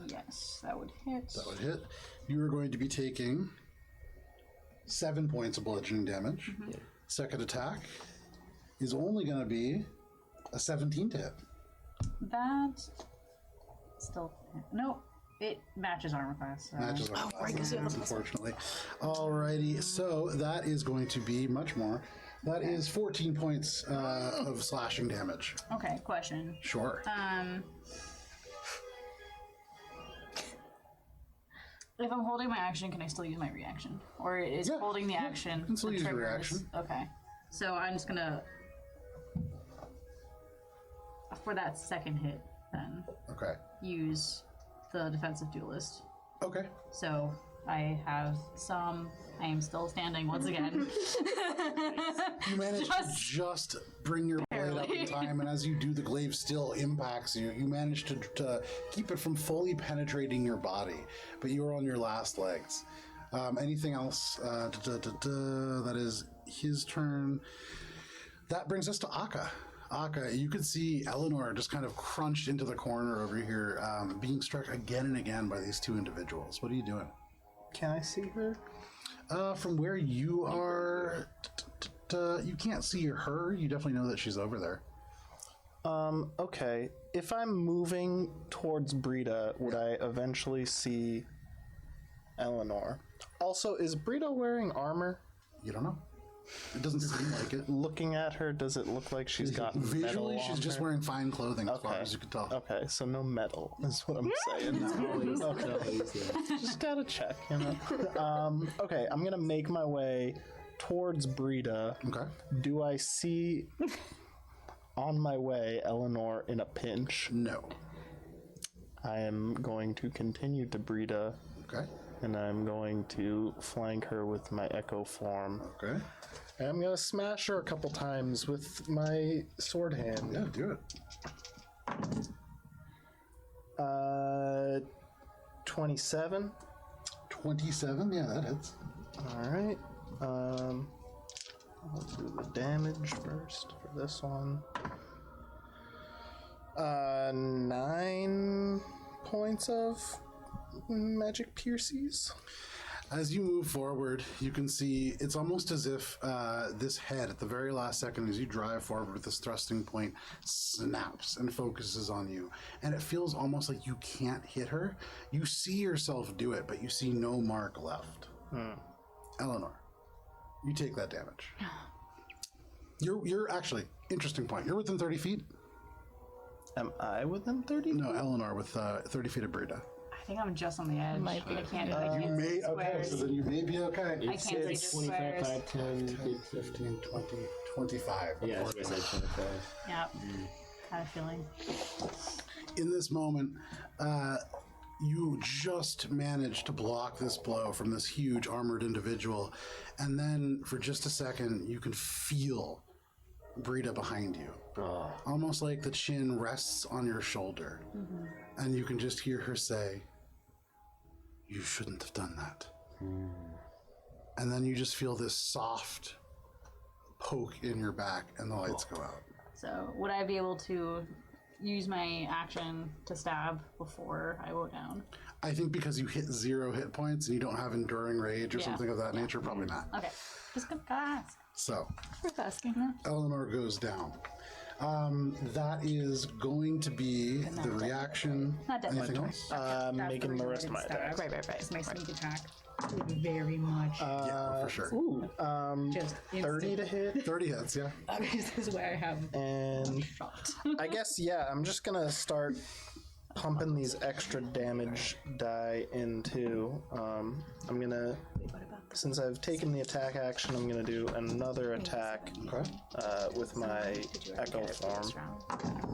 Yes, that would hit. That would hit. You are going to be taking 7 points of bludgeoning damage. Second attack is only going to be a 17 to hit. That still no. It matches armor class. So. Matches our classes, unfortunately. Alrighty, so that is going to be much more. That is 14 points of slashing damage. Okay, question. Sure. If I'm holding my action, can I still use my reaction, or is Yeah, holding the yeah, action you can still the use your triggers? reaction. Okay, so I'm just gonna for that second hit then Okay. use the defensive duelist. Okay. So I have some. I am still standing once again. You manage to just bring your blade up in Barely. time, and as you do, the glaive still impacts you. You manage to keep it from fully penetrating your body, but you are on your last legs. Anything else? That is his turn. That brings us to Akka. Akka, you could see Eleanor just kind of crunched into the corner over here, being struck again and again by these 2 individuals. What are you doing? Can I see her? From where you are, you can't see her. You definitely know that she's over there. Okay. If I'm moving towards Brida, would I eventually see Eleanor? Also, is Brida wearing armor? You don't know. It doesn't seem like it. Looking at her, does it look like she's got metal Visually, on she's just her? wearing fine clothing, as far as you can tell. Okay, so no metal is what I'm saying. Just gotta check, you know. Okay, I'm gonna make my way towards Brida. Okay. Do I see on my way Eleanor in a pinch? No. I am going to continue to Brida, Okay. and I'm going to flank her with my echo form. Okay. And I'm gonna smash her a couple times with my sword hand. Yeah, do it. 27. 27? Yeah, that hits. All right. I'll do the damage first for this one. 9 points of magic pierces. As you move forward, you can see it's almost as if this head, at the very last second, as you drive forward with this thrusting point, snaps and focuses on you. And it feels almost like you can't hit her. You see yourself do it, but you see no mark left. Eleanor, you take that damage. You're actually, interesting point. You're within 30 feet? Am I within 30? No, Eleanor with 30 feet of Brida. I think I'm just on the edge. Might be. I can't. Okay, so then you may be okay. I can't see the 25, squares. 5, 10, 15, 20, 25. Yeah, that's what I said, 25. Yeah. Had a feeling. In this moment, you just manage to block this blow from this huge armored individual, and then for just a second, you can feel Brida behind you. Almost like the chin rests on your shoulder, and you can just hear her say, "You shouldn't have done that." And then you just feel this soft poke in your back, and the lights go out. So would I be able to use my action to stab before I go down? I think because you hit 0 hit points and you don't have enduring rage or Yeah. something of that nature, probably not. Okay. Just gotta ask. So, Worth asking. Eleanor goes down. That is going to be the reaction. Not dead. Anything else? Making the rest of my attacks. Right. It's my sneak attack. Very much. Yeah, for sure. Just 30 to hit. 30 hits, yeah. This is where I have And shot. I guess, yeah, I'm just gonna start pumping these extra damage die into. I'm gonna, since I've taken the attack action, I'm gonna do another attack Okay. with my echo form.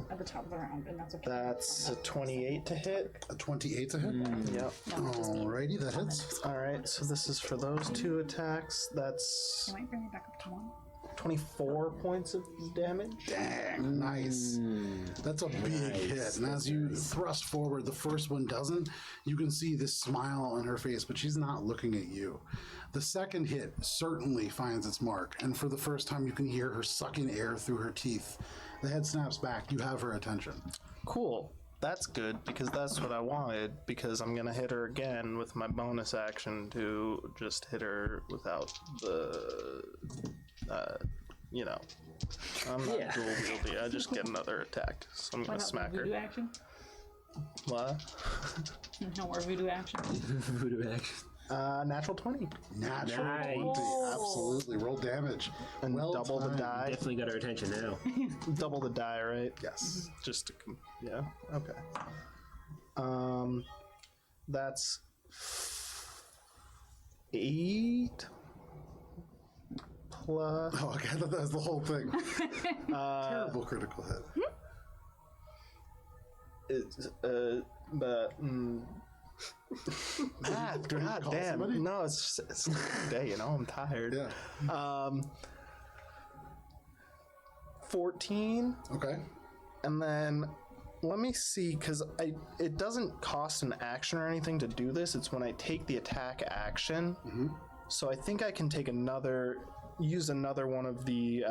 At the top of the round, and that's okay. That's a 28 to hit. A 28 to hit? Yep. Alrighty, that hits. All right, so this is for those 2 attacks. That's Can I bring it back up to 1? 24 points of damage. Dang, nice. That's a big hit. And as you thrust forward, the first one doesn't. You can see this smile on her face, but she's not looking at you. The second hit certainly finds its mark, and for the first time, you can hear her sucking air through her teeth. The head snaps back. You have her attention. Cool. That's good because that's what I wanted. Because I'm gonna hit her again with my bonus action to just hit her without the, you know, I'm not dual wieldy. I just get another attack. So I'm gonna smack Voodoo her. action? What? No more voodoo action. Voodoo action. Natural 20 Natural Nice. 20. Absolutely. Roll damage. and Well double the timed. die. Definitely got our attention now. Double the die, right? Yes. Just to yeah. Okay. That's 8 plus. Oh, okay. I thought that was the whole thing. Terrible critical hit. It's, but God Do I need to call damn. somebody? No, it's a good day, you know. I'm tired. Yeah. 14, Okay. and then let me see, because it doesn't cost an action or anything to do this. It's when I take the attack action. So I think I can take use another one of the.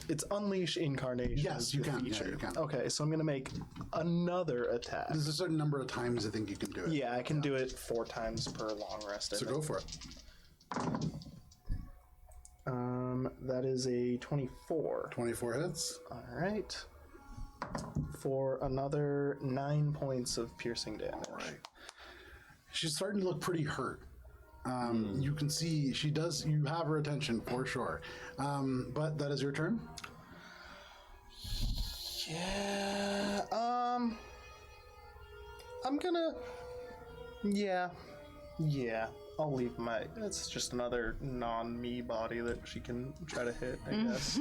It's Unleash Incarnation. Yes, is you the can. Yeah, feature. you can. Okay, so I'm gonna make another attack. There's a certain number of times I think you can do it. Yeah, I can do it 4 times per long rest. I So think. go for it. That is a 24. 24 hits. All right. For another 9 points of piercing damage. All right. She's starting to look pretty hurt. You can see she does. You have her attention for sure. But that is your turn. Yeah. I'm gonna. Yeah. I'll leave my. It's just another non-me body that she can try to hit, I guess.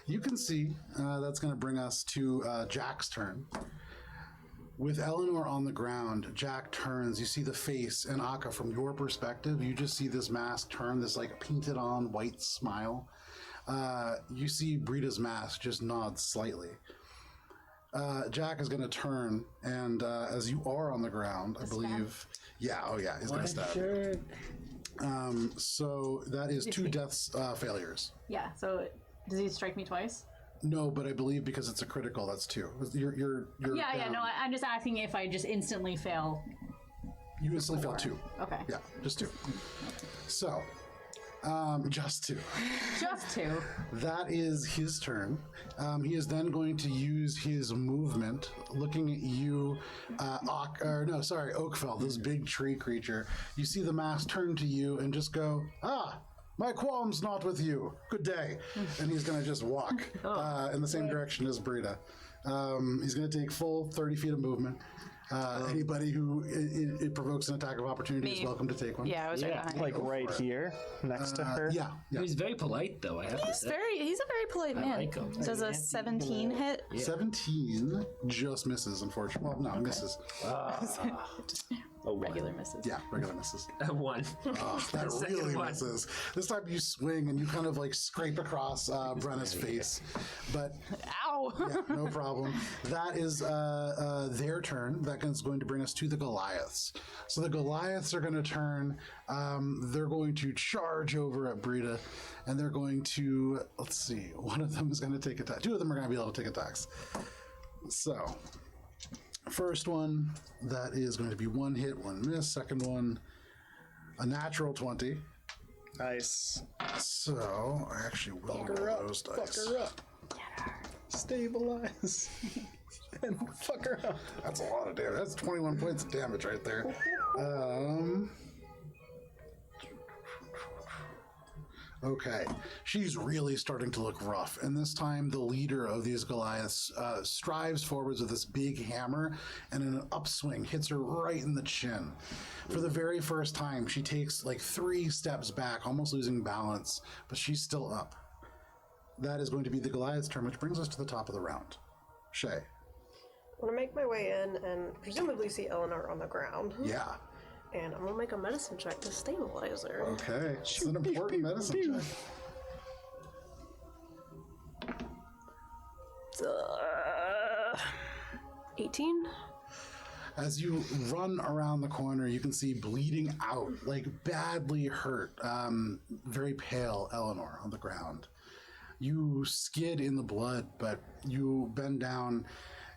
You can see that's going to bring us to Jack's turn. With Eleanor on the ground, Jack turns. You see the face, and Akka, from your perspective, you just see this mask turn, this like painted on white smile. You see Brida's mask just nods slightly. Jack is going to turn, and as you are on the ground, I believe. Yeah, oh yeah, he's going to stab. Sure. So that is 2 deaths failures. Yeah, so does he strike me twice? No, but I believe because it's a critical, that's 2. You're Yeah, down. no, I'm just asking if I just instantly fail. You instantly fail 2. Okay. Yeah, just 2. So, just 2. Just 2. That is his turn. He is then going to use his movement, looking at you, Oakfell, this big tree creature. You see the mask turn to you and just go, my qualm's not with you. Good day. And he's going to just walk in the same direction as Brida. He's going to take full 30 feet of movement. Anybody who it provokes an attack of opportunity is welcome to take one. Yeah, I was right behind. Like right here, next to her. Yeah. He's very polite, though. I have to say. He's a very polite man. like him. Does a 17 hit? 17 just misses, unfortunately. Well, no, misses. Regular misses. Yeah, regular misses. 1. That Second really one. misses. This time you swing and you kind of like scrape across Brenna's face. But Ow! yeah, no problem. That is their turn. That is going to bring us to the Goliaths. So the Goliaths are going to turn. They're going to charge over at Brida, and they're going to, let's see, one of them is going to take attack. 2 of them are going to be able to take attacks. So, first one, that is going to be 1 hit, 1 miss. Second one, a natural 20. Nice. So, I actually will roll those dice. Fuck her up. Stabilize. And fuck her up. That's a lot of damage. That's 21 points of damage right there. Okay, she's really starting to look rough, and this time the leader of these Goliaths strives forwards with this big hammer, and in an upswing hits her right in the chin. For the very first time, she takes like 3 steps back, almost losing balance, but she's still up. That is going to be the Goliath's turn, which brings us to the top of the round. Shay. I'm gonna make my way in and presumably see Eleanor on the ground. Yeah. And I'm gonna make a medicine check to stabilize her. Okay. It's an important medicine check. 18? As you run around the corner, you can see bleeding out, like badly hurt, very pale Eleanor on the ground. You skid in the blood, but you bend down.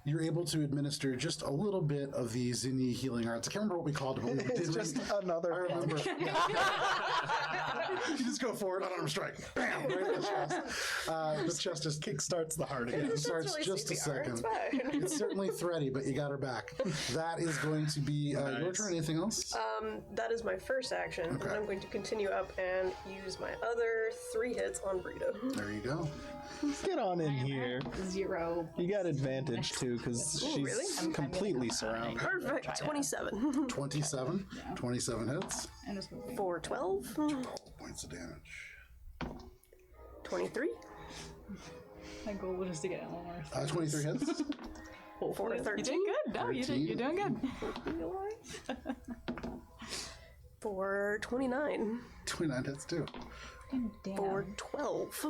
You're able to administer just a little bit of the Zinni healing arts. I can't remember what we called it, but we It's did. just another. I remember. You just go forward, unarmed strike. Bam! Right in the chest. The chest just Kickstarts the heart again. it starts really just a CPR, it's second. fine. It's certainly thready, but you got her back. That is going to be your turn. Anything else? That is my first action, and I'm going to continue up and use my other 3 hits on Brida. There you go. Get on in here. 0. You got advantage too, because she's really? completely surrounded. Perfect. 27. 27. 27 hits. And just moving. For 12. 12 points of damage. 23. My goal was just to get Eleanor. 23 hits. For 13. You did good. No, you're doing good. For 29. 29 hits too. Damn. For 12.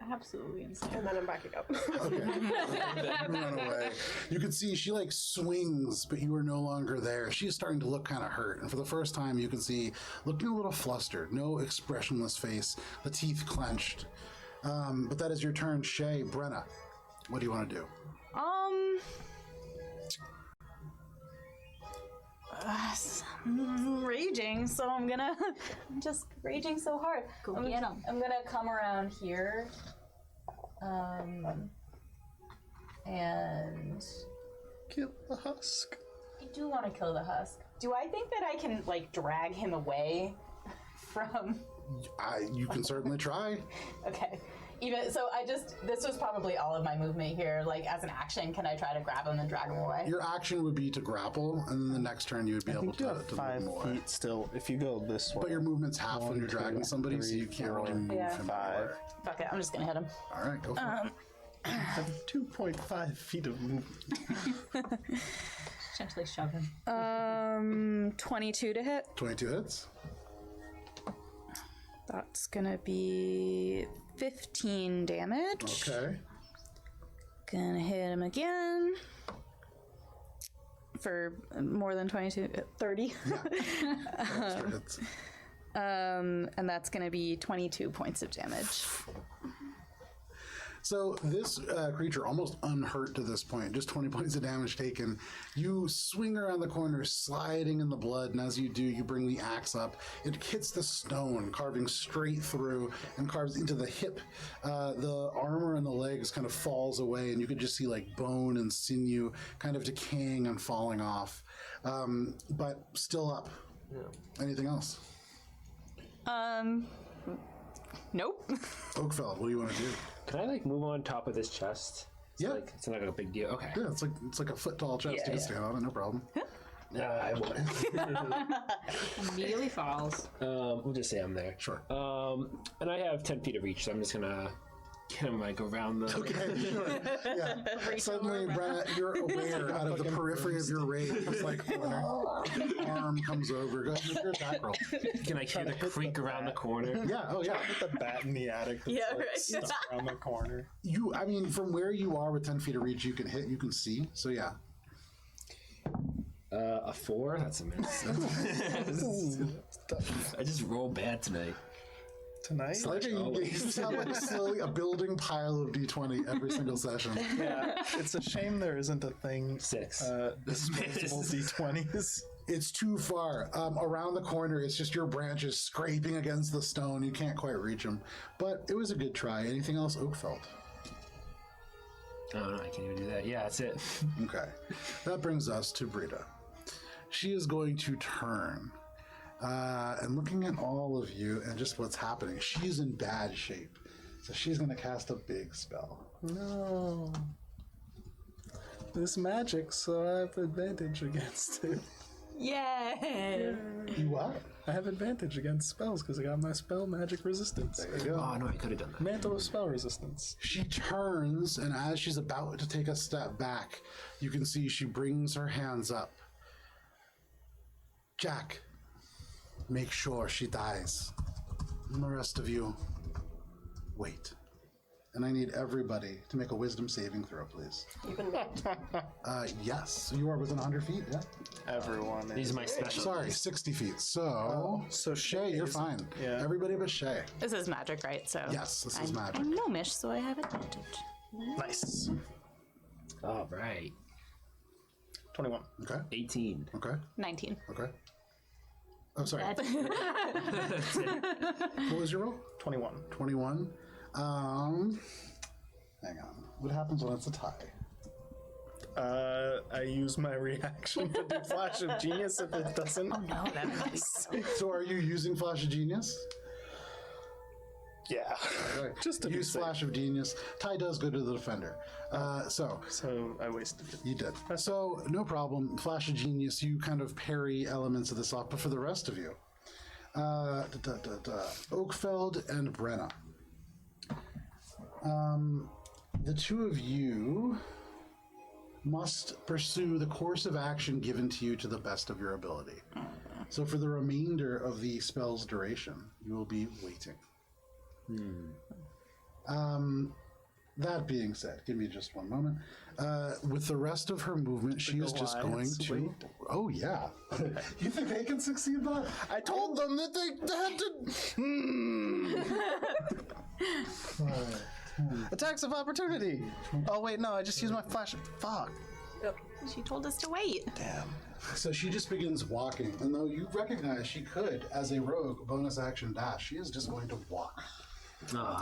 Absolutely insane. And then I'm backing up. Okay. You run away. You can see she like swings, but you are no longer there. She is starting to look kind of hurt. And for the first time, you can see looking a little flustered, no expressionless face, the teeth clenched. But that is your turn, Shay. Brenna, what do you want to do? I'm raging, so I'm just raging so hard. Go get 'em. I'm gonna come around here, and Kill the husk. I do want to kill the husk. Do I think that I can like drag him away from? You can certainly try. Okay. Even so, this was probably all of my movement here. Like as an action, can I try to grab him and drag him away? Your action would be to grapple, and then the next turn you would be I able think you to have move 5 him away. feet still. If you go this way. But your movement's half when you're dragging somebody, so you can't really move him 5. anywhere. Fuck it, I'm just gonna hit him. All right, go for it. 2.5 feet of movement. Gently shove him. 22 to hit. 22 hits. That's gonna be 15 damage. Okay. Gonna hit him again for more than 22, 30. Extra hits. And that's gonna be 22 points of damage. So this creature, almost unhurt to this point, just 20 points of damage taken. You swing around the corner, sliding in the blood, and as you do, you bring the axe up. It hits the stone, carving straight through, and carves into the hip. The armor and the legs kind of falls away, and you could just see like bone and sinew kind of decaying and falling off, but still up. Yeah. Anything else? Nope. Oakfeld, what do you want to do? Can I like move on top of this chest? Yeah. It's not like a big deal. Okay. Yeah, it's like a foot tall chest. You can stand on it, no problem. I won't. Immediately falls. We'll just say I'm there. Sure. And I have 10 feet of reach, so I'm just gonna get him like around the. Okay, sure. Yeah. Suddenly, Brad, you're aware out of the periphery of your raid, it's like arm comes over. Go ahead and make your attack roll. Can I hear the creak around the corner? Yeah. Oh, yeah. The bat in the attic. That's Yeah, like right. stuck around the corner. I mean, from where you are with 10 feet of reach, you can hit. You can see. So yeah. A 4. That's a miss. I just roll bad tonight. Tonight? Like you sound like slowly a building pile of D20 every single session. Yeah. It's a shame there isn't a thing. 6. Disposable D20s. It's too far. Around the corner, it's just your branches scraping against the stone. You can't quite reach them. But it was a good try. Anything else, Oakfeld? Oh no, I can't even do that. Yeah, that's it. Okay. That brings us to Brida. She is going to turn. And looking at all of you and just what's happening, she's in bad shape. So she's going to cast a big spell. No. This magic, so I have advantage against it. Yay! You what? I have advantage against spells because I got my spell magic resistance. There you go. Oh no, I could have done that. Mantle of spell resistance. She turns, and as she's about to take a step back, you can see she brings her hands up. Jack, make sure she dies. And the rest of you, wait. And I need everybody to make a wisdom saving throw, please. Even me. Yes, you are within 100 feet, yeah? Everyone These is. are my special. Sorry, 60 feet. So, so Shay, you're is- fine. yeah. Everybody but Shay. This is magic, right? So Yes, this is magic. I'm gnomish, so I have advantage. Nice. All right. 21. Okay, 18. okay, 19. okay. Oh, sorry. What was your roll? 21. 21. Hang on. What happens when it's a tie? I use my reaction to do Flash of Genius if it doesn't. No, that would be so. So are you using Flash of Genius? Yeah. Just to be Use safe. Flash of Genius. Tie does go to the defender. So So I wasted it. you did. So no problem. Flash of Genius, you kind of parry elements of this off. But for the rest of you, Oakfeld and Brenna. The two of you must pursue the course of action given to you to the best of your ability. So for the remainder of the spell's duration, you will be waiting. That being said, give me just one moment. With the rest of her movement, she is just going Goliaths to. wait. Oh yeah. You think they can succeed that? I told them that they had to. Attacks of opportunity. Oh wait, no, I just used my flash. Fuck. She told us to wait. Damn. So she just begins walking, and though you recognize she could, as a rogue, bonus action dash, she is just going to walk.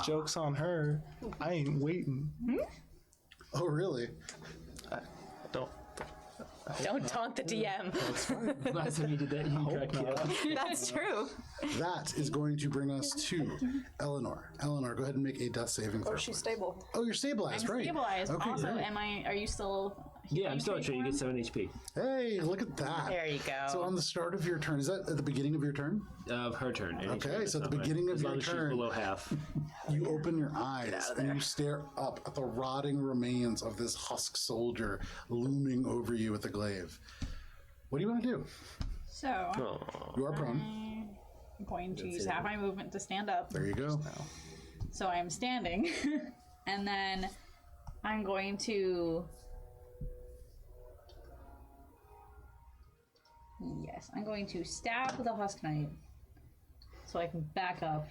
Joke's on her. I ain't waiting. Oh really? Don't. Don't taunt the DM. Last time you did that, you got killed. That's true. That is going to bring us to Eleanor. Eleanor, go ahead and make a death saving throw. Oh, she's stable. Oh, you're stabilized, I'm right? stabilized. Okay, Also, great. are you still? Yeah, I'm still at you. You get 7 HP. Hey, look at that. There you go. So on the start of your turn, is that at the beginning of your turn? Of her turn. Any Okay, turn, so at the somewhere. beginning of as long your as she's turn- below half. You open your eyes and you stare up at the rotting remains of this husk soldier looming over you at the glaive. What do you want to do? So You are prone. I'm going to use half my movement to stand up. There you go. So I am standing, and then I'm going to. Yes, I'm going to stab the Husk Knight so I can back up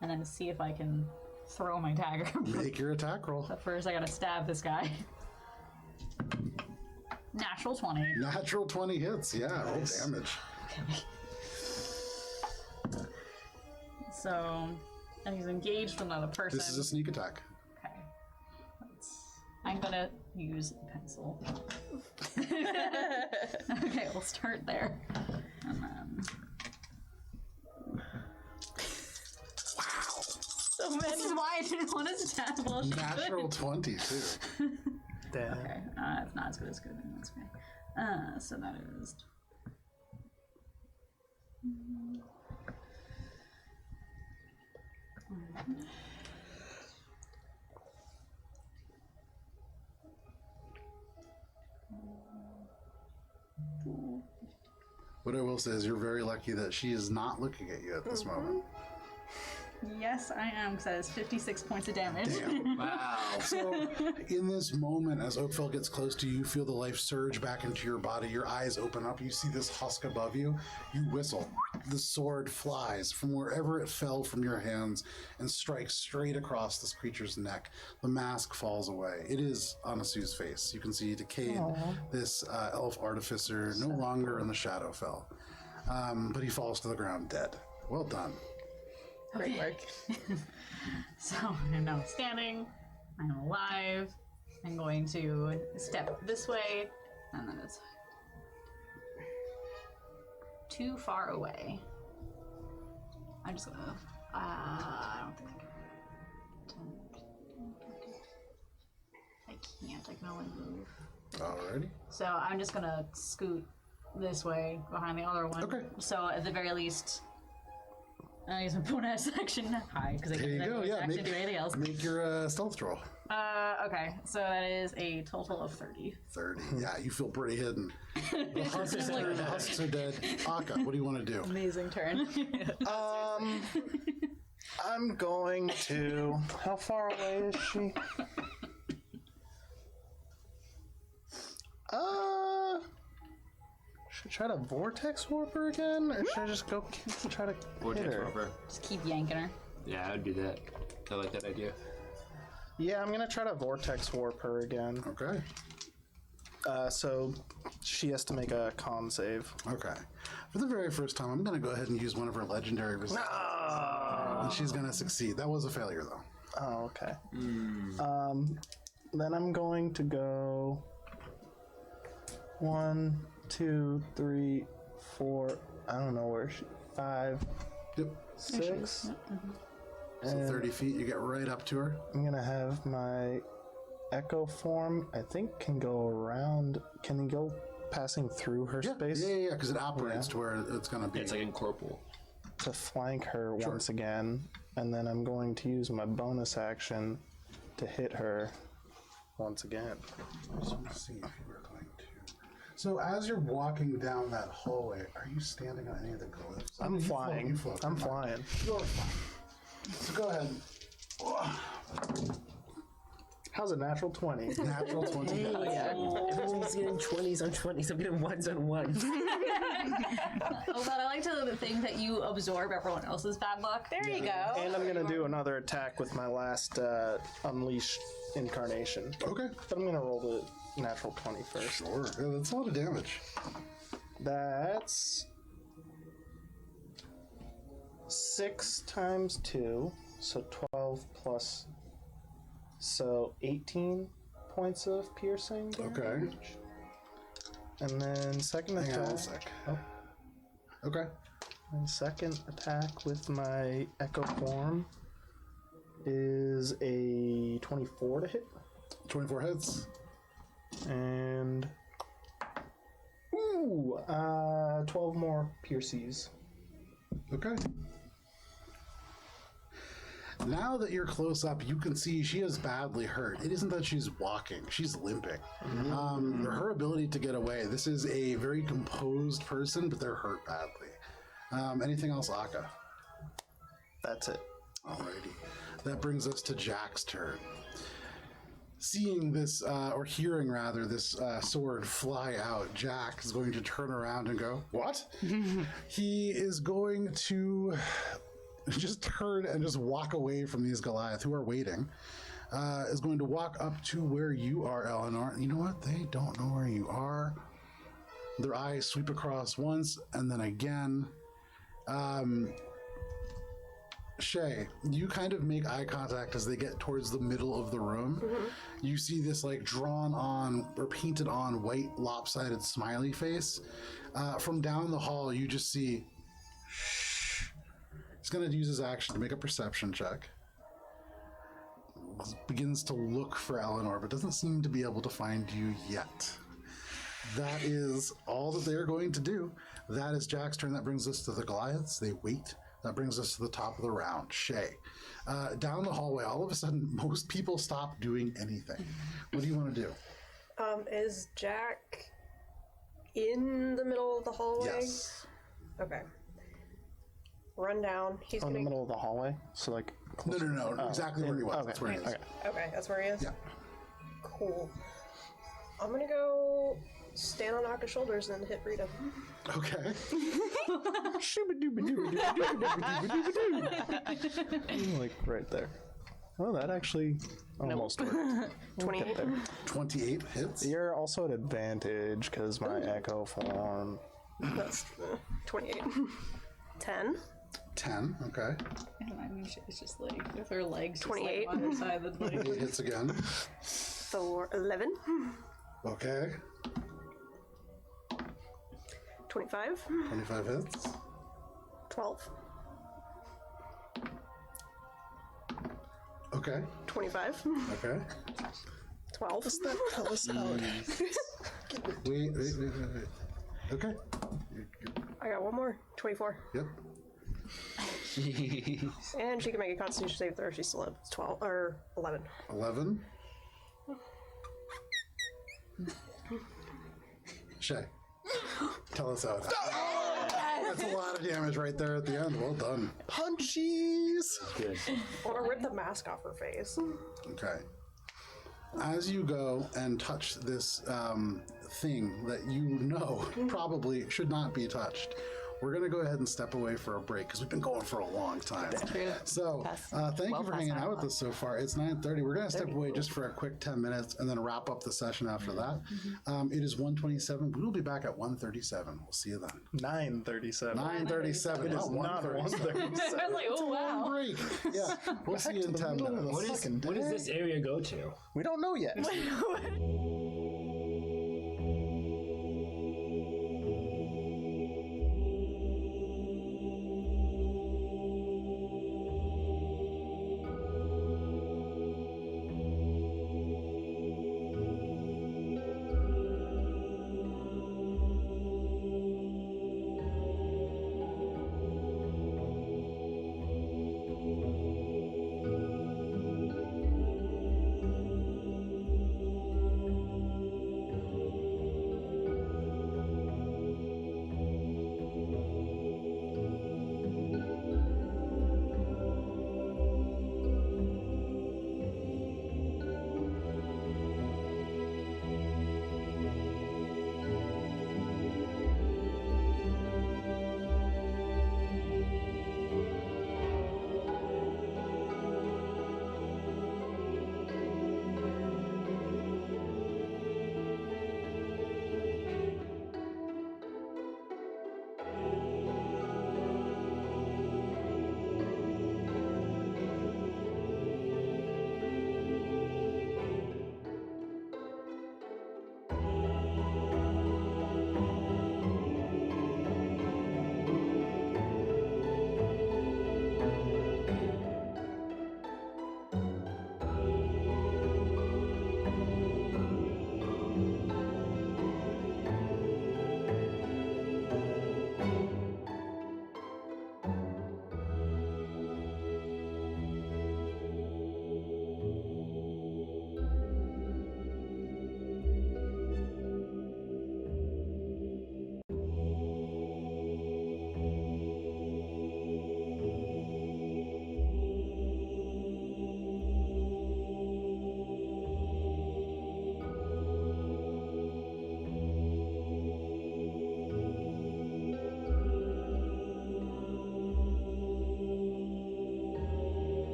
and then see if I can throw my dagger. Make your attack roll. But first, I gotta stab this guy. Natural 20. Natural 20 hits. Yeah, roll damage. So, and he's engaged with another person. This is a sneak attack. Okay. I'm gonna use a pencil. Okay, we'll start there. And then. So many. This is why I didn't want to stab while she Natural 20 too. Damn. Okay, it's not as good as good. That's okay. So that is. What I will say is you're very lucky that she is not looking at you at this moment. Yes, I am, because that is 56 points of damage. Wow. So, in this moment, as Oakville gets close to you, you feel the life surge back into your body. Your eyes open up. You see this husk above you. You whistle. The sword flies from wherever it fell from your hands and strikes straight across this creature's neck. The mask falls away. It is Anasu's face. You can see decayed. This elf artificer no longer in the shadow fell. But he falls to the ground dead. Well done. Great work. So I'm now standing. I'm alive. I'm going to step this way, and then it's too far away. I'm just gonna. I don't think I can't. I can only move. Alrighty. So I'm just gonna scoot this way behind the other one. Okay. So at the very least, I use a bonus action. Hi, because I There you can't go. bonus Yeah, action do anything else. make your stealth roll. Okay, so that is a total of 30. 30. Yeah, you feel pretty hidden. The husks are dead. Akka, what do you want to do? Amazing turn. I'm going to. How far away is she? Should I try to Vortex Warp her again? Or should I just go try to hit Vortex her? Warper. Just keep yanking her. Yeah, I'd do that. I like that idea. Yeah, I'm gonna try to Vortex Warp her again. Okay. So she has to make a con save. Okay. For the very first time, I'm going to go ahead and use one of her legendary resistances. And she's going to succeed. That was a failure, though. Oh, okay. Then I'm going to go 1, 2, 3, 4. I don't know where she. 5, Yep. 6. So 30 feet, you get right up to her. I'm gonna have my echo form. I think can go around. Can he go passing through her space Yeah, because it operates to where it's going to be. It's like incorporeal. to flank her once again? And then I'm going to use my bonus action to hit her once again. I just want to see if you were going to. So as you're walking down that hallway, are you standing on any of the glyphs? I'm You float, flying. you float. I'm You're fine. flying. You're fine. So go ahead. How's a natural 20? Natural 20. Everyone's getting 20s on 20s. I'm getting 1s on 1s. Oh, but I like to think that you absorb everyone else's bad luck. There you go. And I'm gonna do another attack with my last Unleash incarnation. Okay. But I'm gonna roll the natural 20 first. Sure. Yeah, that's a lot of damage. That's 6 times 2, so 12 plus, so 18 points of piercing damage. Okay. And then second Hang on attack. a sec. Oh. Okay. And second attack with my Echo Form is a 24 to hit. 24 hits. And 12 more pierces. Okay. Now that you're close up, you can see she is badly hurt. It isn't that she's walking, she's limping. Her ability to get away, this is a very composed person, but they're hurt badly. Anything else, Akka? That's it. Alrighty. That brings us to Jack's turn. Seeing this, or hearing rather, this sword fly out, Jack is going to turn around and go, "What?" He is going to just turn and just walk away from these Goliath who are waiting. Is going to walk up to where you are, Eleanor. You know what? They don't know where you are. Their eyes sweep across once and then again. Shay, you kind of make eye contact as they get towards the middle of the room. You see this like drawn on or painted on white lopsided smiley face. From down the hall, you just see. He's going to use his action to make a perception check. Begins to look for Eleanor, but doesn't seem to be able to find you yet. That is all that they're going to do. That is Jack's turn. That brings us to the Goliaths. They wait. That brings us to the top of the round. Shay. Down the hallway, all of a sudden, most people stop doing anything. What do you want to do? Is Jack in the middle of the hallway? Yes. Okay. Run down. He's In gonna. the middle of the hallway? So, like. No. Exactly where he was. Okay. That's where he is. Okay. Okay, that's where he is? Yeah. Cool. I'm gonna go stand on Aka's shoulders and hit Brida. Okay. Like right there. Oh, that actually almost worked. 28. 28 hits. You're also at advantage because my Echo Form. That's 28. 10. 10. Okay. I mean, she's just like with her legs 28. just, like, on her side. That's like, 28 hits again. 11. Okay. 25. 25 hits. 12. Okay. 25. Okay. 12. Tell us how it Wait. Okay. I got one more. 24. Yep. And she can make a Constitution save throw if she still lives. 12 or 11. 11. Shay, tell us how it happened. That's a lot of damage right there at the end. Well done. Punchies! Good. I want to rip the mask off her face. Okay. As you go and touch this thing that you know probably should not be touched, we're going to go ahead and step away for a break because we've been going for a long time. True. So, thank you for hanging out with us so far. It's 9:30. We're going to step away just for a quick 10 minutes and then wrap up the session after that. It is 1:27. We will be back at 1:37. We'll see you then. 9:37. 9:37. It is not not 1:37. I was like, oh wow. Break. Yeah, we'll see you in 10 minutes. What does this area go to? We don't know yet.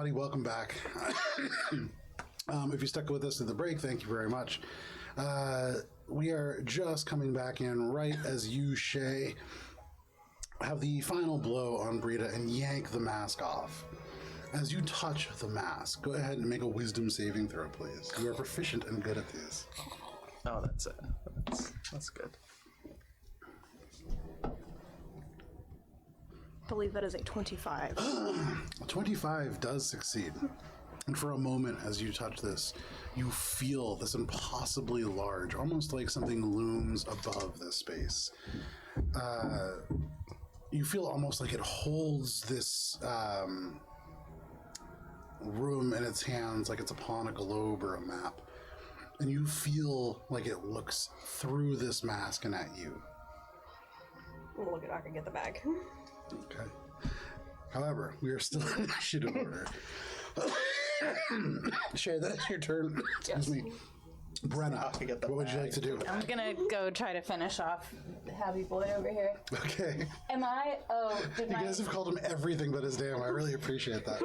everybody. Welcome back. If you stuck with us through the break, thank you very much. We are just coming back in right as you, Shay, have the final blow on Brida and yank the mask off. As you touch the mask, go ahead and make a wisdom saving throw, please. You are proficient and good at these. Oh, that's it. That's good. I believe that is a 25. 25 does succeed. And for a moment, as you touch this, you feel this impossibly large, almost like something looms above this space. You feel almost like it holds this room in its hands, like it's upon a globe or a map. And you feel like it looks through this mask and at you. We'll look at Aka get the bag. Okay. However, we are still in initiative order. Shay, that's your turn. Excuse me. Brenna, what would you like to do? I'm gonna go try to finish off Happy Boy over here. Okay. Am I? Oh, did You my? guys have called him everything but his name. I really appreciate that.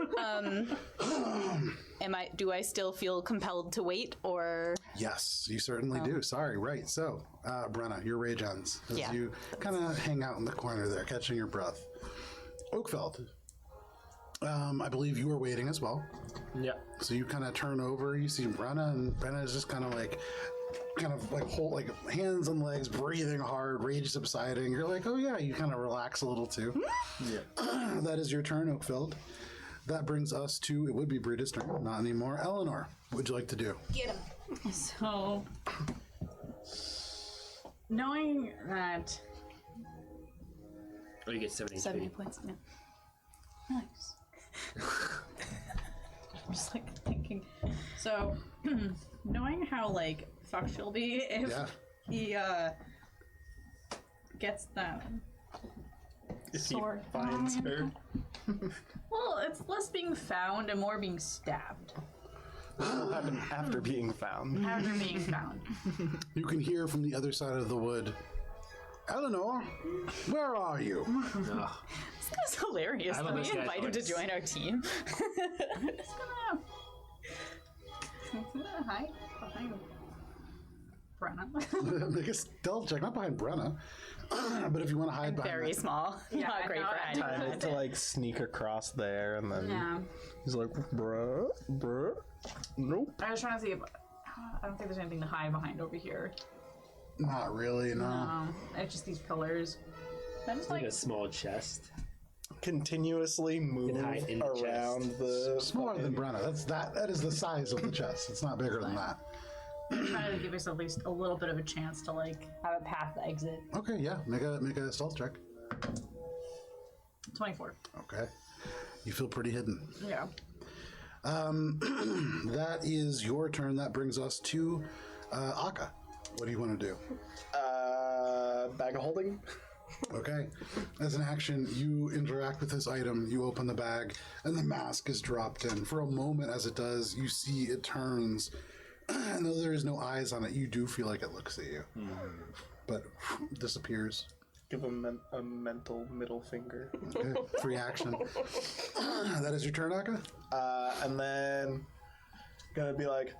Am I? Do I still feel compelled to wait, or? Yes, you certainly do. Sorry, right. So, Brenna, your rage ends as Yeah. you kind of hang out in the corner there, catching your breath. Oakfeld, I believe you were waiting as well. Yeah. So you kind of turn over, you see Brenna, and Brenna is just kind of like hold like hands and legs, breathing hard, rage subsiding. You're like, oh yeah, you kind of relax a little too. Yeah. That is your turn, Oakfeld. That brings us to, it would be Brida's turn, not anymore. Eleanor, what would you like to do? Get him. So, knowing that. Oh, you get 70 70 HP. points. Yeah. Nice. I'm just like thinking. So, knowing how like fucked she'll be if he gets that sword. Finds her. Well, it's less being found and more being stabbed After being found. after being found. You can hear from the other side of the wood, Eleanor, where are you? Ugh. This guy's hilarious. I love Can we this guy's invite him to voice. join our team? I'm gonna hide behind Brenna. Make a stealth check, not behind Brenna, but if you want to hide behind Very that- small. Yeah, Not great no, for I hiding. know. Time it to like sneak across there, and then Yeah. he's like, bruh. Nope. I was trying to see if I don't think there's anything to hide behind over here. Not really, no. It's just these pillars. I just Like like a small chest. Continuously move hide in the around chest. the. Smaller than Brenna. That is the size of the chest. It's not bigger than that. trying to give yourself at least a little bit of a chance to like have a path to exit. Okay, yeah. Make a stealth check. 24. Okay. You feel pretty hidden. Yeah. That is your turn. That brings us to Aka. What do you want to do? Bag of holding. Okay. As an action, you interact with this item, you open the bag, and the mask is dropped in. For a moment, as it does, you see it turns, and though there is no eyes on it, you do feel like it looks at you. But disappears. Give him a mental middle finger. Okay. Free action. That is your turn, Aka? And then gonna be like,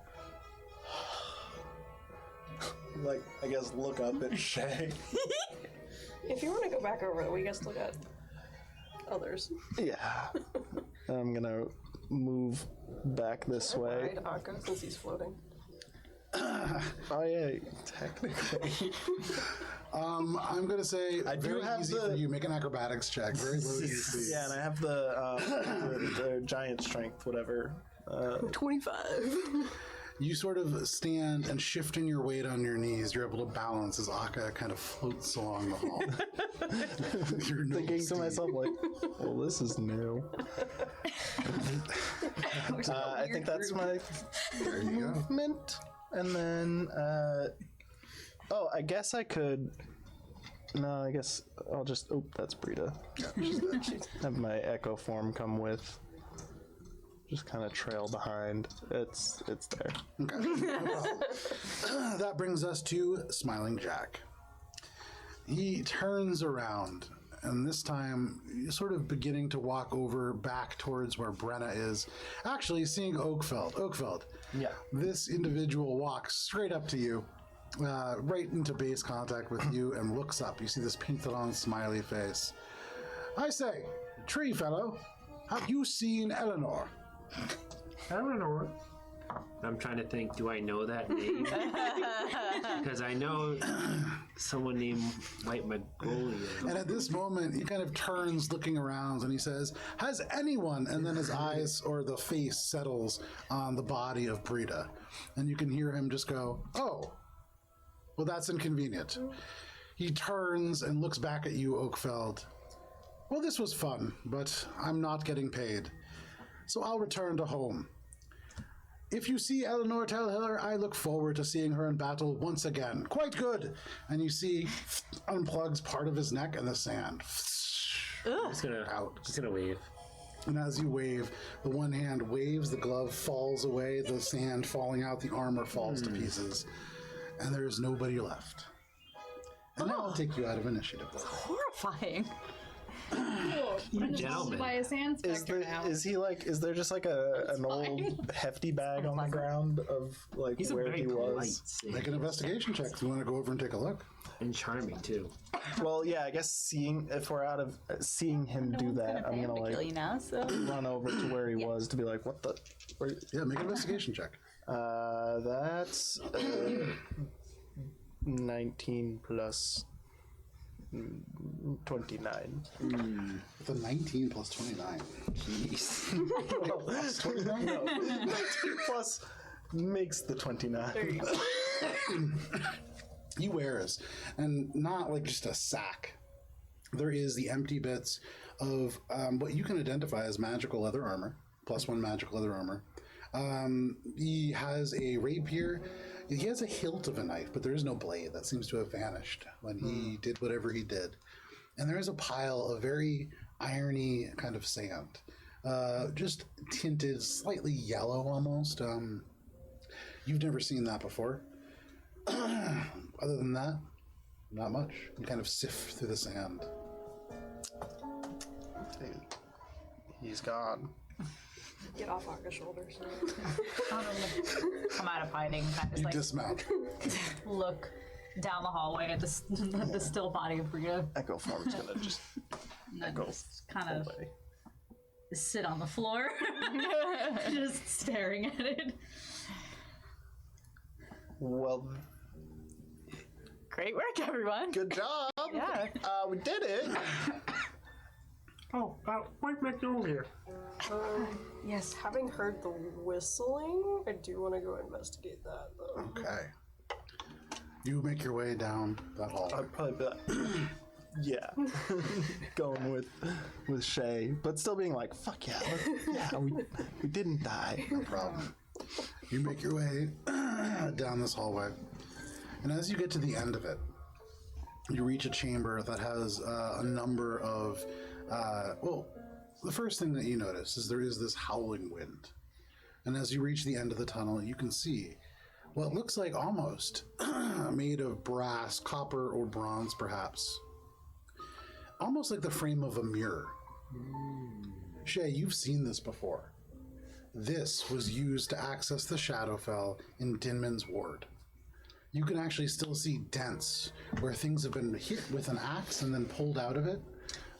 I guess look up at Shay. If you want to go back over it, we guess look at others. Yeah. I'm gonna move back this way. Ride Aka since he's floating. Oh yeah, technically. I'm going to say I do very have easy for you. Make an acrobatics check. Very low DC. Yeah, and I have the giant strength, whatever. 25. You sort of stand and shifting your weight on your knees, you're able to balance as Aka kind of floats along the hall. You're no Thinking to steed. myself like, well, this is new. I think that's my There you go. movement. And then, I guess I could. No, I guess I'll just. Oh, that's Brida. Have my echo form come with. Just kind of trail behind. It's there. Okay. No problem. That brings us to Smiling Jack. He turns around and this time you're sort of beginning to walk over back towards where Brenna is, actually seeing Oakfeld. Oakfeld, Yeah. this individual walks straight up to you, right into base contact with you, and looks up. You see this painted on smiley face. I say, tree fellow, have you seen Eleanor? Eleanor. I'm trying to think, do I know that name? Because I know someone named White Magnolia. And at this moment, he kind of turns looking around and he says, has anyone? And then his eyes or the face settles on the body of Brida. And you can hear him just go, oh, well, that's inconvenient. He turns and looks back at you, Oakfeld. Well, this was fun, but I'm not getting paid. So I'll return to home. If you see Eleanor, tell her I look forward to seeing her in battle once again. Quite good. And you see, unplugs part of his neck in the sand. Just gonna wave. And as you wave, the one hand waves, the glove falls away, the sand falling out, the armor falls to pieces, and there is nobody left. And now I'll take you out of initiative. Horrifying. Gentlemen. By a sand specter now. Is he like? Is there just like an old hefty bag on the ground of like He's a where very he polite was? snake. Make an investigation check if you want to go over and take a look. And charming, too. Well, yeah, I guess if we're out of seeing him do that, I'm gonna kill like you now, so. run over to where he was to be like, what the? Where, Yeah, make an investigation check. that's 19 plus 29. With a 19 plus 29. Jeez. Plus 29? No, 19 plus makes the 29. He wears, and not like just a sack. There is the empty bits of what you can identify as magical leather armor, +1 magical leather armor. He has a rapier. He has a hilt of a knife, but there is no blade. That seems to have vanished when he did whatever he did. And there is a pile of very irony kind of sand, just tinted slightly yellow almost. You've never seen that before. Other than that, not much. You kind of sift through the sand. He's gone. Get off our shoulders. Come out of hiding, kind of You just like dismount. look down the hallway at the still body of Brida, Echo form's gonna just and then go just kind of away. sit on the floor, just staring at it. Well, Great work, everyone. good job. Yeah. We did it. Oh, White Magnolia. Yes. Having heard the whistling, I do want to go investigate that, though. Okay. You make your way down that hall. I'd probably be like, yeah, going with Shay, but still being like, fuck yeah, we didn't die. No problem. You make your way down this hallway, and as you get to the end of it, you reach a chamber that has a number of, the first thing that you notice is there is this howling wind. And as you reach the end of the tunnel, you can see what looks like almost made of brass, copper, or bronze, perhaps. Almost like the frame of a mirror. Shay, you've seen this before. This was used to access the Shadowfell in Dinman's ward. You can actually still see dents where things have been hit with an axe and then pulled out of it.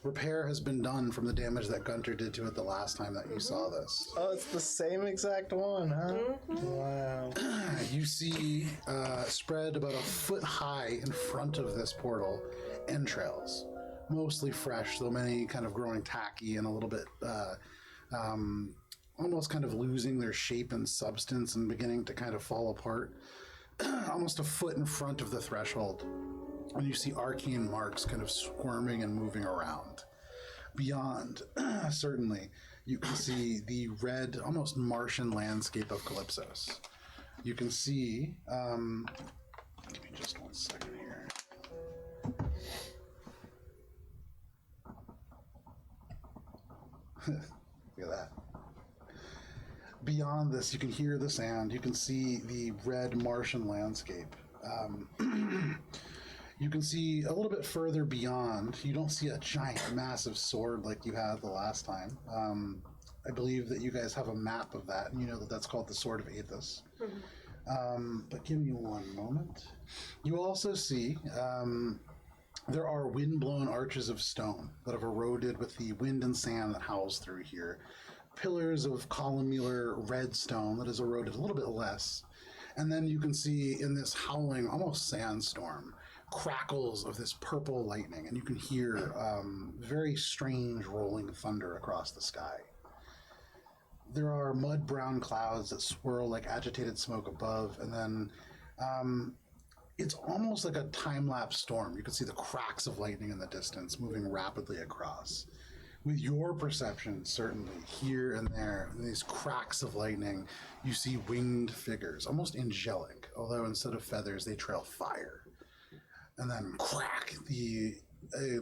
Repair has been done from the damage that Gunter did to it the last time that you saw this. Oh, it's the same exact one, huh? Wow. You see, spread about a foot high in front of this portal, entrails. Mostly fresh, though many kind of growing tacky and a little bit, almost kind of losing their shape and substance and beginning to kind of fall apart. Almost a foot in front of the threshold. And you see arcane marks kind of squirming and moving around. Beyond, certainly, you can see the red, almost Martian landscape of Calypsos. You can see, give me just 1 second here. Look at that. Beyond this, you can hear the sound. You can see the red Martian landscape. You can see a little bit further beyond. You don't see a giant, massive sword like you had the last time. I believe that you guys have a map of that, and you know that that's called the Sword of Aethys. But give me one moment. You also see there are wind-blown arches of stone that have eroded with the wind and sand that howls through here. Pillars of columnar red stone that has eroded a little bit less. And then you can see in this howling, almost sandstorm, crackles of this purple lightning, and you can hear very strange rolling thunder across the sky. There are mud-brown clouds that swirl like agitated smoke above, and then it's almost like a time-lapse storm. You can see the cracks of lightning in the distance moving rapidly across. With your perception, certainly, here and there, in these cracks of lightning, you see winged figures, almost angelic, although instead of feathers, they trail fire. And then, crack, the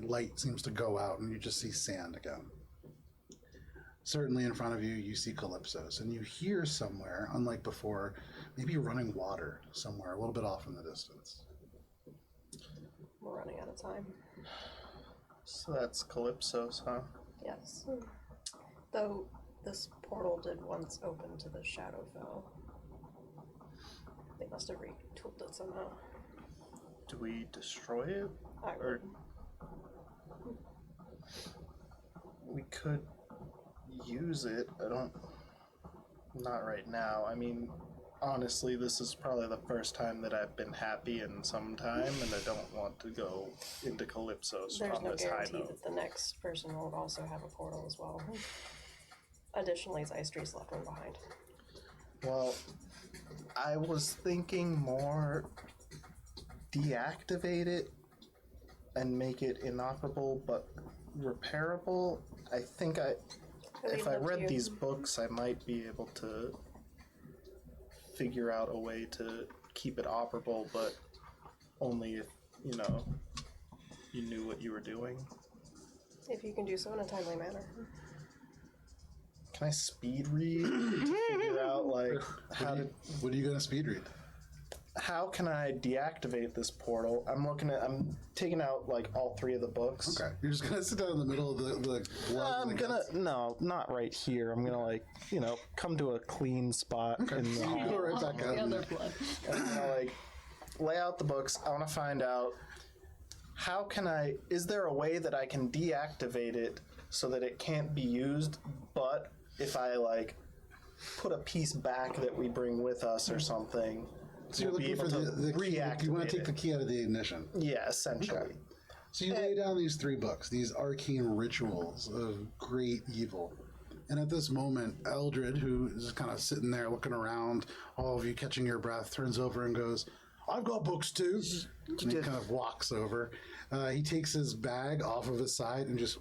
light seems to go out, and you just see sand again. Certainly in front of you, you see Calypsos, and you hear somewhere, unlike before, maybe running water somewhere, a little bit off in the distance. We're running out of time. So that's Calypso's, huh? Yes. Though this portal did once open to the Shadowfell. They must have retooled it somehow. Do we destroy it? Or we could use it. Not right now. I mean, honestly, this is probably the first time that I've been happy in some time, and I don't want to go into Calypso's there's from no this high guarantee note. that the next person will also have a portal as well. Additionally, Zystree's left one behind. Well, I was thinking more deactivate it and make it inoperable but repairable. I think if I read these books, I might be able to figure out a way to keep it operable, but only if, you knew what you were doing. If you can do so in a timely manner. Can I speed read to figure out, What are you going to speed read? how can I deactivate this portal? I'm taking out, all three of the books. Okay. You're just going to sit down in the middle of the blood? No, not right here. I'm gonna come to a clean spot in the hall. Go right back out. Other blood. And I'm gonna lay out the books. I want to find out is there a way that I can deactivate it so that it can't be used, but if I put a piece back that we bring with us or something, So you're we'll be looking able for to the key. reactivate You want to take the it. key out of the ignition. Yeah, essentially. Okay. So you lay down these three books, these arcane rituals of great evil. And at this moment, Eldred, who is kind of sitting there looking around, all of you catching your breath, turns over and goes, "I've got books too." And he kind of walks over. He takes his bag off of his side and just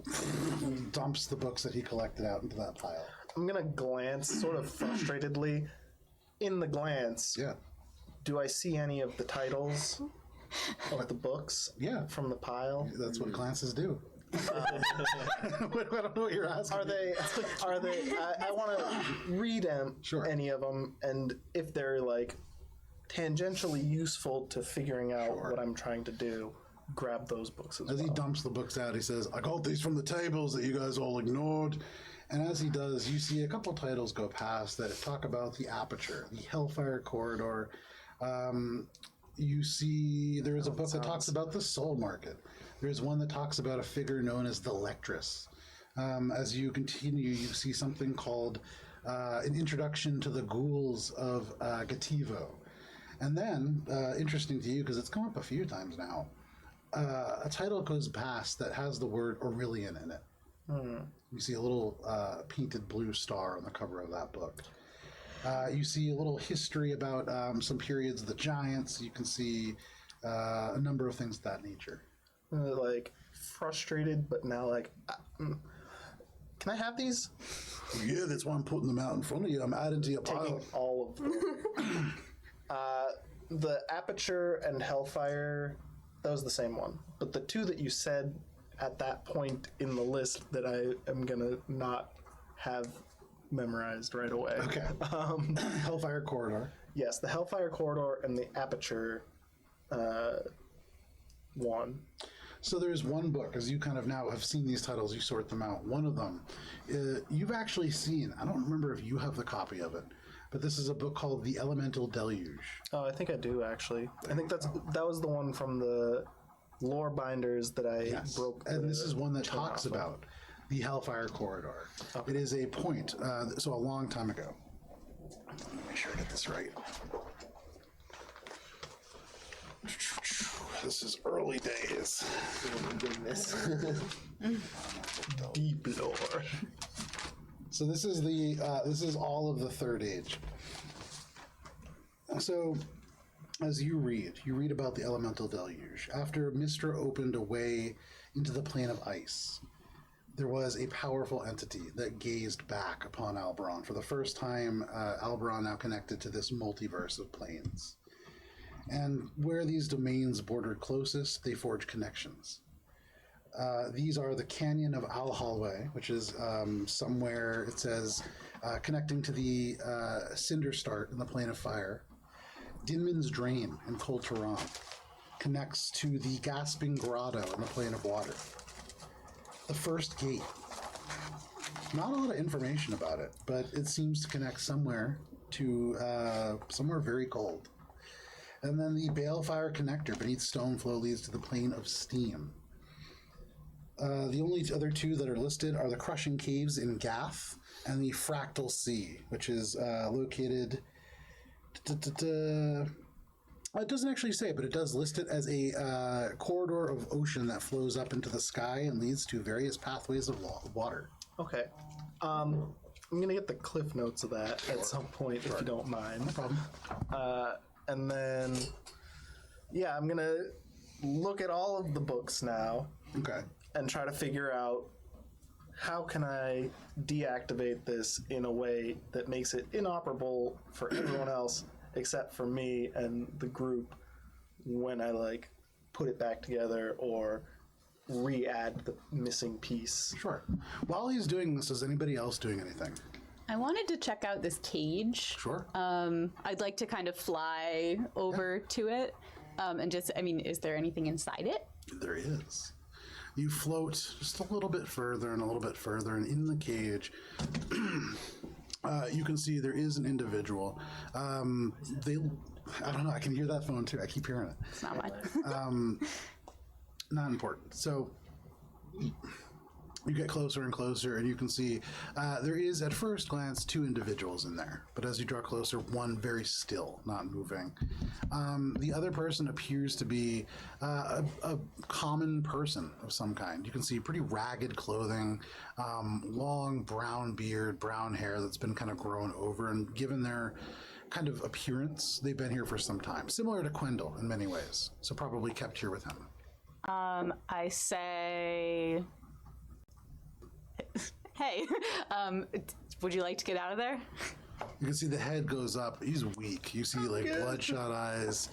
dumps the books that he collected out into that pile. I'm gonna glance sort of frustratedly. In the glance, Yeah. do I see any of the titles of the books Yeah. from the pile? That's what glances do. I don't know what you're asking. Are they? I want to read Sure. any of them, and if they're tangentially useful to figuring out what I'm trying to do, grab those books as As he well. dumps the books out, he says, "I got these from the tables that you guys all ignored." And as he does, you see a couple titles go past that talk about the Aperture, the Hellfire Corridor. You see there is a book that talks about the Soul Market. There's one that talks about a figure known as the Lectress. As you continue, you see something called an introduction to the ghouls of Gativo. And then, interesting to you, because it's come up a few times now, a title goes past that has the word Aurelian in it. You see a little painted blue star on the cover of that book. You see a little history about some periods of the Giants. You can see a number of things of that nature. Frustrated, but now can I have these? Yeah, that's why I'm putting them out in front of you. I'm adding to your pile. Taking all of them. The Aperture and Hellfire, that was the same one. But the two that you said at that point in the list that I am gonna not have memorized right away. Okay. Hellfire Corridor. Yes, the Hellfire Corridor and the Aperture. one. So there's one book, as you kind of now have seen these titles, you sort them out. One of them, you've actually seen, I don't remember if you have the copy of it, but this is a book called The Elemental Deluge. Oh, I think I do, actually. I think that was the one from the lore binders that I broke. And this is one that talks about the Hellfire Corridor. Okay. It is a point, so a long time ago. Let me make sure I get this right. This is early days. Oh my goodness. Deep lore. So this is this is all of the Third Age. So, as you read about the Elemental Deluge. After Mystra opened a way into the plane of ice, there was a powerful entity that gazed back upon Alberon. For the first time, Alberon now connected to this multiverse of planes. And where these domains bordered closest, they forged connections. These are the Canyon of Alhalway, which is somewhere, it says, connecting to the Cinder Start in the Plane of Fire. Dinman's Drain in Kol Turan connects to the Gasping Grotto in the Plane of Water. The First Gate. Not a lot of information about it, but it seems to connect somewhere to somewhere very cold. And then the Balefire Connector beneath Stoneflow leads to the Plane of Steam. The only other two that are listed are the Crushing Caves in Gath and the Fractal Sea, which is located... It doesn't actually say, but it does list it as a corridor of ocean that flows up into the sky and leads to various pathways of water. Okay. I'm going to get the cliff notes of that at some point, if you don't mind. No problem. And then, yeah, I'm going to look at all of the books now. Okay. And try to figure out how can I deactivate this in a way that makes it inoperable for everyone else except for me and the group when I like put it back together or re-add the missing piece. Sure. While he's doing this, is anybody else doing anything? I wanted to check out this cage. Sure. I'd like to kind of fly over to it and just, I mean, is there anything inside it? There is. You float just a little bit further and a little bit further, and in the cage, you can see there is an individual. I don't know, I can hear that phone too. I keep hearing it. It's not mine. Not important. So you get closer and closer, and you can see there is, at first glance, two individuals in there. But as you draw closer, one very still, not moving. The other person appears to be a common person of some kind. You can see pretty ragged clothing, long brown beard, brown hair that's been kind of grown over. And given their kind of appearance, they've been here for some time. Similar to Quendel in many ways. So probably kept here with him. I say... Hey, would you like to get out of there? You can see the head goes up. He's weak. You see like bloodshot eyes.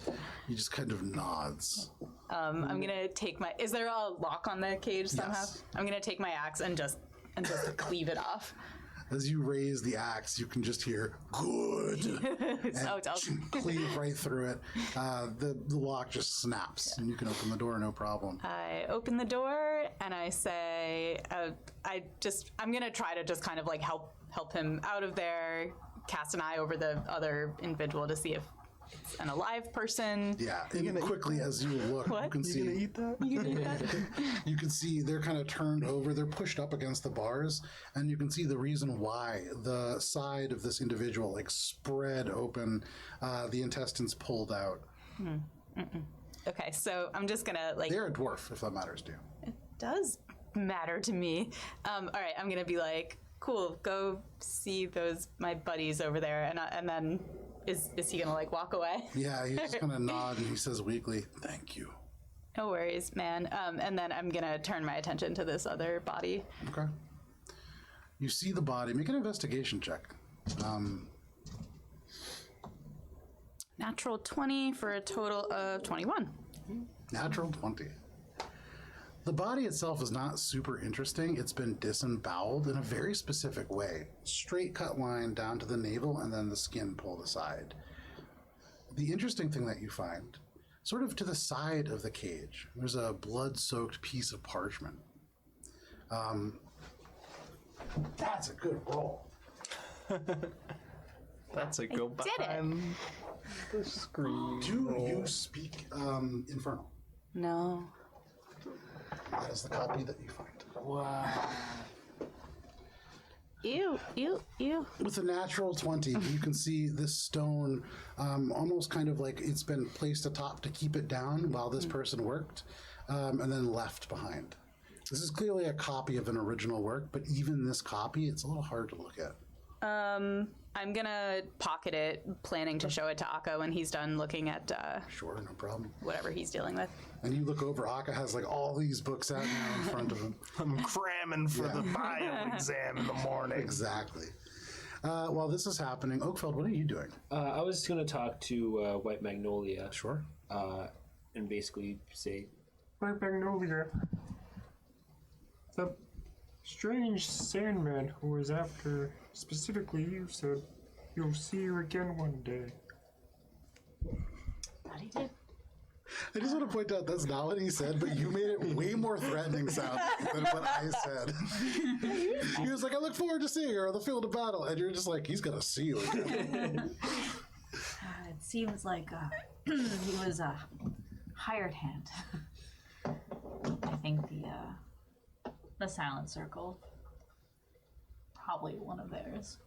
He just kind of nods. I'm gonna take my. Is there a lock on the cage somehow? Yes. I'm gonna take my axe and just cleave it off. As you raise the axe, you can just hear "good" and cleave right through it. The lock just snaps, and you can open the door, no problem. I open the door and I say, I'm gonna try to just kind of like help him out of there. Cast an eye over the other individual to see if it's an alive person. Yeah, and quickly as you look, What? you can see. You gonna eat that? You can do that? You can see they're kind of turned over. They're pushed up against the bars, and you can see the reason why. The side of this individual like spread open, the intestines pulled out. Okay, so I'm just gonna like. They're a dwarf, if that matters to you. It does matter to me. All right, I'm gonna be like, cool. Go see my buddies over there, and then is he gonna like walk away? Yeah, he's just gonna nod, and he says weakly, "Thank you." No worries, man. And then I'm gonna turn my attention to this other body. Okay. You see the body. Make an investigation check. Natural 20 for a total of 21. Natural 20. The body itself is not super interesting. It's been disemboweled in a very specific way. Straight cut line down to the navel and then the skin pulled aside. The interesting thing that you find, sort of to the side of the cage, there's a blood-soaked piece of parchment. That's a good roll. That's a go did it. behind the screen. Do you speak Infernal? No. That is the copy that you find. Wow. Ew, ew, ew. With a natural 20, you can see this stone almost kind of like it's been placed atop to keep it down while this person worked, and then left behind. This is clearly a copy of an original work, but even this copy, it's a little hard to look at. I'm gonna pocket it, planning to show it to Akka when he's done looking at Sure, no problem. whatever he's dealing with. And you look over, Akka has like all these books out now in front of him. I'm cramming for the bio exam in the morning. Exactly. While this is happening, Oakfeld, what are you doing? I was going to talk to White Magnolia. Sure. And basically say, White Magnolia. The strange Sandman who was after specifically you said you'll see you again one day. But he did. I just want to point out that's not what he said, but you made it way more threatening sound than what I said. He was like, I look forward to seeing her on the field of battle. And you're just like, he's going to see you again. It seems like he was a hired hand. I think the Silent Circle, probably one of theirs.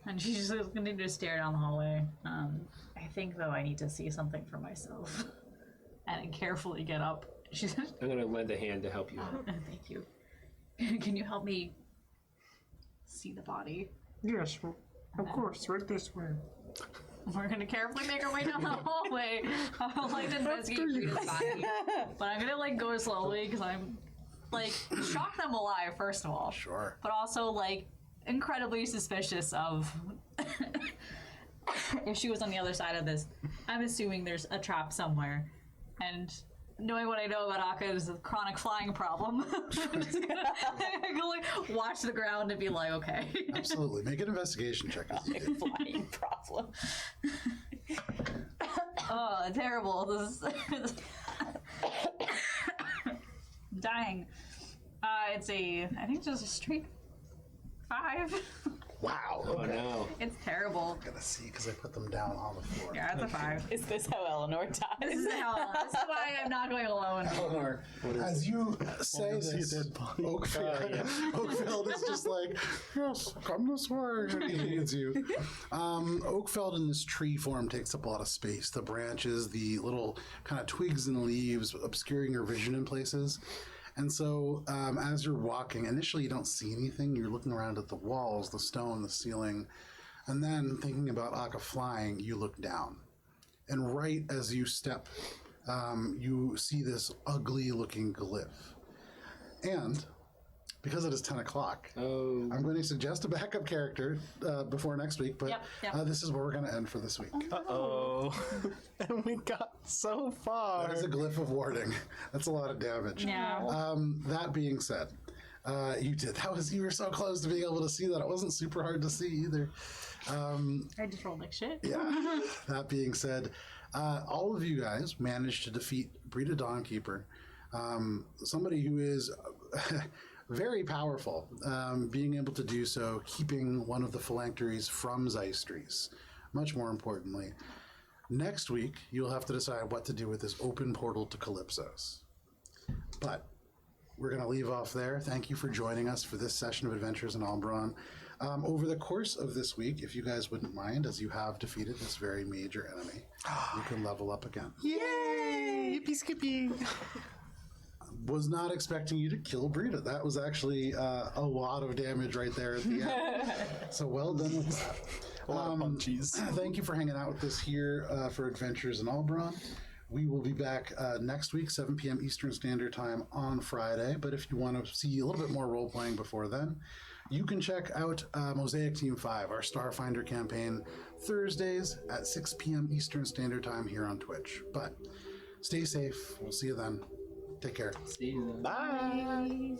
And she's just continuing to stare down the hallway. I think, though, I need to see something for myself. And carefully get up. She's I'm going to lend a hand to help you. Thank you. Can you help me see the body? Yes, well, of course, right this way. We're gonna carefully make our way down the hallway. I would like to investigate Brida's body. But I'm gonna like go slowly because I'm like shocked I'm alive, first of all. Sure. But also like incredibly suspicious of if she was on the other side of this. I'm assuming there's a trap somewhere. And knowing what I know about Akka is a chronic flying problem. I'm just gonna like watch the ground and be like, okay. Absolutely. Make an investigation check. As you do. Flying problem. Oh, terrible. This is dying. It's I think just a straight 5. Wow. Oh, no. It's terrible. I'm going to see because I put them down on the floor. Yeah, it's a 5. Is this how Eleanor dies? This is why I'm not going alone. Eleanor, as you say this, Oakfeld is just like, yes, come this way. He needs you. Oakfeld in this tree form takes up a lot of space. The branches, the little kind of twigs and leaves obscuring your vision in places. And so as you're walking, initially you don't see anything. You're looking around at the walls, the stone, the ceiling. And then thinking about Akka flying, you look down. And right as you step, you see this ugly looking glyph. And because it is 10 o'clock, I'm going to suggest a backup character before next week. But Yep. this is where we're going to end for this week. Uh-oh. And we got so far. That is a glyph of warding. That's a lot of damage. Yeah. That being said, you were so close to being able to see that. It wasn't super hard to see either. I just rolled like shit. Yeah. That being said, all of you guys managed to defeat Brida Dawnkeeper, somebody who is very powerful, being able to do so, keeping one of the phylacteries from Zeistries. Much more importantly, next week you'll have to decide what to do with this open portal to Calypsos. But we're going to leave off there. Thank you for joining us for this session of Adventures in Alberon. Over the course of this week, if you guys wouldn't mind, as you have defeated this very major enemy, you can level up again. Yay! Yippee skippy! Was not expecting you to kill Brida. That was actually a lot of damage right there at the end. So well done with that. A lot of punchies. Thank you for hanging out with us here for Adventures in Alberon. We will be back next week, 7 p.m. Eastern Standard Time on Friday. But if you want to see a little bit more role-playing before then, you can check out Mosaic Team 5, our Starfinder campaign, Thursdays at 6 p.m. Eastern Standard Time here on Twitch. But stay safe. We'll see you then. Take care. See you then. Bye!